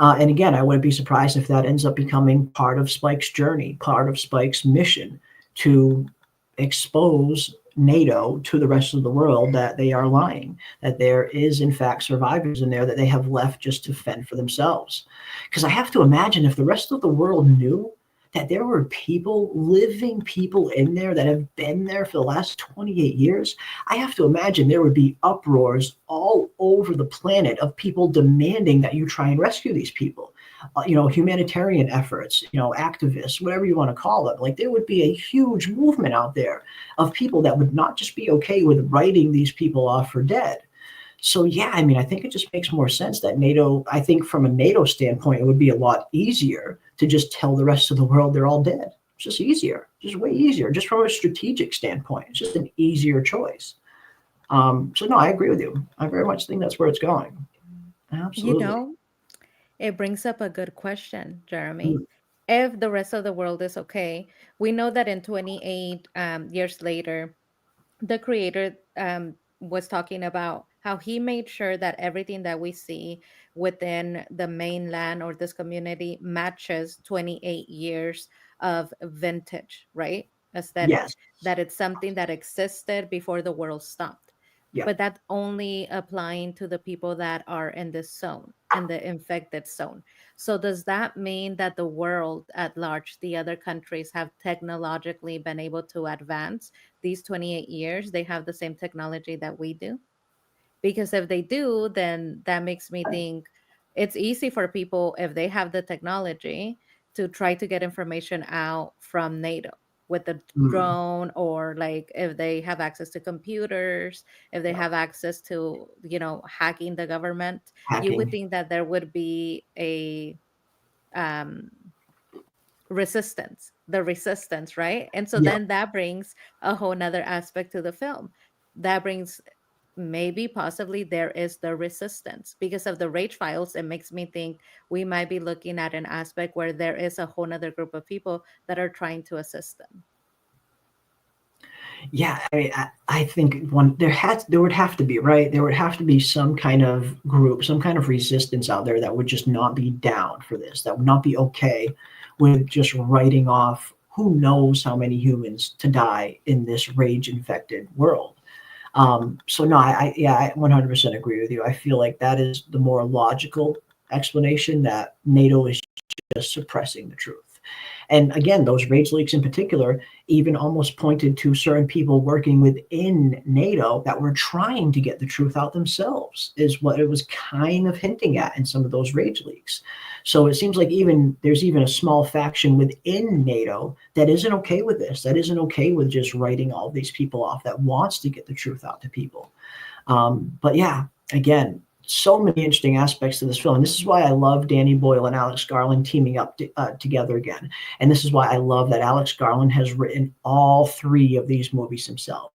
And again, I wouldn't be surprised if that ends up becoming part of Spike's journey, part of Spike's mission to expose NATO to the rest of the world that they are lying, that there is in fact survivors in there that they have left just to fend for themselves. Because I have to imagine if the rest of the world knew that there were people, living people in there that have been there for the last 28 years, I have to imagine there would be uproars all over the planet of people demanding that you try and rescue these people. humanitarian efforts, activists, whatever you want to call them. Like there would be a huge movement out there of people that would not just be okay with writing these people off for dead. So yeah, I mean, I think it just makes more sense that NATO, I think from a NATO standpoint, it would be a lot easier to just tell the rest of the world they're all dead. It's just easier, just way easier, just from a strategic standpoint. It's just an easier choice. So no, I agree with you. I very much think that's where it's going. Absolutely. It brings up a good question, Jeremy. Mm. If the rest of the world is okay, we know that in 28 years later, the creator was talking about how he made sure that everything that we see within the mainland or this community matches 28 years of vintage, right? Aesthetic, Yes. that it's something that existed before the world stopped. Yeah. But that's only applying to the people that are in this zone, in the infected zone. So does that mean that the world at large, the other countries, have technologically been able to advance these 28 years? They have the same technology that we do? Because if they do, then that makes me think it's easy for people, if they have the technology, to try to get information out from NATO with the Mm. drone, or like if they have access to computers, if they Yeah. have access to, hacking the government. You would Hacking. think that there would be a um resistance, right? And so Yeah. then that brings a whole nother aspect to the film. That brings, maybe possibly there is the resistance because of the rage files. It makes me think we might be looking at an aspect where there is a whole nother group of people that are trying to assist them. Yeah, I think there would have to be, right? There would have to be some kind of group, some kind of resistance out there that would just not be down for this, that would not be okay with just writing off who knows how many humans to die in this rage infected world. So no, I 100% agree with you. I feel like that is the more logical explanation, that NATO is just suppressing the truth. And again, those rage leaks in particular even almost pointed to certain people working within NATO that were trying to get the truth out themselves, is what it was kind of hinting at in some of those rage leaks. So it seems like there's even a small faction within NATO that isn't okay with this, that isn't okay with just writing all these people off, that wants to get the truth out to people. But yeah, again, so many interesting aspects to this film. And this is why I love Danny Boyle and Alex Garland teaming up together again. And this is why I love that Alex Garland has written all three of these movies himself.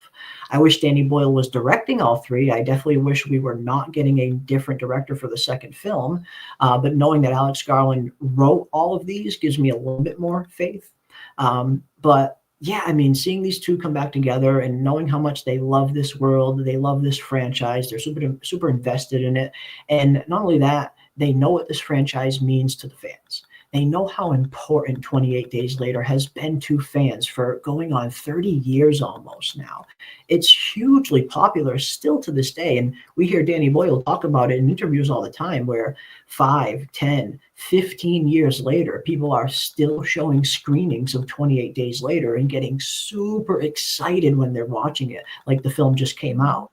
I wish Danny Boyle was directing all three. I definitely wish we were not getting a different director for the second film. But knowing that Alex Garland wrote all of these gives me a little bit more faith. But yeah, I mean, seeing these two come back together and knowing how much they love this world, they love this franchise, they're super invested in it. And not only that, they know what this franchise means to the fans. They know how important 28 Days Later has been to fans for going on 30 years almost now. It's hugely popular still to this day. And we hear Danny Boyle talk about it in interviews all the time, where 5, 10, 15 years later, people are still showing screenings of 28 Days Later and getting super excited when they're watching it, like the film just came out.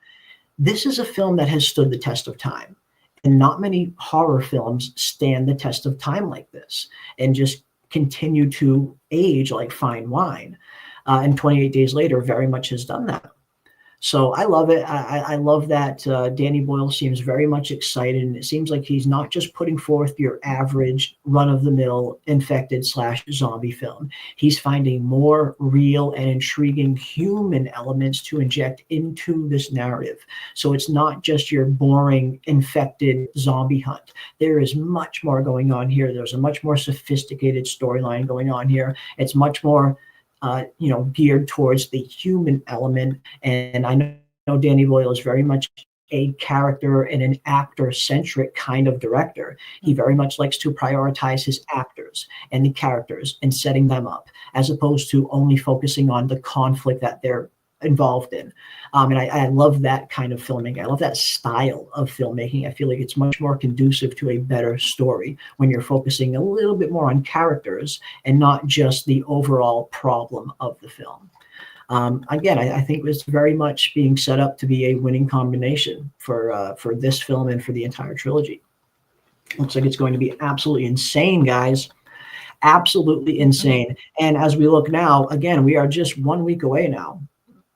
This is a film that has stood the test of time. And not many horror films stand the test of time like this and just continue to age like fine wine. And 28 Days Later very much has done that. So I love it. I love that Danny Boyle seems very much excited. And it seems like he's not just putting forth your average run-of-the-mill infected/zombie film. He's finding more real and intriguing human elements to inject into this narrative. So it's not just your boring infected zombie hunt. There is much more going on here. There's a much more sophisticated storyline going on here. It's much more geared towards the human element. And I know Danny Boyle is very much a character and an actor-centric kind of director. He very much likes to prioritize his actors and the characters and setting them up, as opposed to only focusing on the conflict that they're involved in. And I love that kind of filmmaking. I love that style of filmmaking. I feel like it's much more conducive to a better story when you're focusing a little bit more on characters and not just the overall problem of the film. Again, I think it's very much being set up to be a winning combination for this film and for the entire trilogy. Looks like it's going to be absolutely insane, guys. Absolutely insane. And as we look now, again, we are just 1 week away now.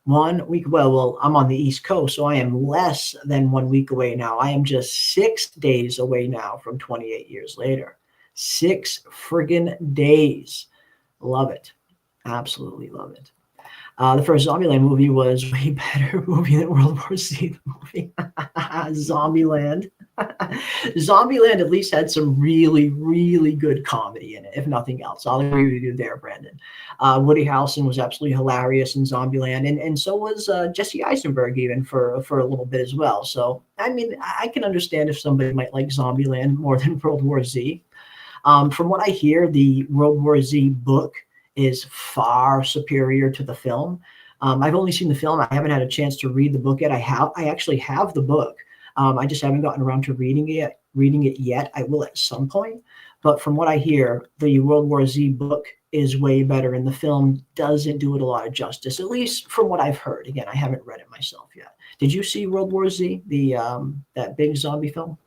1 week. Well, I'm on the East Coast, so I am less than 1 week away now. I am just 6 days away now from 28 years later. 6 friggin' days. Love it. Absolutely love it. The first Zombieland movie was way better movie than World War Z movie. Zombieland. Zombieland at least had some really, really good comedy in it, if nothing else. I'll agree with you there, Brandon. Woody Harrelson was absolutely hilarious in Zombieland, and so was Jesse Eisenberg even for a little bit as well. So, I mean, I can understand if somebody might like Zombieland more than World War Z. From what I hear, the World War Z book is far superior to the film. I've only seen the film. I haven't had a chance to read the book yet. I actually have the book. I just haven't gotten around to reading it yet. I will at some point. But from what I hear, the World War Z book is way better, and the film doesn't do it a lot of justice, at least from what I've heard. Again, I haven't read it myself yet. Did you see World War Z, that big zombie film?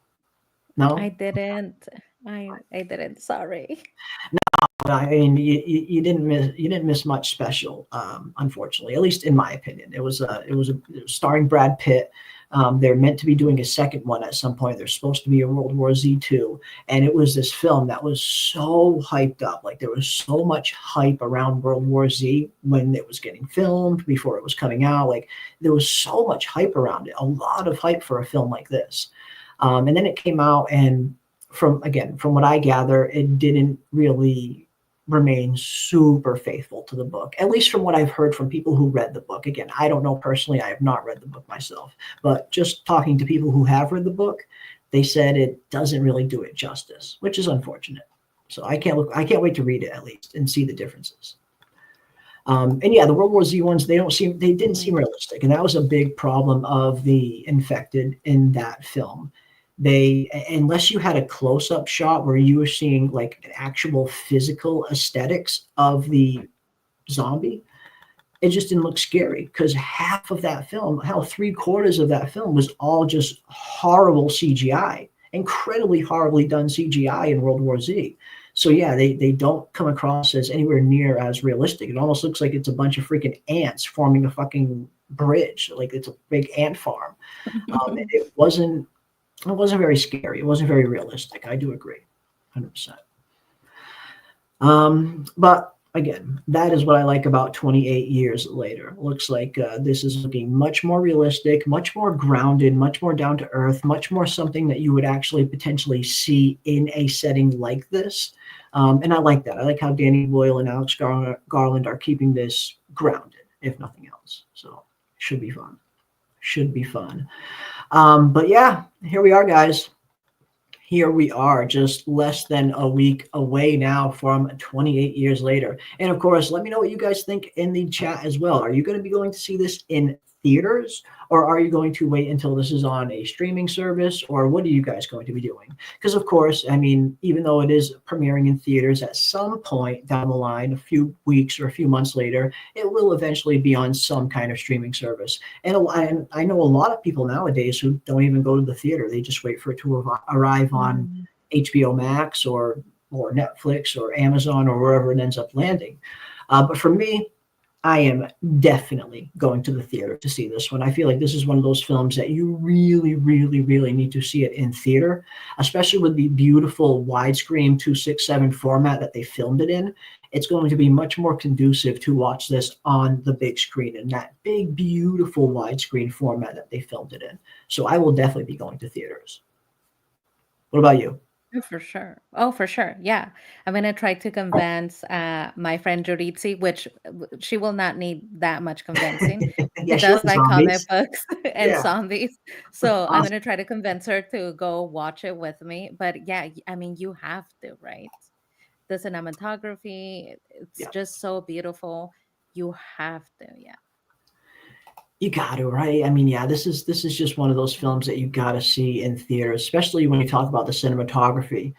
No? I didn't. I didn't. Sorry. I mean, you didn't miss much special, unfortunately. At least in my opinion, it was starring Brad Pitt. They're meant to be doing a second one at some point. There's supposed to be a World War Z 2, and it was this film that was so hyped up. Like, there was so much hype around World War Z when it was getting filmed, before it was coming out. Like, there was so much hype around it. A lot of hype for a film like this, and then it came out, and from what I gather, it didn't really remain super faithful to the book, at least from what I've heard from people who read the book. Again, I don't know personally. I have not read the book myself, but just talking to people who have read the book, they said it doesn't really do it justice, which is unfortunate. So I can't wait to read it at least and see the differences. And yeah, the World War Z ones, they didn't seem realistic. And that was a big problem of the Infected in that film. Unless you had a close-up shot where you were seeing like an actual physical aesthetics of the zombie, it just didn't look scary, because half of that film, hell, 3/4 of that film was all just horrible CGI, incredibly horribly done CGI in World War Z. So yeah, they don't come across as anywhere near as realistic. It almost looks like it's a bunch of freaking ants forming a fucking bridge, like it's a big ant farm. It wasn't very scary. It wasn't very realistic. I do agree, 100%. But again, that is what I like about 28 years later. Looks like this is looking much more realistic, much more grounded, much more down to earth, much more something that you would actually potentially see in a setting like this. And I like that. I like how Danny Boyle and Alex Garland are keeping this grounded, if nothing else. So should be fun. Should be fun. But yeah, here we are, guys. Here we are, just less than a week away now from 28 years later. And of course, let me know what you guys think in the chat as well. Are you going to be going to see this in theaters, or are you going to wait until this is on a streaming service, or what are you guys going to be doing? Because of course, I mean, even though it is premiering in theaters, at some point down the line, a few weeks or a few months later, it will eventually be on some kind of streaming service. And I know a lot of people nowadays who don't even go to the theater. They just wait for it to arrive on HBO Max or Netflix or Amazon or wherever it ends up landing. But for me, I am definitely going to the theater to see this one. I feel like this is one of those films that you really, really, really need to see it in theater, especially with the beautiful widescreen 2:6:7 format that they filmed it in. It's going to be much more conducive to watch this on the big screen in that big, beautiful widescreen format that they filmed it in. So I will definitely be going to theaters. What about you? Oh, for sure. Oh, for sure. Yeah. I'm going to try to convince my friend Joritzi, which she will not need that much convincing. Yeah, She she does likes like comic zombies. books and Yeah. zombies. So I'm Awesome. going to try to convince her to go watch it with me. But yeah, I mean, you have to, right? The cinematography, it's Yeah. just so beautiful. You have to, yeah. You got to, right? I mean, yeah, this is just one of those films that you got to see in theater, especially when you talk about the cinematography.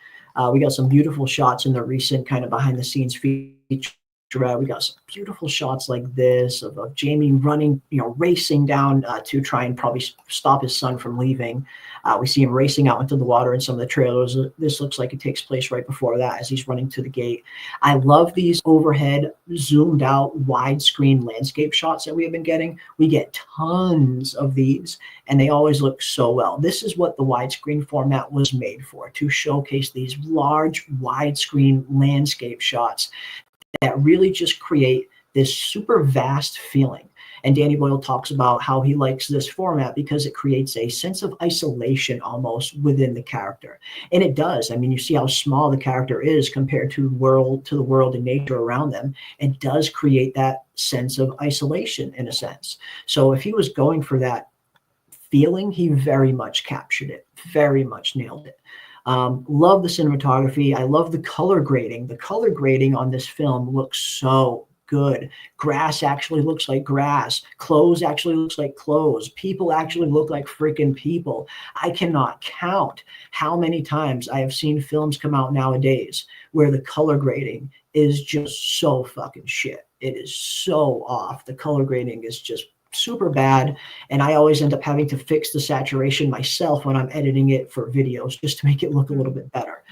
We got some beautiful shots in the recent kind of behind the scenes feature We got some beautiful shots like this of Jamie running, racing down to try and probably stop his son from leaving. We see him racing out into the water in some of the trailers. This looks like it takes place right before that as he's running to the gate. I love these overhead, zoomed out, widescreen landscape shots that we have been getting. We get tons of these, and they always look so well. This is what the widescreen format was made for, to showcase these large, widescreen landscape shots that really just create this super vast feeling. And Danny Boyle talks about how he likes this format because it creates a sense of isolation almost within the character. And it does. I mean, you see how small the character is compared to the world and nature around them. It does create that sense of isolation in a sense. So if he was going for that feeling, he very much captured it, very much nailed it. Love the cinematography. I love the color grading. The color grading on this film looks so good. Grass actually looks like grass. Clothes actually looks like clothes. People actually look like freaking people. I cannot count how many times I have seen films come out nowadays where the color grading is just so fucking shit. It is so off. The color grading is just super bad, and I always end up having to fix the saturation myself when I'm editing it for videos just to make it look a little bit better,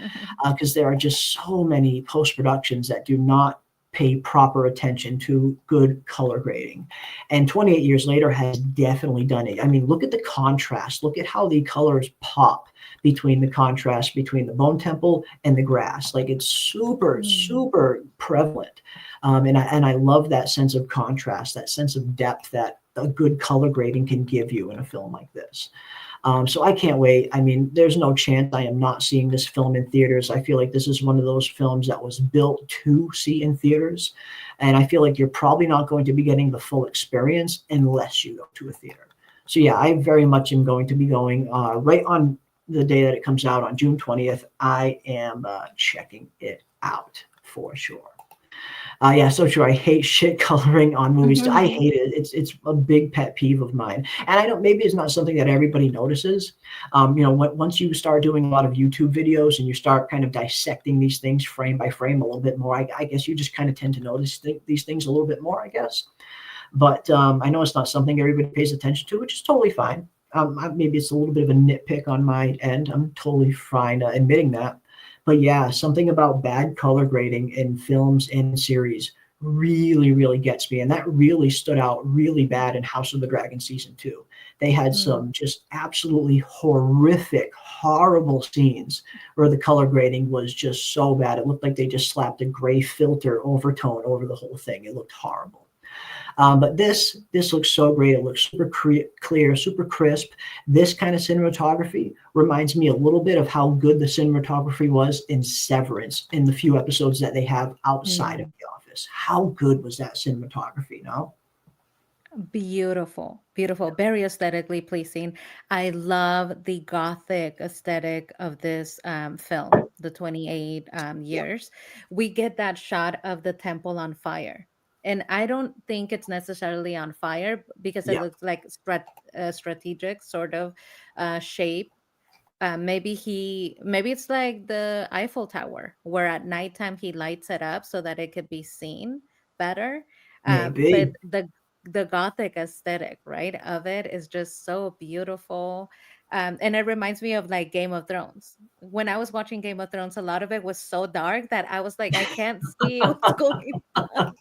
because there are just so many post-productions that do not pay proper attention to good color grading. And 28 years later has definitely done it. I mean, look at the contrast. Look at how the colors pop between the contrast between the bone temple and the grass. Like, it's super, super prevalent. And I love that sense of contrast, that sense of depth that a good color grading can give you in a film like this. So I can't wait. I mean, there's no chance I am not seeing this film in theaters. I feel like this is one of those films that was built to see in theaters. And I feel like you're probably not going to be getting the full experience unless you go to a theater. So yeah, I very much am going to be going right on the day that it comes out on June 20th. I am checking it out for sure. Yeah, so true. I hate shit coloring on movies. I hate it. It's a big pet peeve of mine. And I don't, maybe it's not something that everybody notices. Once you start doing a lot of YouTube videos and you start kind of dissecting these things frame by frame a little bit more, I guess you just kind of tend to notice these things a little bit more, I guess. But I know it's not something everybody pays attention to, which is totally fine. Maybe it's a little bit of a nitpick on my end. I'm totally fine admitting that. But yeah, something about bad color grading in films and series really, really gets me. And that really stood out really bad in House of the Dragon season 2. They had some just absolutely horrific, horrible scenes where the color grading was just so bad. It looked like they just slapped a gray filter overtone over the whole thing. It looked horrible. But this looks so great. It looks super clear, super crisp. This kind of cinematography reminds me a little bit of how good the cinematography was in Severance in the few episodes that they have outside of The Office. How good was that cinematography, no? Beautiful, beautiful, very aesthetically pleasing. I love the gothic aesthetic of this film, the 28 years. We get that shot of the temple on fire. And I don't think it's necessarily on fire because it looks like strategic sort of shape. Maybe it's like the Eiffel Tower, where at nighttime he lights it up so that it could be seen better. But Maybe. the gothic aesthetic, right, of it is just so beautiful. And it reminds me of like Game of Thrones. When I was watching Game of Thrones, a lot of it was so dark that I was like, I can't see what's going on.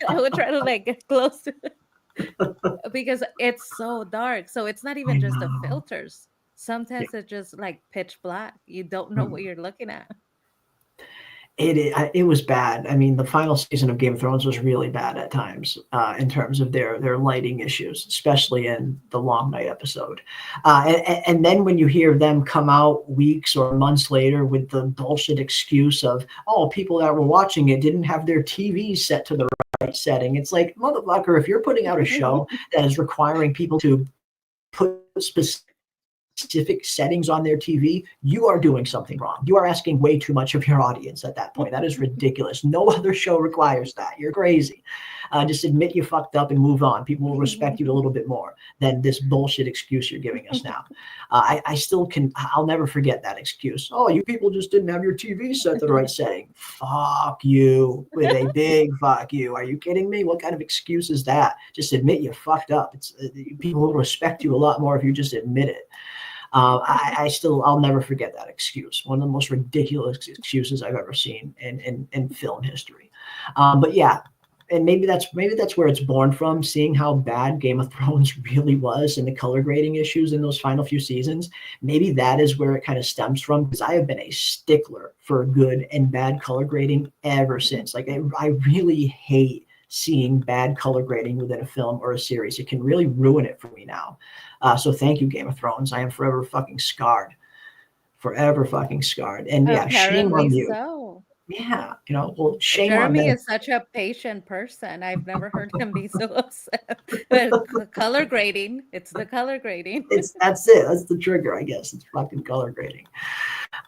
I would try to like get close to it because it's so dark. So it's not I even just the know. filters. Sometimes it's just like pitch black. You don't know what you're looking at. It was bad. I mean, the final season of Game of Thrones was really bad at times in terms of their lighting issues, especially in the Long Night episode. And then when you hear them come out weeks or months later with the bullshit excuse of, oh, people that were watching it didn't have their TV set to the right setting. It's like, motherfucker, if you're putting out a show that is requiring people to put specific specific settings on their TV, you are doing something wrong. You are asking way too much of your audience at that point. That is ridiculous. No other show requires that. You're crazy. Just admit you fucked up and move on. People will respect you a little bit more than this bullshit excuse you're giving us now. I'll never forget that excuse. Oh, you people just didn't have your TV set to the right setting. Fuck you with a big fuck you. Are you kidding me? What kind of excuse is that? Just admit you fucked up. People will respect you a lot more if you just admit it. I'll never forget that excuse. One of the most ridiculous excuses I've ever seen in film history. But yeah, and maybe that's where it's born from, seeing how bad Game of Thrones really was and the color grading issues in those final few seasons. Maybe that is where it kind of stems from, because I have been a stickler for good and bad color grading ever since. Like I really hate seeing bad color grading within a film or a series. It can really ruin it for me now. So thank you, Game of Thrones. I am forever fucking scarred. Forever fucking scarred. And yeah, shame on you. So. Yeah, well, shame on Jeremy them. is such a patient person. I've never heard him be so upset. But the color grading, it's the color grading. That's it. That's the trigger, I guess. It's fucking color grading.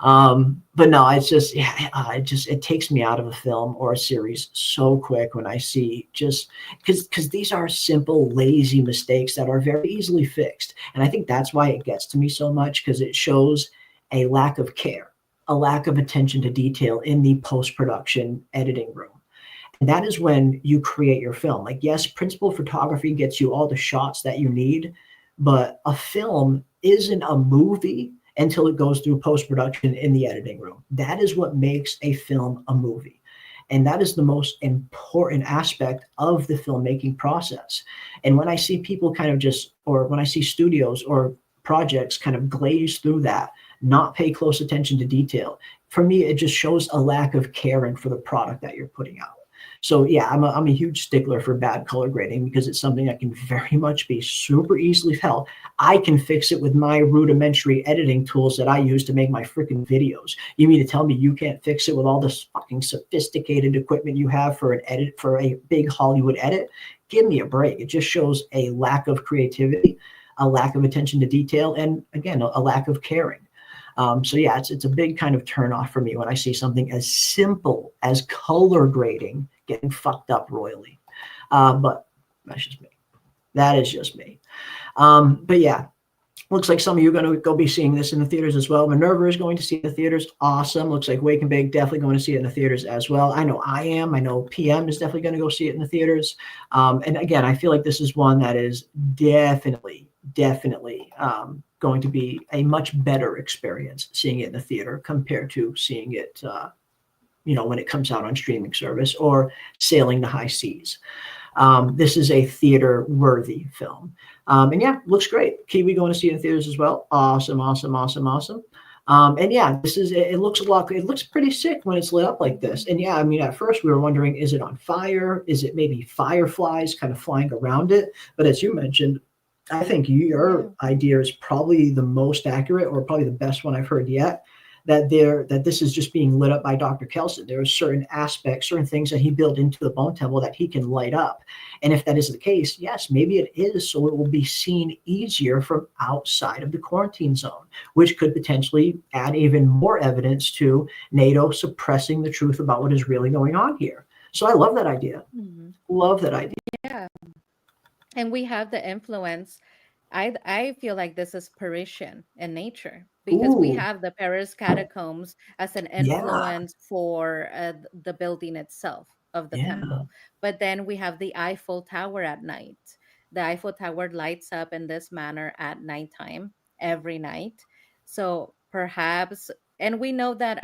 But no, it's just, it takes me out of a film or a series so quick when I see because these are simple, lazy mistakes that are very easily fixed. And I think that's why it gets to me so much, because it shows a lack of care, a lack of attention to detail in the post-production editing room. And that is when you create your film. Like, yes, principal photography gets you all the shots that you need, but a film isn't a movie until it goes through post-production in the editing room. That is what makes a film a movie. And that is the most important aspect of the filmmaking process. And when I see people or when I see studios or projects kind of glaze through that, not pay close attention to detail, for me, it just shows a lack of caring for the product that you're putting out. So yeah, I'm a huge stickler for bad color grading, because it's something that can very much be super easily held. I can fix it with my rudimentary editing tools that I use to make my freaking videos. You mean to tell me you can't fix it with all this fucking sophisticated equipment you have for a big Hollywood edit? Give me a break. It just shows a lack of creativity, a lack of attention to detail, and again, a lack of caring. So yeah, it's a big kind of turn off for me when I see something as simple as color grading getting fucked up royally. But that's just me. That is just me. But yeah, looks like some of you are going to go be seeing this in the theaters as well. Minerva is going to see it in the theaters. Awesome. Looks like Wake and Bake definitely going to see it in the theaters as well. I know I am. I know PM is definitely going to go see it in the theaters. And again, I feel like this is one that is definitely going to be a much better experience seeing it in the theater compared to seeing it, when it comes out on streaming service or sailing the high seas. This is a theater-worthy film. And yeah, looks great. Kiwi going to see it in theaters as well. Awesome. And yeah, it looks pretty sick when it's lit up like this. And yeah, I mean, at first we were wondering, is it on fire? Is it maybe fireflies kind of flying around it? But as you mentioned, I think your idea is probably the most accurate, or probably the best one I've heard yet, that this is just being lit up by Dr. Kelson. There are certain aspects, certain things that he built into the bone temple that he can light up. And if that is the case, yes, maybe it is, so it will be seen easier from outside of the quarantine zone, which could potentially add even more evidence to NATO suppressing the truth about what is really going on here. So I love that idea. Mm-hmm. Love that idea. Yeah. And we have the influence. I feel like this is Parisian in nature, because we have the Paris catacombs as an influence for the building itself of the temple. But then we have the Eiffel Tower at night. The Eiffel Tower lights up in this manner at nighttime, every night. So perhaps, and we know that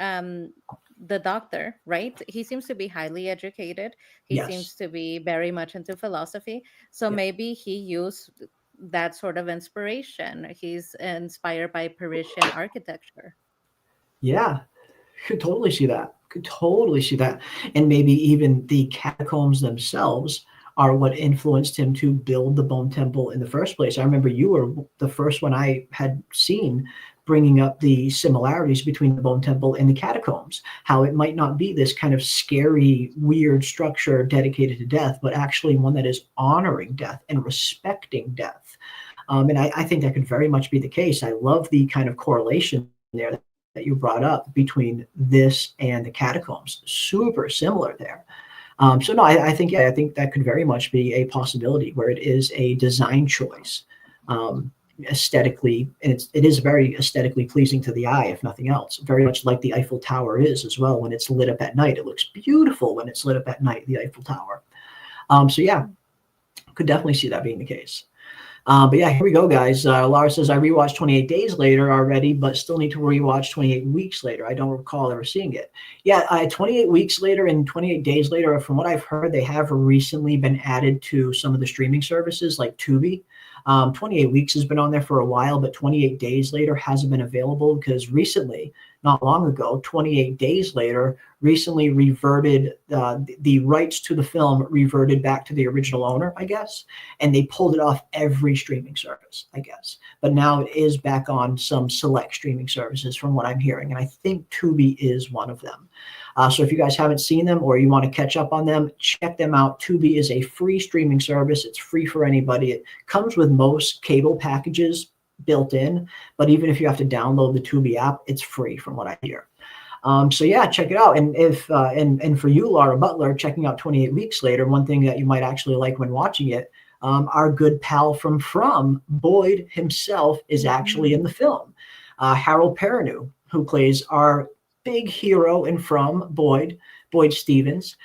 the doctor, right? He seems to be highly educated. He seems to be very much into philosophy. So maybe he used that sort of inspiration. He's inspired by Parisian architecture. Yeah, could totally see that. And maybe even the catacombs themselves are what influenced him to build the bone temple in the first place. I remember you were the first one I had seen bringing up the similarities between the bone temple and the catacombs, how it might not be this kind of scary, weird structure dedicated to death, but actually one that is honoring death and respecting death. And I think that could very much be the case. I love the kind of correlation there that you brought up between this and the Catacombs. Super similar there. So no, I think that could very much be a possibility where it is a design choice, aesthetically, and it is very aesthetically pleasing to the eye, if nothing else. Very much like the Eiffel Tower is as well. When it's lit up at night, it looks beautiful when it's lit up at night, the Eiffel Tower. So yeah, could definitely see that being the case. But yeah, here we go, guys. Laura says, I rewatched 28 Days Later already, but still need to rewatch 28 Weeks Later. I don't recall ever seeing it. Yeah, 28 Weeks Later and 28 Days Later, from what I've heard, they have recently been added to some of the streaming services like Tubi. 28 Weeks has been on there for a while, but 28 Days Later hasn't been available because recently, not long ago, 28 Days Later recently reverted, the rights to the film reverted back to the original owner, I guess, and they pulled it off every streaming service, I guess. But now it is back on some select streaming services from what I'm hearing, and I think Tubi is one of them. So if you guys haven't seen them or you want to catch up on them, check them out. Tubi is a free streaming service. It's free for anybody. It comes with most cable packages built in, but even if you have to download the Tubi app, it's free from what I hear. So yeah, check it out. And if and for you, Laura Butler, checking out 28 Weeks Later, one thing that you might actually like when watching it, our good pal from Boyd himself is actually in the film. Harold Perrineau, who plays our big hero in From, Boyd Stevens.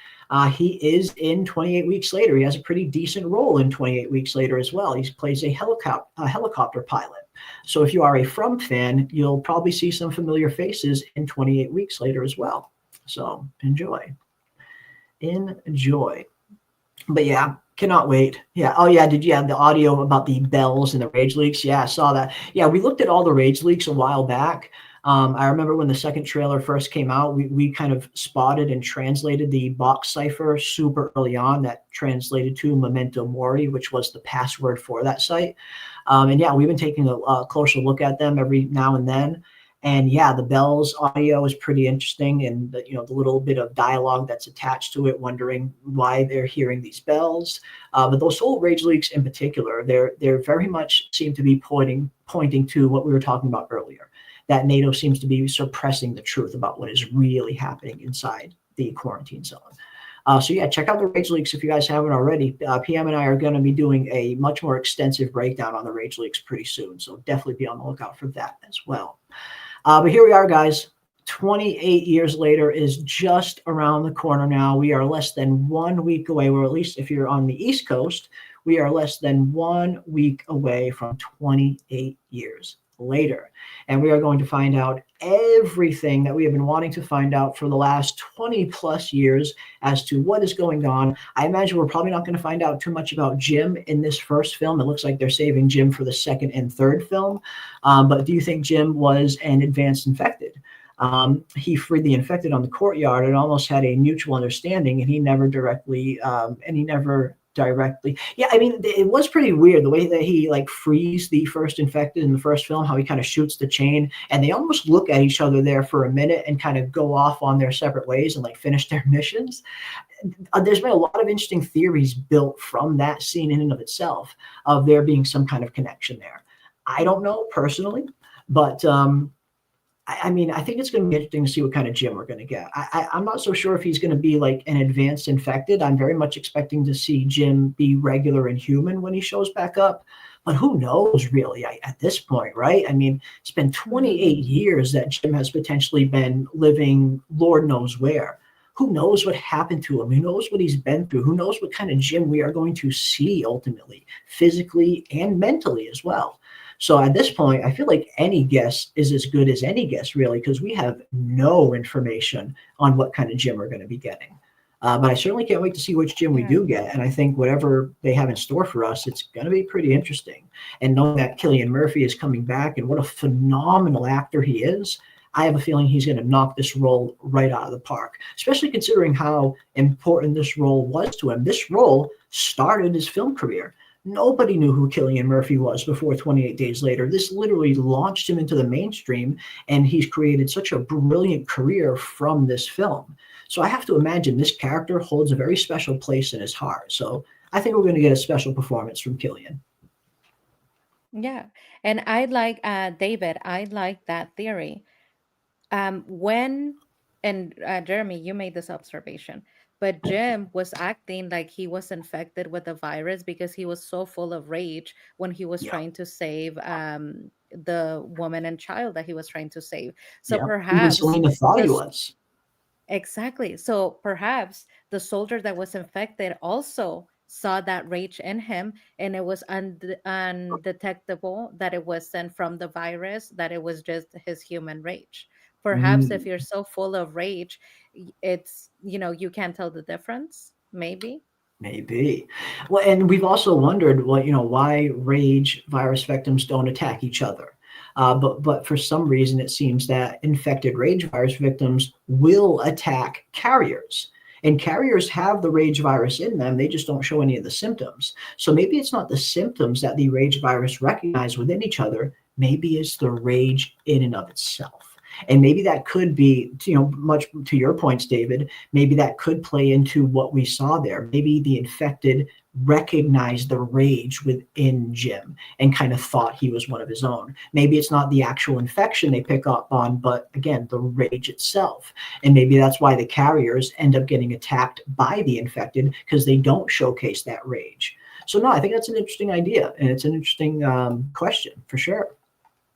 He is in 28 Weeks Later. He has a pretty decent role in 28 Weeks Later as well. He plays a helicopter pilot. So if you are a From fan, you'll probably see some familiar faces in 28 Weeks Later as well. So enjoy. But yeah, cannot wait. Yeah. Oh yeah. Did you have the audio about the bells and the rage leaks? Yeah, I saw that. Yeah, we looked at all the rage leaks a while back. I remember when the second trailer first came out, we kind of spotted and translated the box cipher super early on that translated to Memento Mori, which was the password for that site. And yeah, we've been taking a closer look at them every now and then. And yeah, the bells audio is pretty interesting, and the little bit of dialogue that's attached to it, wondering why they're hearing these bells. But those soul rage leaks in particular, they're very much seem to be pointing to what we were talking about earlier, that NATO seems to be suppressing the truth about what is really happening inside the quarantine zone. So yeah, check out the rage leaks if you guys haven't already. PM and I are going to be doing a much more extensive breakdown on the rage leaks pretty soon, so definitely be on the lookout for that as well. But here we are, guys. 28 years later is just around the corner now. We are less than 1 week away, or at least if you're on the East Coast, we are less than 1 week away from 28 years later. And we are going to find out everything that we have been wanting to find out for the last 20 plus years as to what is going on. I imagine we're probably not going to find out too much about Jim in this first film. It looks like they're saving Jim for the second and third film. But do you think Jim was an advanced infected? He freed the infected on the courtyard and almost had a mutual understanding, and he never directly, yeah, I mean, it was pretty weird the way that he frees the first infected in the first film, how he kind of shoots the chain, and they almost look at each other there for a minute and kind of go off on their separate ways and finish their missions. There's been a lot of interesting theories built from that scene in and of itself, of there being some kind of connection there. I don't know personally, but I mean, I think it's going to be interesting to see what kind of Jim we're going to get. I'm not so sure if he's going to be an advanced infected. I'm very much expecting to see Jim be regular and human when he shows back up. But who knows, really, at this point, right? I mean, it's been 28 years that Jim has potentially been living Lord knows where. Who knows what happened to him? Who knows what he's been through? Who knows what kind of Jim we are going to see ultimately, physically and mentally as well. So at this point, I feel like any guess is as good as any guess, really, because we have no information on what kind of Jim we're going to be getting. But I certainly can't wait to see which Jim we do get. And I think whatever they have in store for us, it's going to be pretty interesting. And knowing that Cillian Murphy is coming back and what a phenomenal actor he is, I have a feeling he's going to knock this role right out of the park, especially considering how important this role was to him. This role started his film career. Nobody knew who Cillian Murphy was before 28 Days Later. This literally launched him into the mainstream, and he's created such a brilliant career from this film. So I have to imagine this character holds a very special place in his heart. So I think we're going to get a special performance from Cillian. Yeah. And I like David, I like that theory. When and Jeremy, you made this observation, but Jim was acting like he was infected with the virus because he was so full of rage when he was Yeah, trying to save the woman and child that he was trying to save. So yeah. Even perhaps Selena thought he this was. exactly. So perhaps the soldier that was infected also saw that rage in him, and it was undetectable that it wasn't from the virus, that it was just his human rage. Perhaps if Mm. you're so full of rage, it's, you can't tell the difference, maybe. Maybe. Well, and we've also wondered, well, why rage virus victims don't attack each other. But for some reason, it seems that infected rage virus victims will attack carriers. And carriers have the rage virus in them. They just don't show any of the symptoms. So maybe it's not the symptoms that the rage virus recognize within each other. Maybe it's the rage in and of itself. And maybe that could be, much to your points, David, maybe that could play into what we saw there. Maybe the infected recognized the rage within Jim and kind of thought he was one of his own. Maybe it's not the actual infection they pick up on, but again, the rage itself. And maybe that's why the carriers end up getting attacked by the infected, because they don't showcase that rage. So no, I think that's an interesting idea, and it's an interesting question for sure.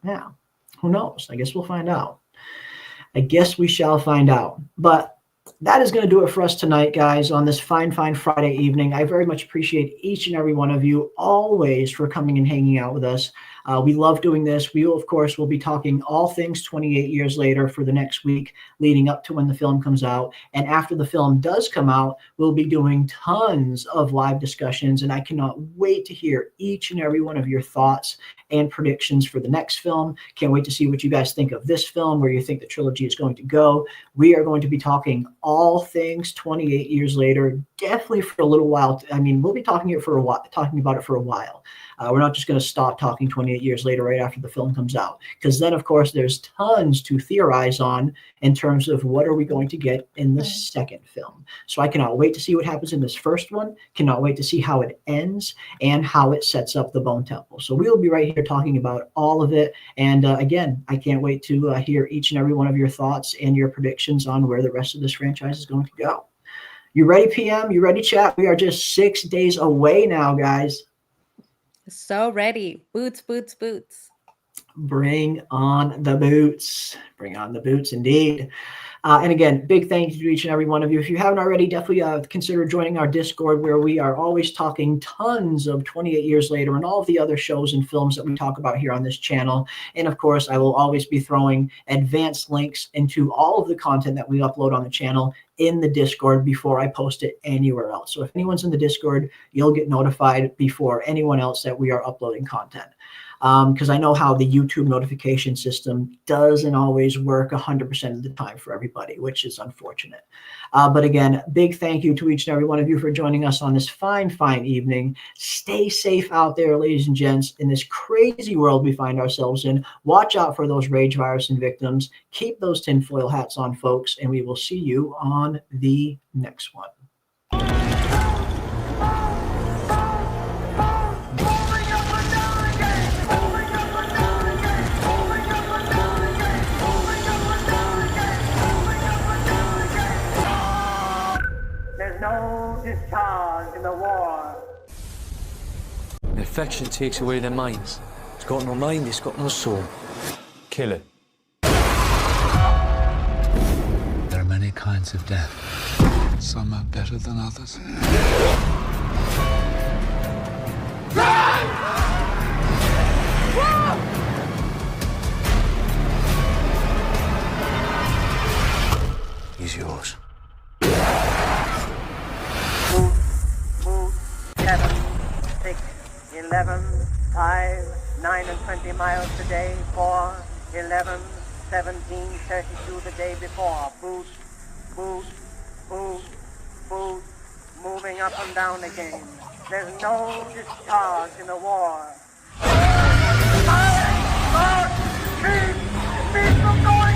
Yeah, who knows? I guess we'll find out. I guess we shall find out. But that is going to do it for us tonight, guys, on this fine Friday evening. I very much appreciate each and every one of you always for coming and hanging out with us. We love doing this. We will, of course, will be talking all things 28 years later for the next week leading up to when the film comes out. And after the film does come out, we'll be doing tons of live discussions. And I cannot wait to hear each and every one of your thoughts and predictions for the next film. Can't wait to see what you guys think of this film, where you think the trilogy is going to go. We are going to be talking all things 28 years later, definitely for a little while. I mean, we'll be talking about it for a while. We're not just going to stop talking 28 years later right after the film comes out, because then, of course, there's tons to theorize on in terms of what are we going to get in the second film. So I cannot wait to see what happens in this first one, cannot wait to see how it ends and how it sets up the Bone Temple. So we will be right here talking about all of it. And again, I can't wait to hear each and every one of your thoughts and your predictions on where the rest of this franchise is going to go. You ready, PM? You ready, chat? We are just 6 days away now, guys. So ready. Boots, boots, boots. Bring on the boots. Bring on the boots, indeed. And again, big thank you to each and every one of you. If you haven't already, definitely consider joining our Discord, where we are always talking tons of 28 years later and all of the other shows and films that we talk about here on this channel. And of course, I will always be throwing advanced links into all of the content that we upload on the channel in the Discord before I post it anywhere else. So if anyone's in the Discord, you'll get notified before anyone else that we are uploading content. Because I know how the YouTube notification system doesn't always work 100% of the time for everybody, which is unfortunate. But again, big thank you to each and every one of you for joining us on this fine evening. Stay safe out there, ladies and gents, in this crazy world we find ourselves in. Watch out for those rage virus and victims. Keep those tinfoil hats on, folks, and we will see you on the next one. There's no discharge in the war. The infection takes away their minds. It's got no mind, it's got no soul. Kill it. There are many kinds of death. Some are better than others. He's yours. 7, 6, 11, 5, 9 and 20 miles today, 4, 11, 17, 32 the day before. Boost, boost, boost, boost, moving up and down again. There's no discharge in the war. Keep from going